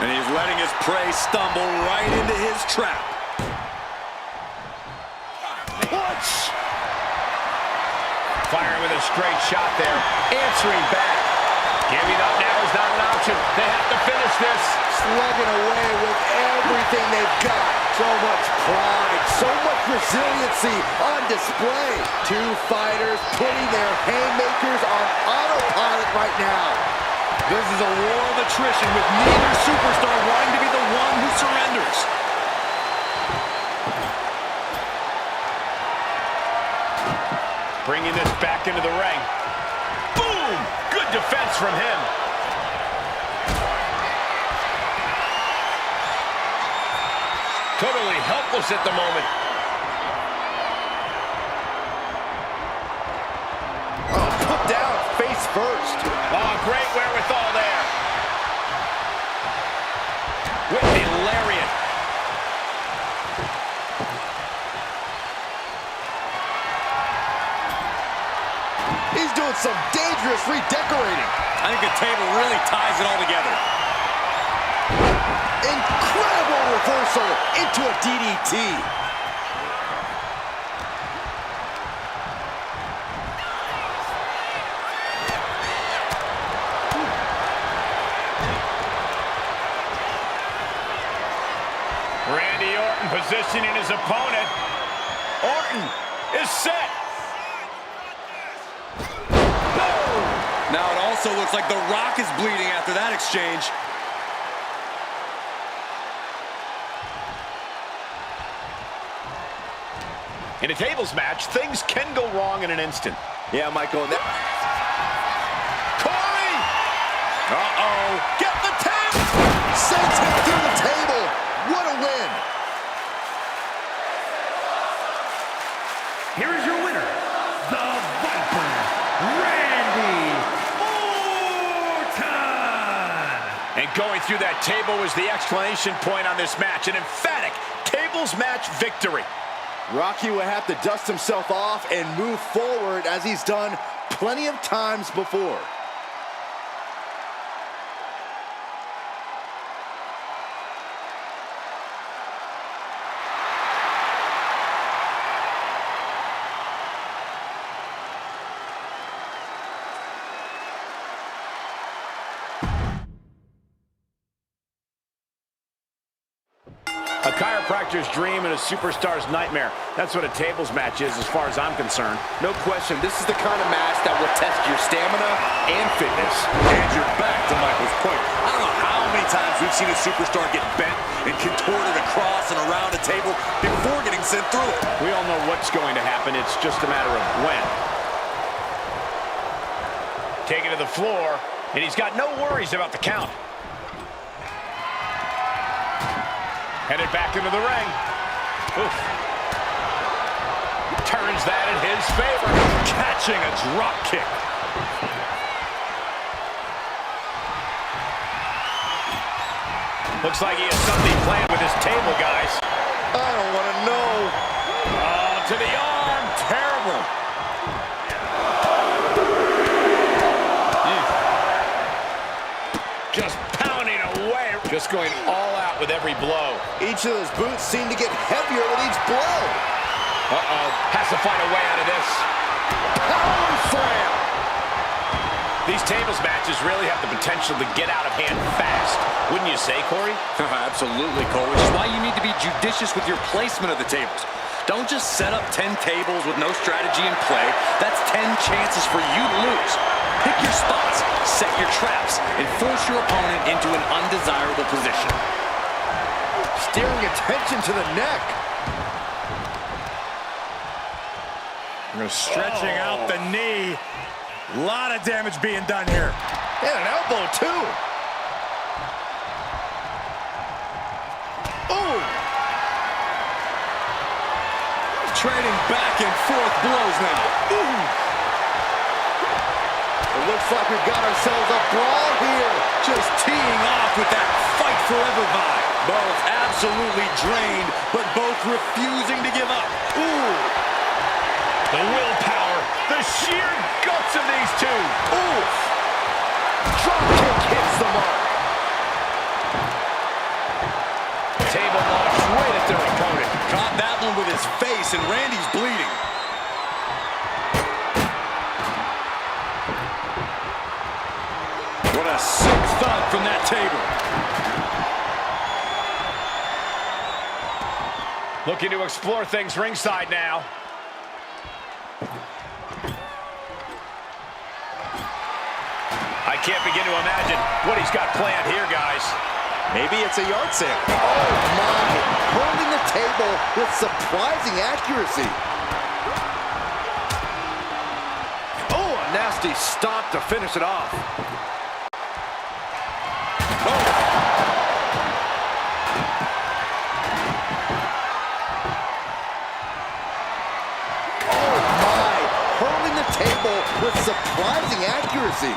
And he's letting his prey stumble right into his trap. Punch! Firing with a straight shot there. Answering back. Giving up now is not an option. They have to finish this. Slugging away with everything they've got. So much pride, so much resiliency on display. Two fighters putting their haymakers on autopilot right now. This is a war of attrition with neither superstar wanting to be the one who surrenders. Bringing this back into the ring. Boom! Good defense from him. Totally helpless at the moment. Oh, put down face first. Oh, great wherewithal there. With the lariat. He's doing some dangerous redecorating. I think the table really ties it all together. Incredible reversal into a DDT. Randy Orton positioning his opponent. Orton is set. Now it also looks like The Rock is bleeding after that exchange. In a tables match, things can go wrong in an instant. Yeah, Michael. Corey! Uh-oh. Get the table! Sends him through the table. What a win. Here is your winner, the Viper, Randy Orton! And going through that table was the exclamation point on this match. An emphatic tables match victory. Rocky will have to dust himself off and move forward as he's done plenty of times before. A chiropractor's dream and a superstar's nightmare. That's what a tables match is as far as I'm concerned. No question, this is the kind of match that will test your stamina and fitness. And you're back to Michael's point. I don't know how many times we've seen a superstar get bent and contorted across and around a table before getting sent through it. We all know what's going to happen. It's just a matter of when. Taken to the floor, and he's got no worries about the count. Headed back into the ring. Oof. Turns that in his favor. Catching a drop kick. Looks like he has something planned with his table, guys. I don't want to know. Oh, to the arm. level. Just pounding away. Just going all out with every blow. Each of those boots seem to get heavier with each blow. Uh-oh. Has to find a way out of this. Power slam. These tables matches really have the potential to get out of hand fast. Wouldn't you say, Corey? Absolutely, Cole, which is why you need to be judicious with your placement of the tables. Don't just set up 10 tables with no strategy in play. That's 10 chances for you to lose. Pick your spots, set your traps, and force your opponent into an undesirable position. Steering attention to the neck. Stretching out the knee. A lot of damage being done here. And an elbow, too. Oh! Trading back and forth blows now. Ooh. It looks like we've got ourselves a brawl here. Just teeing off with that fight forever vibe. Both absolutely drained, but both refusing to give up. Ooh. The willpower, the sheer guts of these two. Ooh. Drop kick hits the mark. Table launch right at their opponent. Caught that one with his face, and Randy's bleeding. What a sick thud from that table. Looking to explore things ringside now. I can't begin to imagine what he's got planned here, guys. Maybe it's a yard sale. Oh, my. Holding the table with surprising accuracy. Oh, a nasty stop to finish it off. Oh, my. Holding the table with surprising accuracy.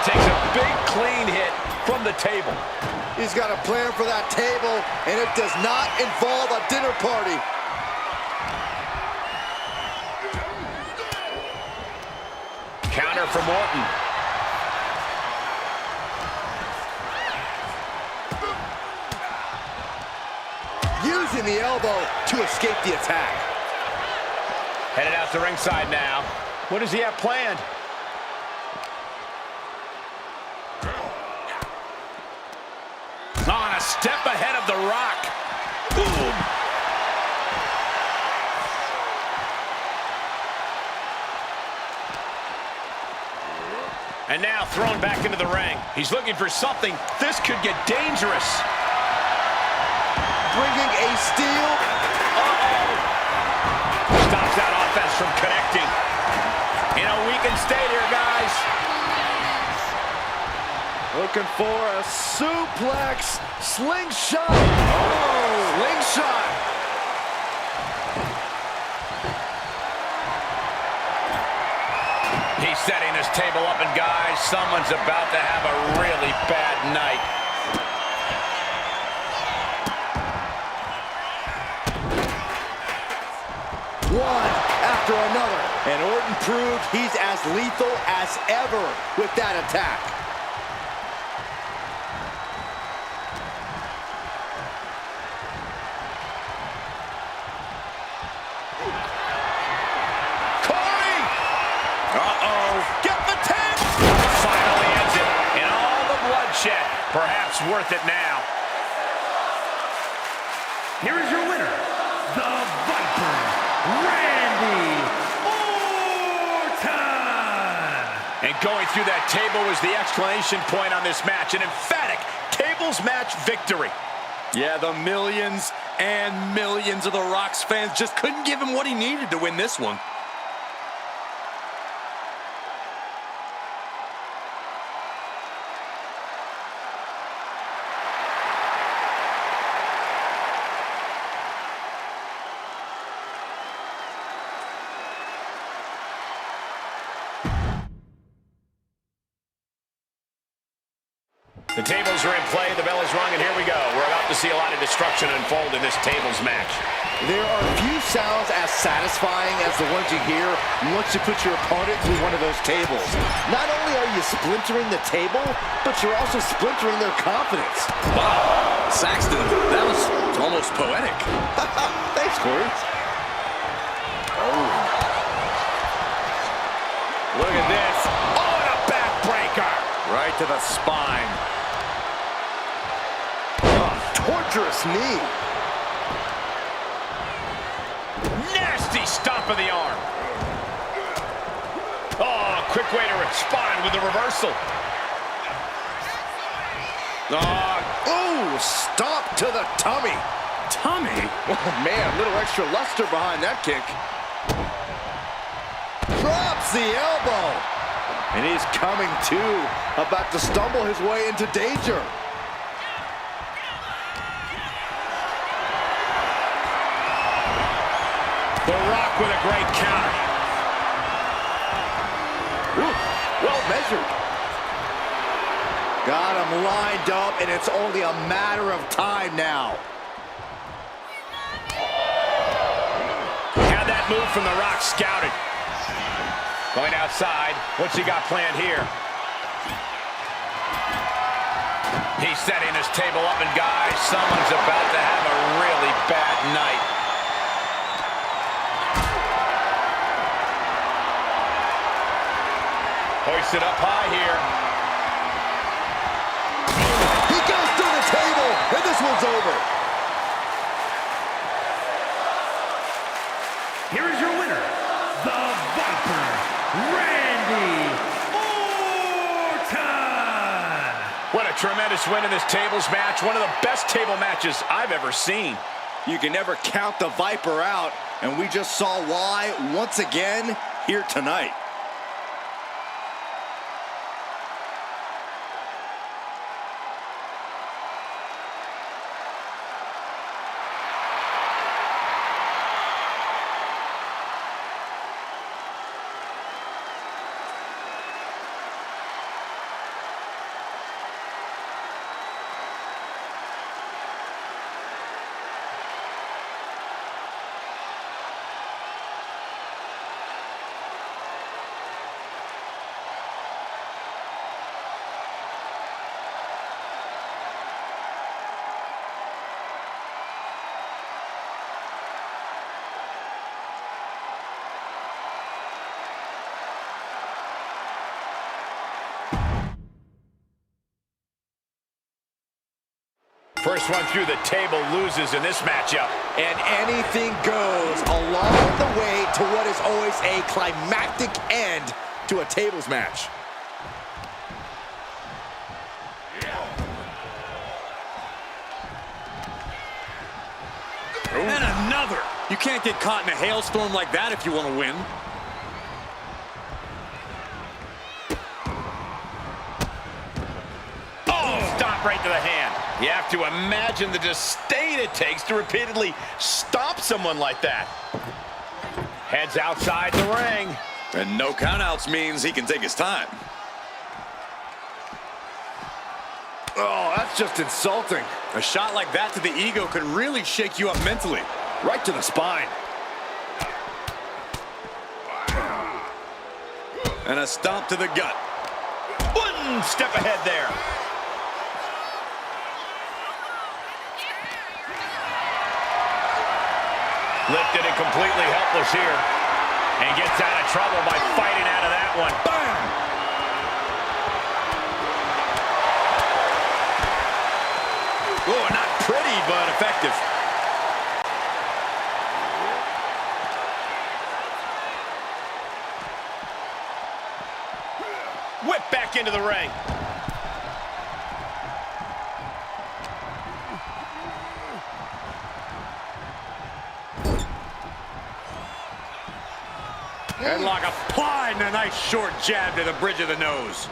Takes a big clean hit from the table. He's got a plan for that table, and it does not involve a dinner party. Counter from Orton. Using the elbow to escape the attack. Headed out to ringside now. What does he have planned? On a step ahead of the Rock. Boom. And now thrown back into the ring. He's looking for something. This could get dangerous. Bringing a steal. Uh-oh. Stops that offense from connecting. In a weakened state here, guys. Looking for a suplex. Slingshot. Oh, slingshot. He's setting this table up, and guys, someone's about to have a really bad night. One after another. And Orton proved he's as lethal as ever with that attack. Perhaps worth it now. Here is your winner, the Viper, Randy Orton. And going through that table was the exclamation point on this match. An emphatic tables match victory. Yeah, the millions and millions of the Rock's fans just couldn't give him what he needed to win this one. The tables are in play, the bell is rung, and here we go. We're about to see a lot of destruction unfold in this tables match. There are few sounds as satisfying as the ones you hear once you put your opponent through one of those tables. Not only are you splintering the table, but you're also splintering their confidence. Wow, Saxton, that was almost poetic. Thanks, Corey. Oh. Look at this. Oh, and a backbreaker. Right to the spine. Oh, torturous knee. Nasty stomp of the arm. Oh, quick way to respond with the reversal. Oh, stomp to the tummy. Tummy? Oh, man, a little extra luster behind that kick. Drops the elbow. And he's coming to, about to stumble his way into danger. The Rock with a great counter. Ooh, well measured. Got him lined up, and it's only a matter of time now. Had that move from The Rock scouted. Going outside. What's he got planned here? He's setting his table up, and guys, someone's about to have a really bad night. Hoisted up high here. He goes through the table, and this one's over. Here is your winner, the Viper, Randy Orton. What a tremendous win in this tables match. One of the best table matches I've ever seen. You can never count the Viper out, and we just saw why once again here tonight. First one through the table loses in this matchup. And anything goes along the way to what is always a climactic end to a tables match. And another. You can't get caught in a hailstorm like that if you want to win. Oh, stomp right to the hand. You have to imagine the disdain it takes to repeatedly stomp someone like that. Heads outside the ring. And no countouts means he can take his time. Oh, that's just insulting. A shot like that to the ego could really shake you up mentally. Right to the spine. And a stomp to the gut. One step ahead there. Lifted and completely helpless here. And gets out of trouble by fighting out of that one. Bam! Oh, not pretty, but effective. Whip back into the ring. Headlock applied and a nice short jab to the bridge of the nose.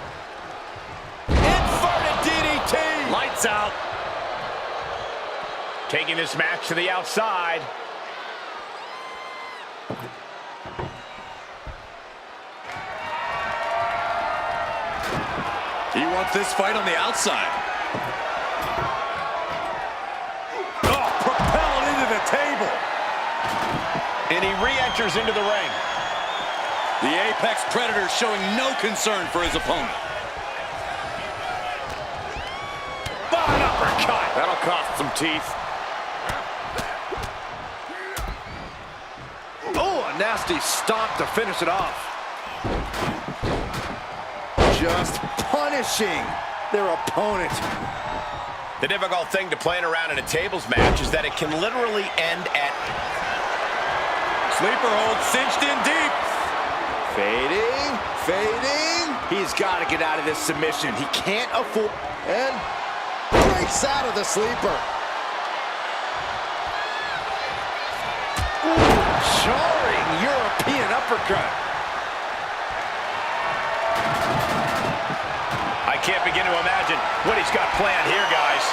Inverted DDT. Lights out. Taking this match to the outside. He wants this fight on the outside. And he re-enters into the ring. The Apex Predator showing no concern for his opponent. An uppercut. That'll cost some teeth. Oh, a nasty stomp to finish it off. Just punishing their opponent. The difficult thing to playing around in a tables match is that it can literally end at... Sleeper hold cinched in deep. Fading, fading. He's got to get out of this submission. He can't afford... And breaks out of the sleeper. Ooh, jarring European uppercut. I can't begin to imagine what he's got planned here, guys.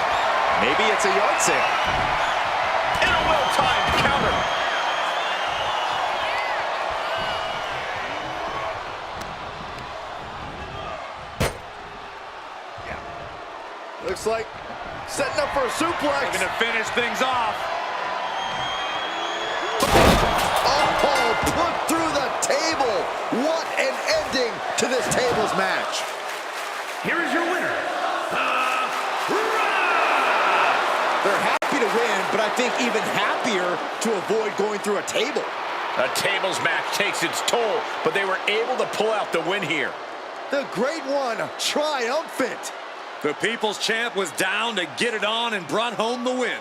Maybe it's a yard sale. And a well-timed counter. Looks like setting up for a suplex. Looking to finish things off. Oh, put through the table. What an ending to this tables match. Here is your winner, They're happy to win, but I think even happier to avoid going through a table. A tables match takes its toll, but they were able to pull out the win here. The Great One triumphant. The People's Champ was down to get it on and brought home the win.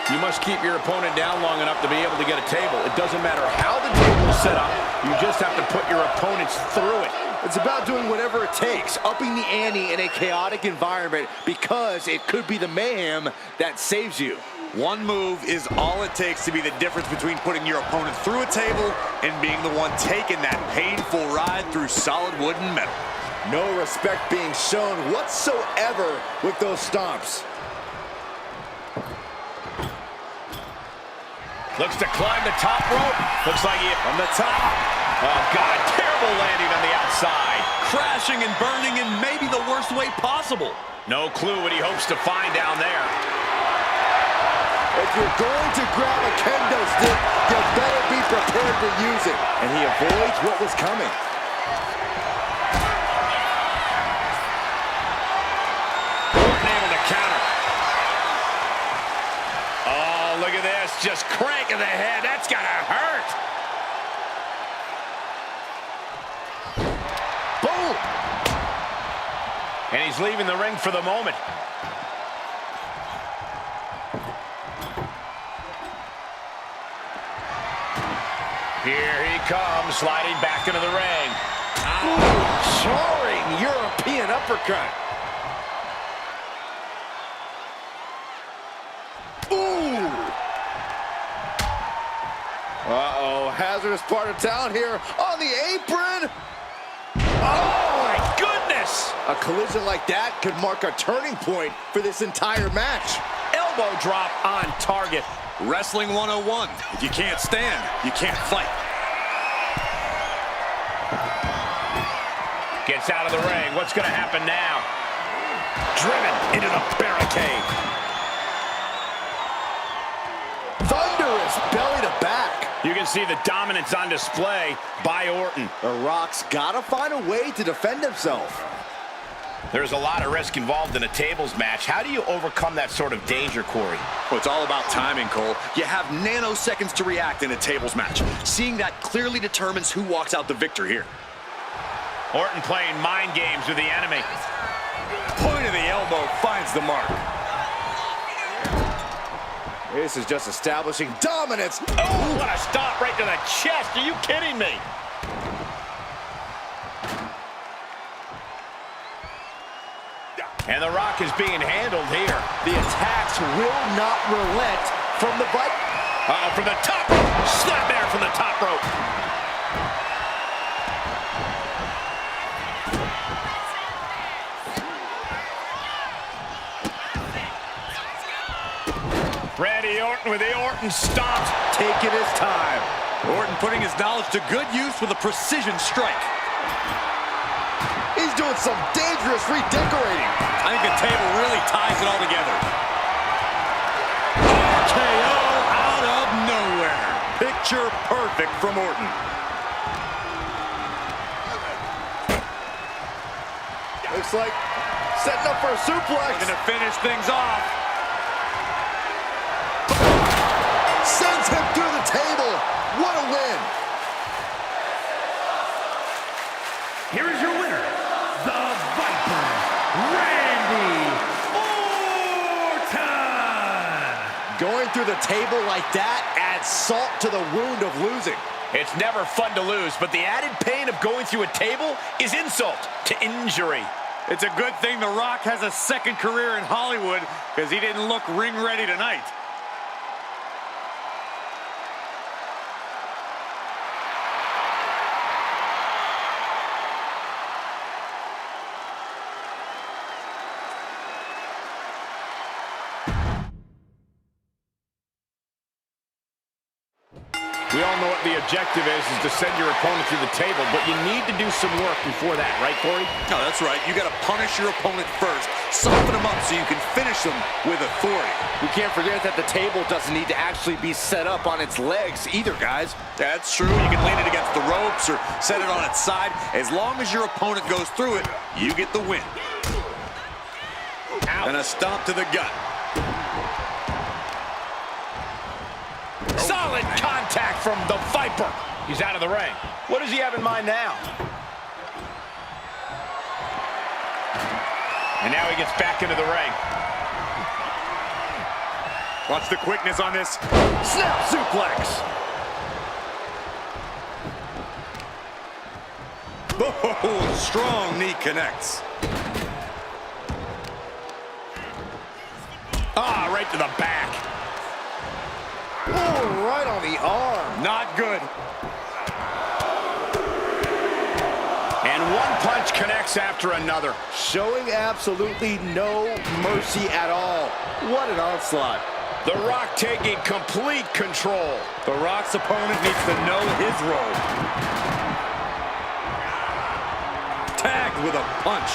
You must keep your opponent down long enough to be able to get a table. It doesn't matter how the table is set up. You just have to put your opponents through it. It's about doing whatever it takes, upping the ante in a chaotic environment, because it could be the mayhem that saves you. One move is all it takes to be the difference between putting your opponent through a table and being the one taking that painful ride through solid wood and metal. No respect being shown whatsoever with those stomps. Looks to climb the top rope. Looks like he... From the top. Oh, God, terrible landing on the outside. Crashing and burning in maybe the worst way possible. No clue what he hopes to find down there. If you're going to grab a kendo stick, you better be prepared to use it. And he avoids what was coming. Able to counter. Oh, look at this. Just cranking the head. That's gotta hurt. Boom! And he's leaving the ring for the moment. Here he comes, sliding back into the ring. Ooh, jarring European uppercut. Ooh! Uh-oh, hazardous part of town here on the apron. Oh, my goodness! A collision like that could mark a turning point for this entire match. Elbow drop on target. Wrestling 101. If you can't stand, you can't fight. Gets out of the ring. What's going to happen now? Driven into the barricade. Thunderous belly to back. You can see the dominance on display by Orton. The Rock's got to find a way to defend himself. There's a lot of risk involved in a tables match. How do you overcome that sort of danger, Corey? Well, it's all about timing, Cole. You have nanoseconds to react in a tables match. Seeing that clearly determines who walks out the victor here. Orton playing mind games with the enemy. Point of the elbow finds the mark. This is just establishing dominance. Oh, what a stop right to the chest. Are you kidding me? And The Rock is being handled here. The attacks will not relent from the Viper. From the top rope. Snap there from the top rope. Randy Orton with the Orton stomp. Taking his time. Orton putting his knowledge to good use with a precision strike. He's doing some dangerous redecorating. I think the table really ties it all together. RKO out of nowhere. Picture perfect from Orton. Looks like setting up for a suplex. Looking to finish things off. Sends him through the table. What a win. Here is your winner, the Viper, Randy Orton. Going through the table like that adds salt to the wound of losing. It's never fun to lose, but the added pain of going through a table is insult to injury. It's a good thing The Rock has a second career in Hollywood because he didn't look ring ready tonight. We all know what the objective is to send your opponent through the table, but you need to do some work before that, right, Corey? No, that's right. You got to punish your opponent first, soften them up so you can finish them with authority. We can't forget that the table doesn't need to actually be set up on its legs either, guys. That's true. You can lean it against the ropes or set it on its side. As long as your opponent goes through it, you get the win. Ow. And a stomp to the gut. Solid contact from the Viper. He's out of the ring. What does he have in mind now? And now he gets back into the ring. Watch the quickness on this. Snap suplex. Oh, strong knee connects. Ah, right to the back. Oh, right on the arm. Not good. And one punch connects after another. Showing absolutely no mercy at all. What an onslaught. The Rock taking complete control. The Rock's opponent needs to know his role. Tagged with a punch.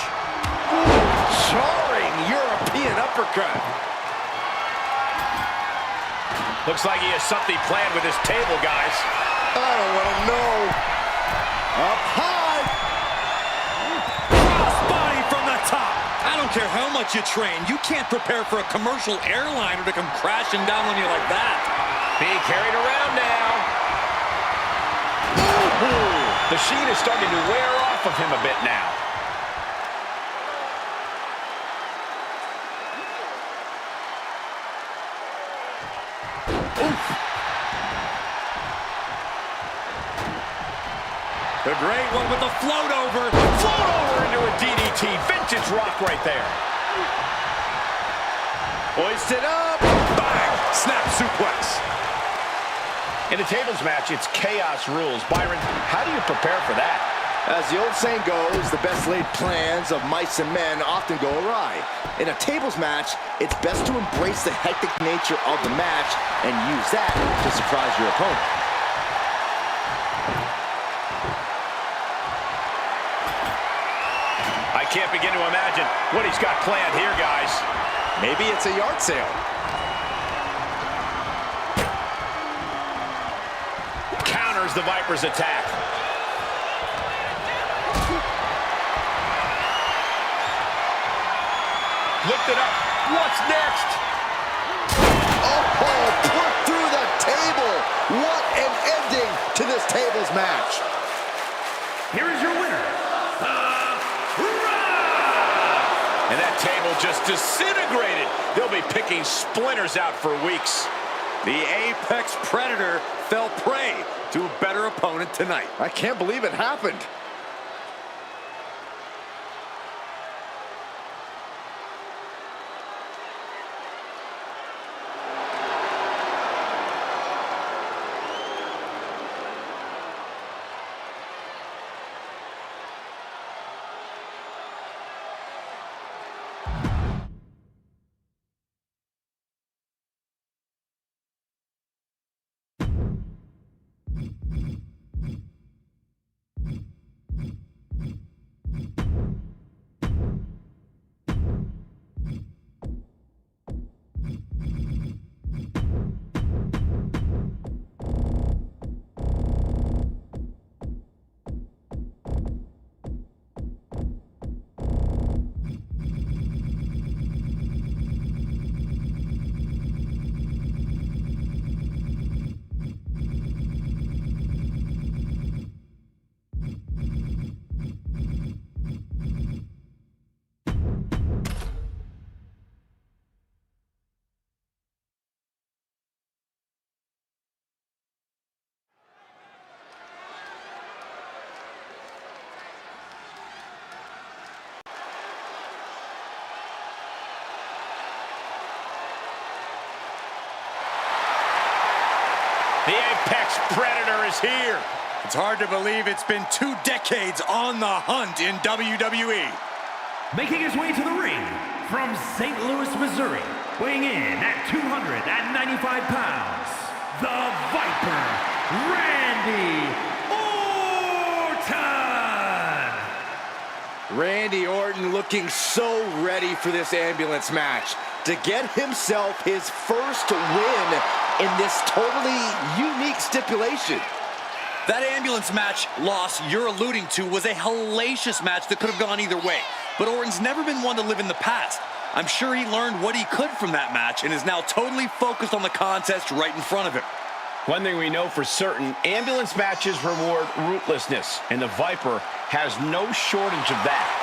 Jarring European uppercut. Looks like he has something planned with his table, guys. I don't want to know. Up high. Crossbody from the top. I don't care how much you train. You can't prepare for a commercial airliner to come crashing down on you like that. Being carried around now. Ooh. The sheet is starting to wear off of him a bit now. The great one with the float over. Float over into a DDT. Vintage Rock right there. Hoisted up. Bang! Snap suplex. In a tables match, it's chaos rules. Byron, how do you prepare for that? As the old saying goes, the best laid plans of mice and men often go awry. In a tables match, it's best to embrace the hectic nature of the match and use that to surprise your opponent. I can't begin to imagine what he's got planned here, guys. Maybe it's a yard sale. Counters the Viper's attack. Lift it up. What's next? Oh, put through the table. What an ending to this tables match. Here is your winner, And that table just disintegrated. They'll be picking splinters out for weeks. The Apex Predator fell prey to a better opponent tonight. I can't believe it happened. next predator is here. It's hard to believe it's been 2 decades on the hunt in WWE. Making his way to the ring from St. Louis, Missouri, weighing in at 295 pounds, the Viper, Randy Orton! Randy Orton looking so ready for this ambulance match to get himself his first win in this totally unique stipulation. That ambulance match loss you're alluding to was a hellacious match that could have gone either way. But Orton's never been one to live in the past. I'm sure he learned what he could from that match and is now totally focused on the contest right in front of him. One thing we know for certain, ambulance matches reward ruthlessness, and the Viper has no shortage of that.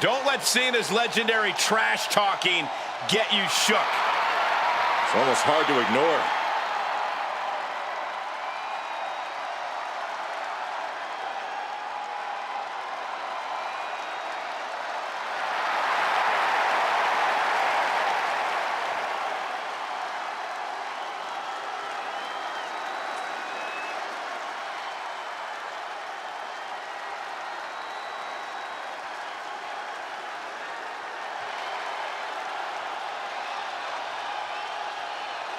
Don't let Cena's legendary trash talking get you shook. It's almost hard to ignore.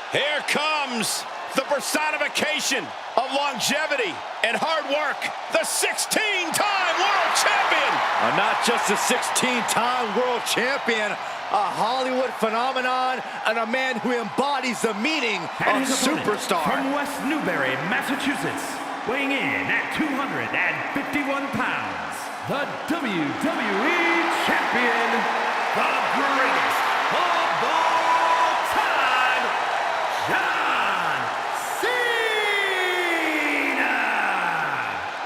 Here comes the personification of longevity and hard work, the 16-time world champion. Not just a 16-time world champion, a Hollywood phenomenon, and a man who embodies the meaning And of his opponent superstar. from West Newbury, Massachusetts, weighing in at 251 pounds, the WWE Champion, the greatest of all time, John Cena!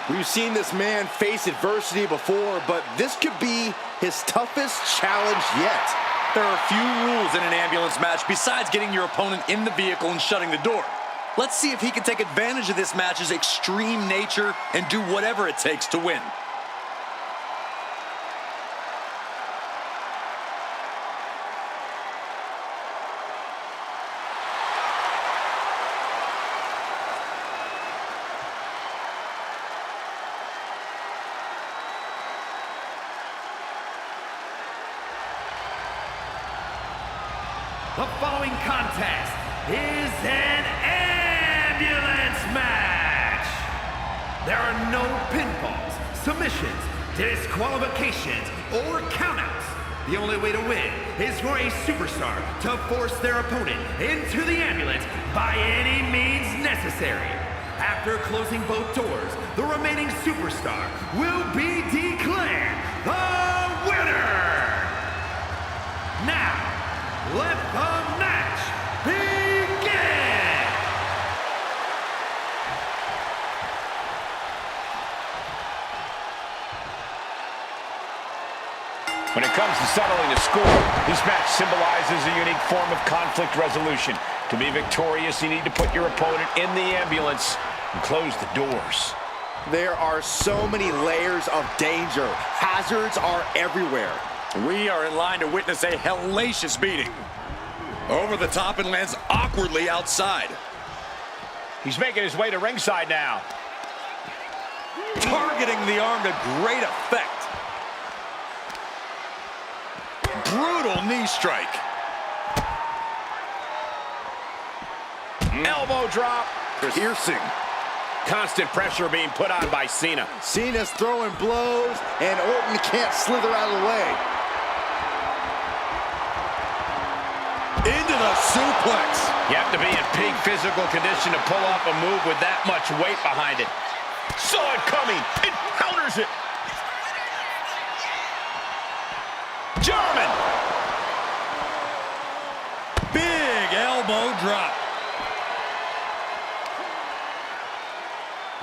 We've seen this man face adversity before, but this could be his toughest challenge yet. There are few rules in an ambulance match besides getting your opponent in the vehicle and shutting the door. Let's see if he can take advantage of this match's extreme nature and do whatever it takes to win. The following contest is an ambulance match. There are no pinfalls, submissions, disqualifications, or countouts. The only way to win is for a superstar to force their opponent into the ambulance by any means necessary. After closing both doors, the remaining superstar will be declared the winner. Now, let the match begin! When it comes to settling the score, this match symbolizes a unique form of conflict resolution. To be victorious, you need to put your opponent in the ambulance and close the doors. There are so many layers of danger. Hazards are everywhere. We are in line to witness a hellacious beating. Over the top and lands awkwardly outside. He's making his way to ringside now. Targeting the arm to great effect. Brutal knee strike. Elbow drop. Piercing. Constant pressure being put on by Cena. Cena's throwing blows, and Orton can't slither out of the way. Into the suplex. You have to be in peak physical condition to pull off a move with that much weight behind it. Saw it coming. It counters it. German. Big elbow drop.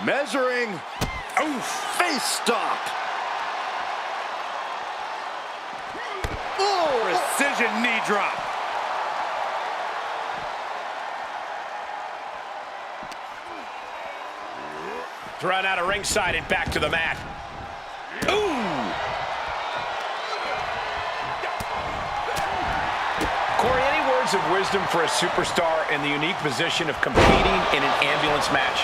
Measuring. Oof. Face stop. Precision knee drop. Thrown out of ringside and back to the mat. Ooh! Corey, any words of wisdom for a superstar in the unique position of competing in an ambulance match?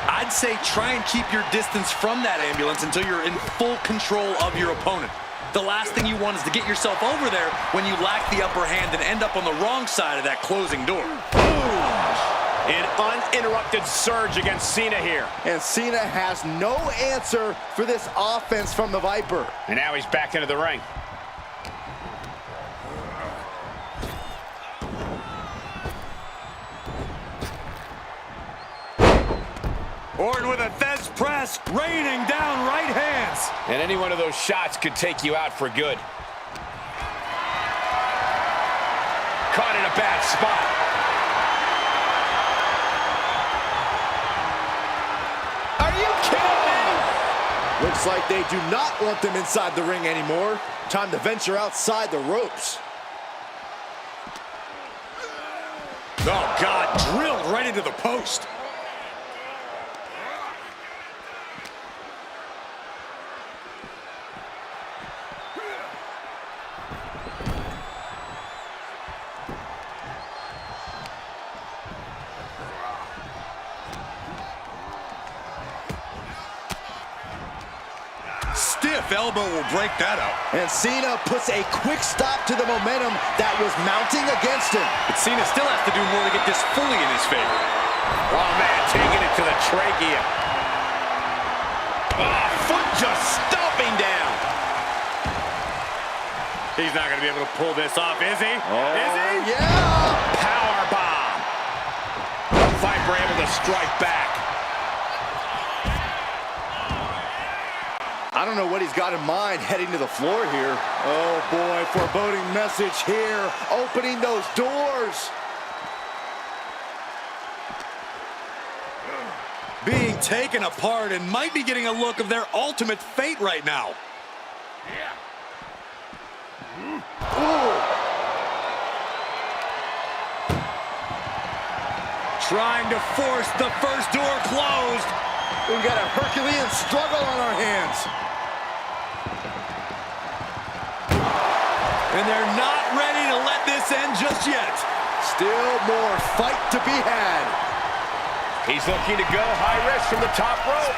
I'd say try and keep your distance from that ambulance until you're in full control of your opponent. The last thing you want is to get yourself over there when you lack the upper hand and end up on the wrong side of that closing door. Boom! An uninterrupted surge against Cena here. And Cena has no answer for this offense from the Viper. And now he's back into the ring. Orton with a Thez press, raining down right hands. And any one of those shots could take you out for good. Caught in a bad spot. Are you kidding me? Looks like they do not want them inside the ring anymore. Time to venture outside the ropes. Oh, God, drilled right into the post. Stiff elbow will break that up. And Cena puts a quick stop to the momentum that was mounting against him. But Cena still has to do more to get this fully in his favor. Oh, man, taking it to the trachea. Oh, foot just stomping down. He's not going to be able to pull this off, is he? Oh, is he? Yeah! Power bomb. The Viper able to strike back. I don't know what he's got in mind heading to the floor here. Oh boy, foreboding message here. Opening those doors. Being taken apart and might be getting a look of their ultimate fate right now. Ooh. Trying to force the first door closed. We've got a Herculean struggle on our hands. And they're not ready to let this end just yet. Still more fight to be had. He's looking to go high risk from the top rope.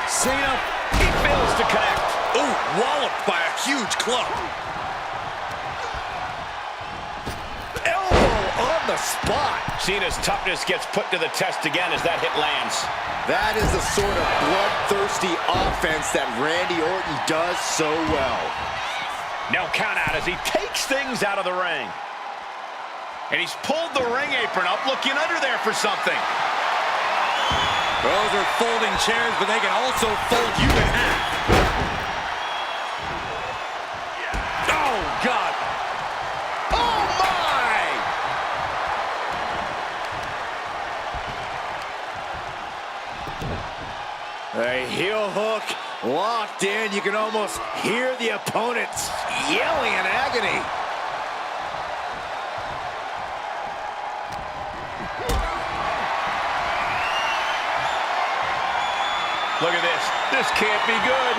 Cena, He fails to connect. ooh, walloped by a huge club. Elbow on the spot. Cena's toughness gets put to the test again as that hit lands. That is the sort of bloodthirsty offense that Randy Orton does so well. No count out as he takes things out of the ring. And he's pulled the ring apron up, looking under there for something. Those are folding chairs, but they can also fold you in half. Oh, God. Oh my! A heel hook locked in. You can almost hear the opponents yelling in agony. Look at this. This can't be good.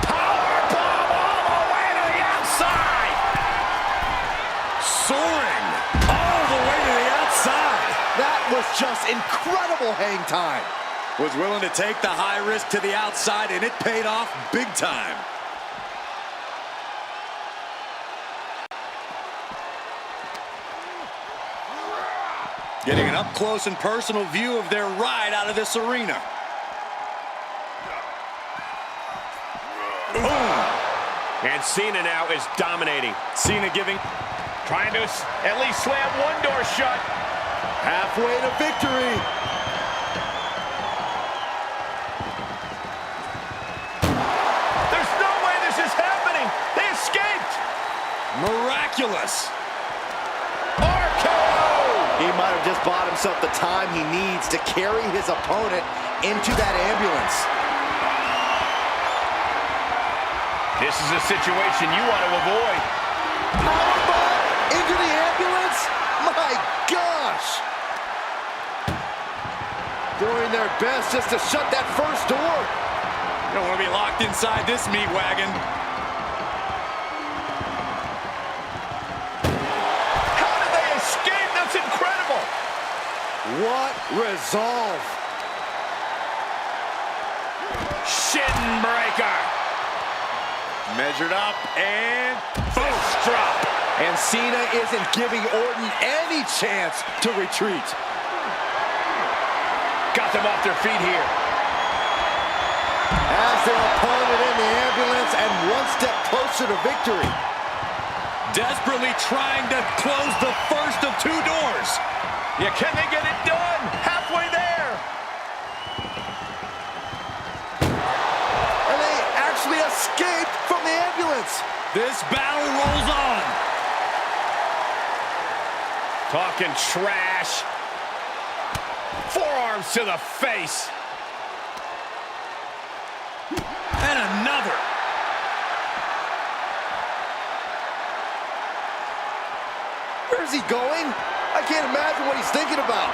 Powerbomb all the way to the outside. Soaring all the way to the outside. That was just incredible hang time. Was willing to take the high risk to the outside, and it paid off big time. Getting an up-close and personal view of their ride out of this arena. Boom. And Cena now is dominating. Cena Trying to at least slam one door shut. Halfway to victory. There's no way this is happening. They escaped. miraculous. He might have just bought himself the time he needs to carry his opponent into that ambulance. This is a situation you want to avoid. Powerbomb into the ambulance? My gosh! their best just to shut that first door. You don't want to be locked inside this meat wagon. How did they escape? That's incredible. What resolve. Shin breaker. Measured up and Fist drop. And Cena isn't giving Orton any chance to retreat. Got them off their feet here. As their opponent in the ambulance and one step closer to victory. desperately trying to close the first of two doors. Yeah, can they get it done? Halfway there. And they actually escaped from the ambulance. This battle rolls on. Talking trash. Forearms to the face. And another. Where's he going? I can't imagine what he's thinking about.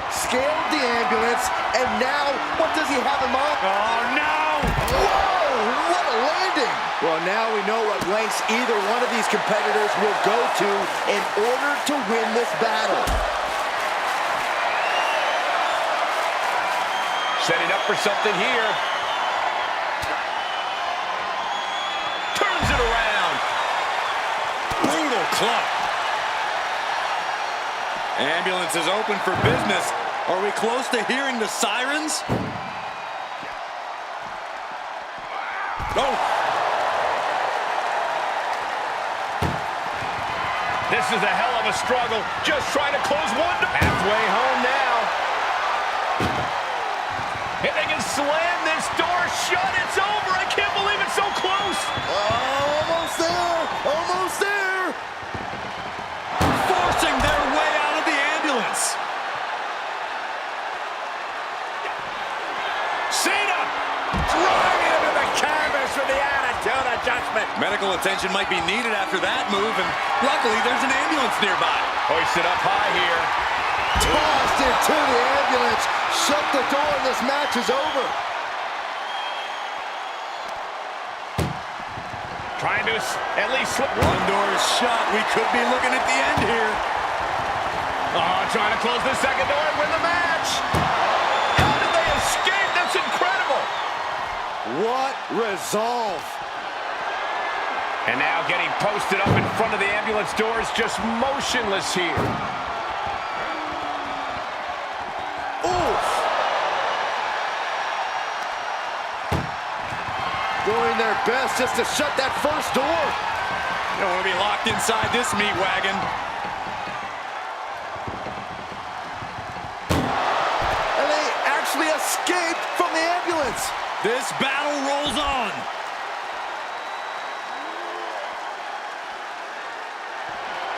Scaled the ambulance, and now what does he have in mind? Oh, no! Whoa! What a landing! Well, now we know what lengths either one of these competitors will go to in order to win this battle. Setting up for something here. Turns it around. Brutal club. Ambulance is open for business. Are we close to hearing the sirens? Oh! This is a hell of a struggle. Just trying to close one. Halfway home now. If they can slam this door shut, it's over. I can't believe it's so close. Almost there! Almost there! Forcing their way out of the ambulance. Cena driving into the canvas with the attitude adjustment. Medical attention might be needed after that move, and luckily there's an ambulance nearby. Hoisted up high here. Tossed into the ambulance. Shut the door and this match is over. Trying to at least slip. One door is shut. We could be looking at the end here. Oh, trying to close the second door and win the match. How did they escape? That's incredible. What resolve. And now getting posted up in front of the ambulance doors, just motionless here. Oof. Doing their best just to shut that first door. You don't want to be locked inside this meat wagon. And they actually escaped from the ambulance. This battle rolls on.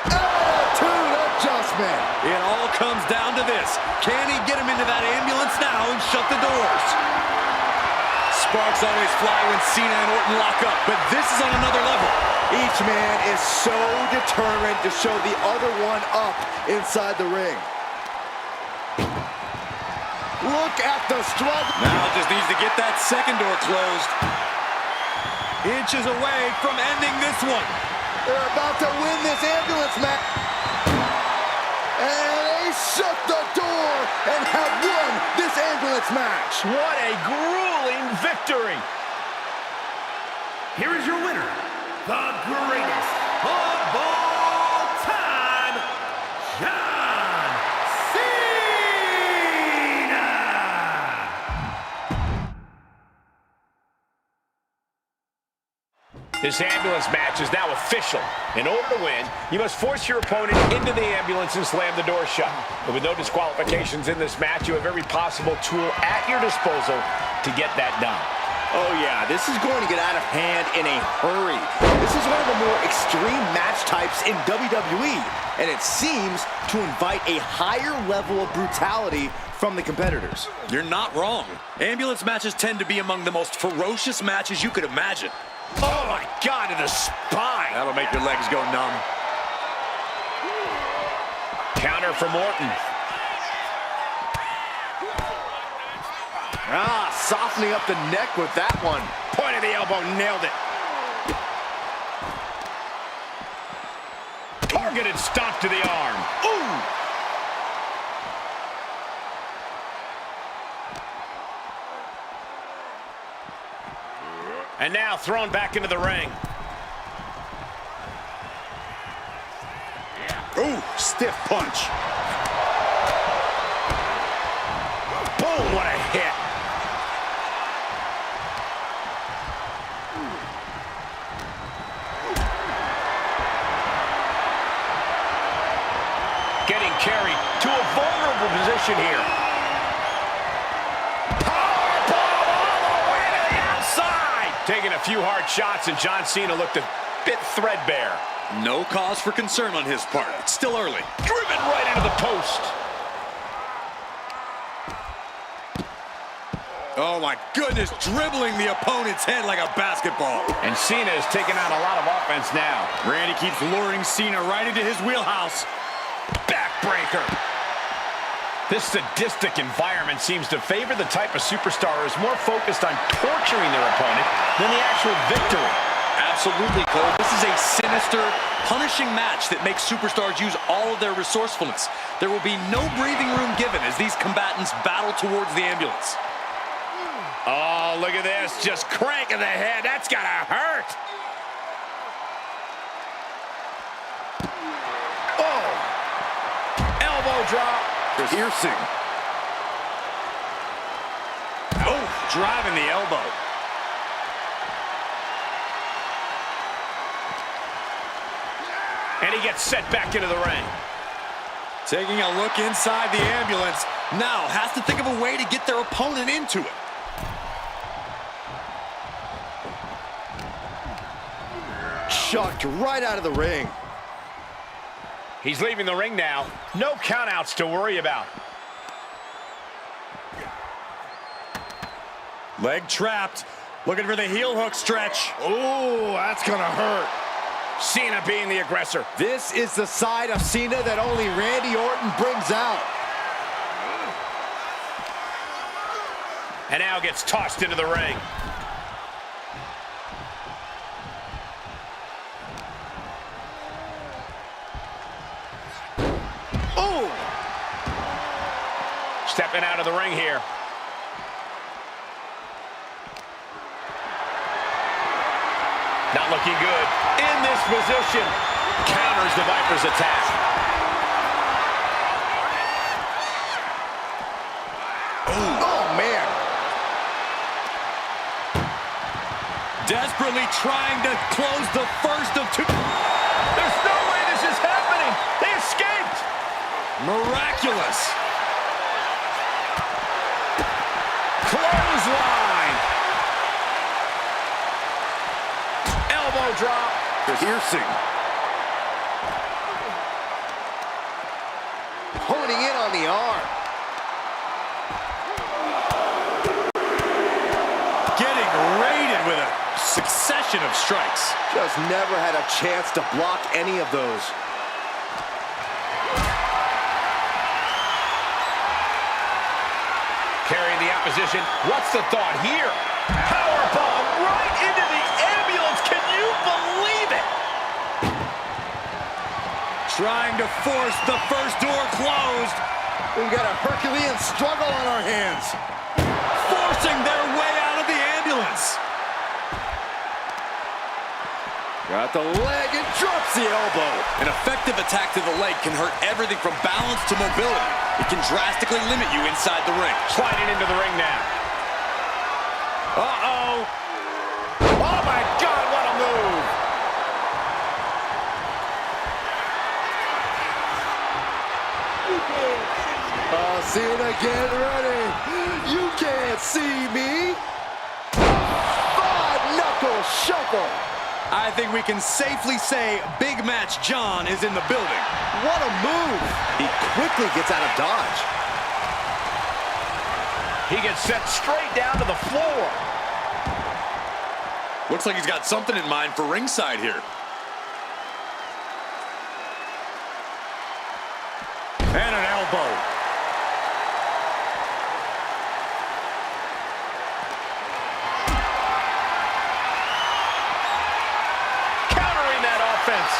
Attitude adjustment. It all comes down to this. Can he get him into that ambulance now and shut the doors? Sparks always fly when Cena and Orton lock up, but this is on another level. Each man is so determined to show the other one up inside the ring. Look at the struggle. Now just needs to get that second door closed. Inches away from ending this one. They're about to win this ambulance match. And they shut the door and have won this ambulance match. What a grueling victory. Here is your winner, the greatest of all time, John Cena! This ambulance match is now official. In order to win, you must force your opponent into the ambulance and slam the door shut. But with no disqualifications in this match, you have every possible tool at your disposal to get that done. Oh yeah, this is going to get out of hand in a hurry. This is one of the more extreme match types in WWE, and it seems to invite a higher level of brutality from the competitors. You're not wrong. Ambulance matches tend to be among the most ferocious matches you could imagine. Oh my God, to the spine. That'll make your legs go numb. Counter from Orton. Softening up the neck with that one. Point of the elbow, nailed it. Targeted stomp to the arm. Ooh! And now thrown back into the ring. Ooh, stiff punch. Boom, what a hit. Getting carried to a vulnerable position here. Powerbomb all the way to the outside. Taking a few hard shots, and John Cena looked a bit threadbare. No cause for concern on his part. It's still early. Driven right into the post. Oh my goodness, dribbling the opponent's head like a basketball. And Cena is taking on a lot of offense now. Randy keeps luring Cena right into his wheelhouse. Backbreaker. This sadistic environment seems to favor the type of superstar who is more focused on torturing their opponent than the actual victory. Absolutely, Cole. This is a sinister, punishing match that makes superstars use all of their resourcefulness. There will be no breathing room given as these combatants battle towards the ambulance. Oh, look at this. Just cranking the head. That's gotta hurt. Oh. Elbow drop. Piercing. Oh, driving the elbow. And he gets set back into the ring. Taking a look inside the ambulance. Now has to think of a way to get their opponent into it. Chucked right out of the ring. He's leaving the ring now. No countouts to worry about. Leg trapped. Looking for the heel hook stretch. Ooh, that's gonna hurt. Cena being the aggressor. This is the side of Cena that only Randy Orton brings out. And now gets tossed into the ring. Ooh! Stepping out of the ring here. Not looking good. In this position. Counters the Viper's attack. Oh, man. Desperately trying to close the first of two. There's no way this is happening. They escaped. Miraculous. Clothesline. Elbow drop. Piercing. Honing in on the arm. Getting raided with a succession of strikes. Just never had a chance to block any of those. Carrying the opposition. What's the thought here? Powerbomb right into the ambulance. Can you believe it? Trying to force the first door closed. We've got a Herculean struggle on our hands. Forcing their way out of the ambulance. Got the leg and drops the elbow. An effective attack to the leg can hurt everything from balance to mobility. It can drastically limit you inside the ring. Sliding into the ring now. Uh-oh. Oh my God, what a move. Cena, get ready. You can't see me. Five-knuckle shuffle. I think we can safely say Big Match John is in the building. What a move. He quickly gets out of dodge. He gets sent straight down to the floor. Looks like he's got something in mind for ringside here. And an elbow. offense.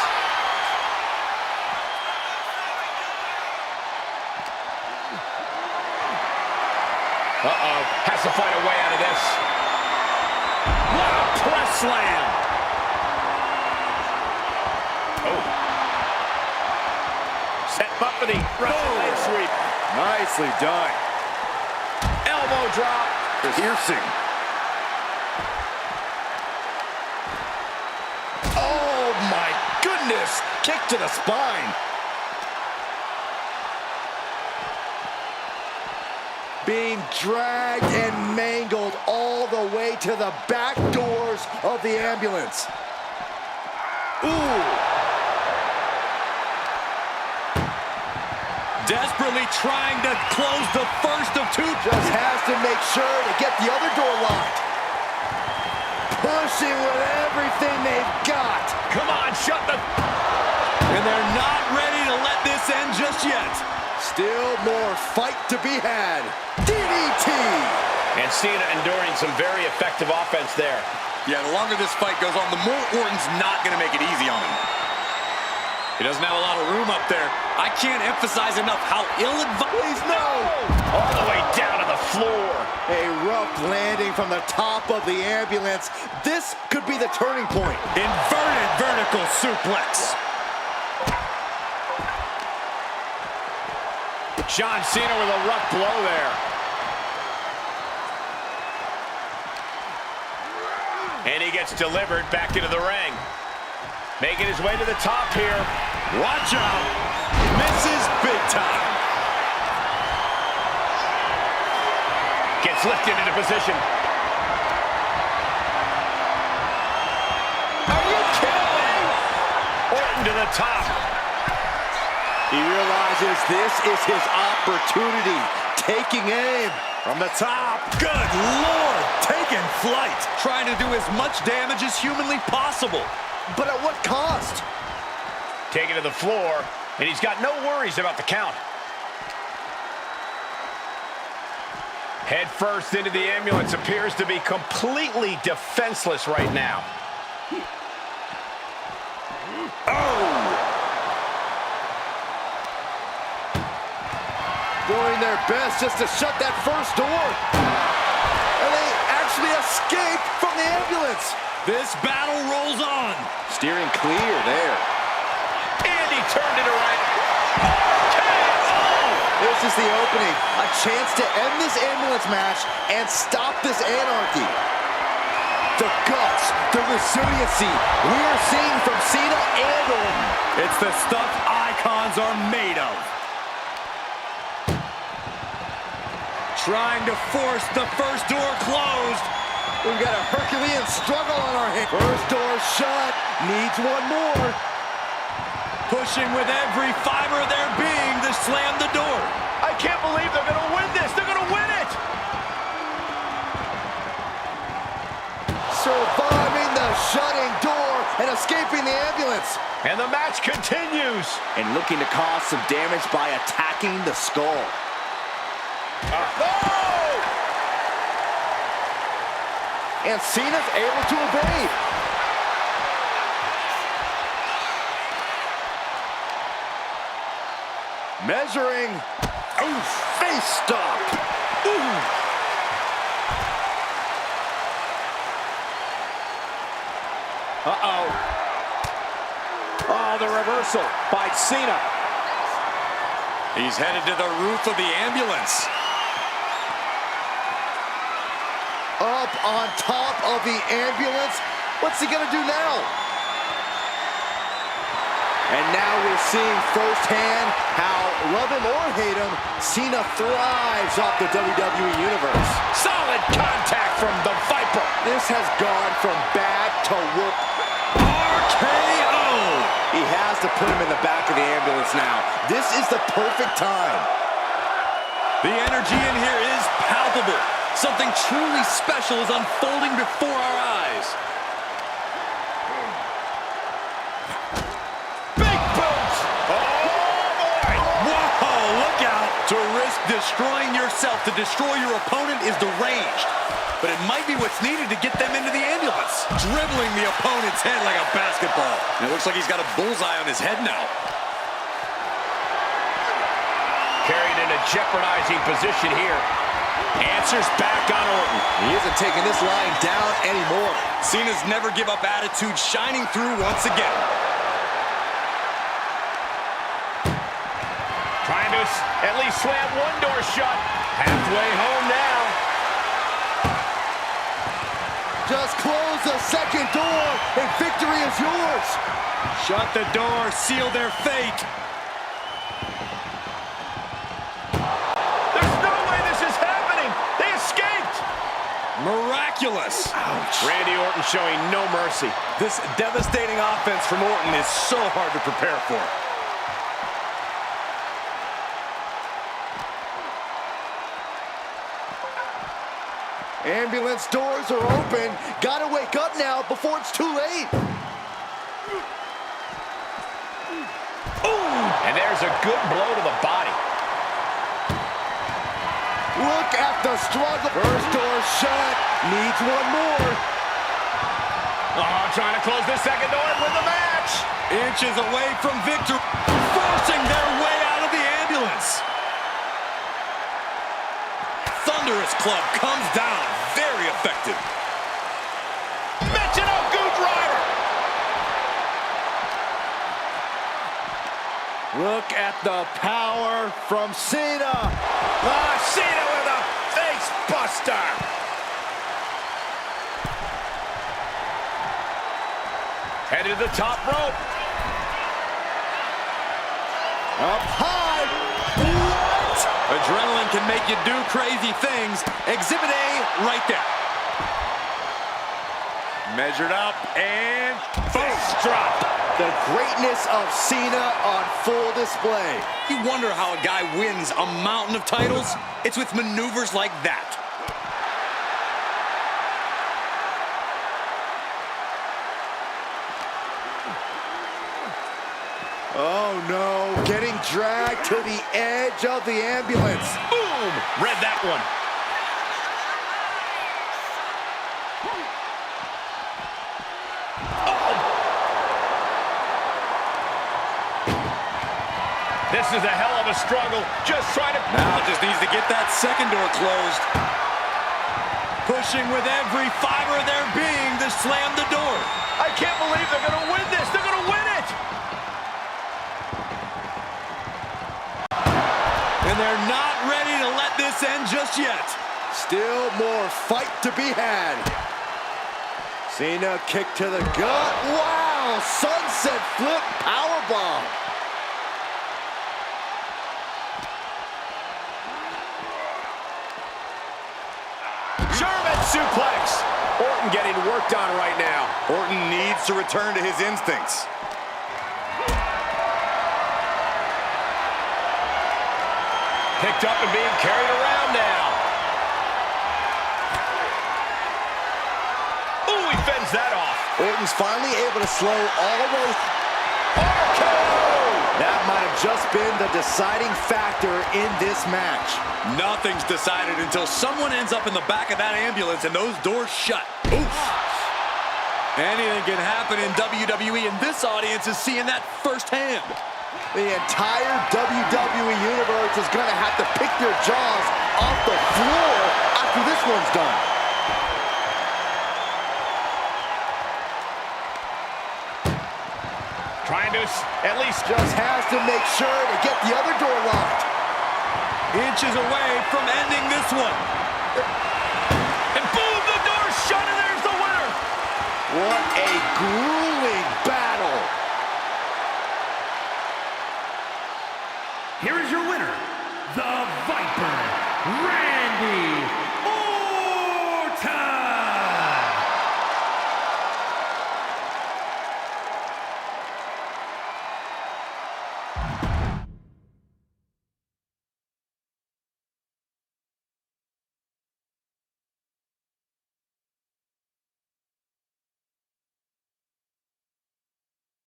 Uh-oh, has to find a way out of this. What a press slam. Oh. Set up for the Russian leg sweep. Nicely done. Elbow drop. Piercing. Oh my goodness! Kick to the spine. Being dragged and mangled all the way to the back doors of the ambulance. Ooh! Desperately trying to close the first of two. Just has to make sure to get the other door locked. Pushing with everything they've got. Come on, shut the... And they're not ready to let this end just yet. Still more fight to be had. DDT! And Cena enduring some very effective offense there. Yeah, the longer this fight goes on, the more Orton's not going to make it easy on him. He doesn't have a lot of room up there. I can't emphasize enough how ill-advised. No! All the way down to the floor. A rough landing from the top of the ambulance. This could be the turning point. Inverted vertical suplex. John Cena with a rough blow there. And he gets delivered back into the ring. Making his way to the top here. Watch out. Misses big time. Gets lifted into position. Are you kidding me? Orton to the top. He realizes this is his opportunity. Taking aim from the top. Good Lord. Taking flight. Trying to do as much damage as humanly possible. But at what cost? Taken to the floor, and he's got no worries about the count. Head first into the ambulance, appears to be completely defenseless right now. Oh! Doing their best just to shut that first door. And they actually escape from the ambulance. This battle rolls on. Steering clear there. And he turned it around. This is the opening. A chance to end this ambulance match and stop this anarchy. The guts, the resiliency we are seeing from Cena and Orton. It's the stuff icons are made of. Trying to force the first door closed. We've got a Herculean struggle on our hands. First door shut. Needs one more. Pushing with every fiber of their being to slam the door. I can't believe they're going to win this. They're going to win it. Surviving the shutting door and escaping the ambulance. And the match continues. And looking to cause some damage by attacking the skull. And Cena's able to evade. Measuring. Ooh, face stop. Ooh. Uh-oh. Oh, the reversal by Cena. He's headed to the roof of the ambulance. Up on top of the ambulance. What's he gonna do now? And now we're seeing firsthand how, love him or hate him, Cena thrives off the WWE Universe. Solid contact from the Viper. This has gone from bad to worse. RKO! He has to put him in the back of the ambulance now. This is the perfect time. The energy in here is palpable. Something truly special is unfolding before our eyes. Big boots. Oh, boy. Whoa, look out. To risk destroying yourself to destroy your opponent is deranged. but it might be what's needed to get them into the ambulance. Dribbling the opponent's head like a basketball. And it looks like he's got a bullseye on his head now. Carried in a jeopardizing position here. Answers back on Orton. He isn't taking this lying down anymore. Cena's never give up attitude shining through once again. Trying to at least slam one door shut. Halfway home now. Just close the second door and victory is yours. Shut the door, seal their fate. There's no way this is happening. They escaped. Miraculous. Ouch. Randy Orton showing no mercy. This devastating offense from Orton is so hard to prepare for. Ambulance doors are open. Gotta wake up now before it's too late. Ooh. And there's a good blow to the body. Look at the struggle. First door shut. Needs one more. Oh, trying to close this second door and win the match. Inches away from victory. Forcing their way out of the ambulance. Thunderous club comes down. Very effective. Mention a good driver. Look at the power from Cena. Cena with a face buster. Headed to the top rope. Up high. What? Adrenaline can make you do crazy things. Exhibit A right there. Measured up and Face drop. The greatness of Cena on full display. you wonder how a guy wins a mountain of titles. It's with maneuvers like that. Oh no, getting dragged to the edge of the ambulance. Boom! Read that one. This is a hell of a struggle. Just trying to... Now just needs to get that second door closed. Pushing with every fiber of their being to slam the door. I can't believe they're going to win this. They're going to win it. And they're not ready to let this end just yet. Still more fight to be had. Cena kick to the gut. Wow, sunset flip powerbomb. German suplex. Orton getting worked on right now. Orton needs to return to his instincts. Picked up and being carried around now. Ooh, he fends that off. Orton's finally able to slow all the way. RKO! That might have just been the deciding factor in this match. Nothing's decided until someone ends up in the back of that ambulance and those doors shut. Oof. Anything can happen in WWE, and this audience is seeing that firsthand. The entire WWE Universe is going to have to pick their jaws off the floor after this one's done. Trying to at least... Just has to make sure to get the other door locked. Inches away from ending this one. And boom, the door's shut, and there's the winner. What a grueling battle. Here is your winner, the Viper, Randy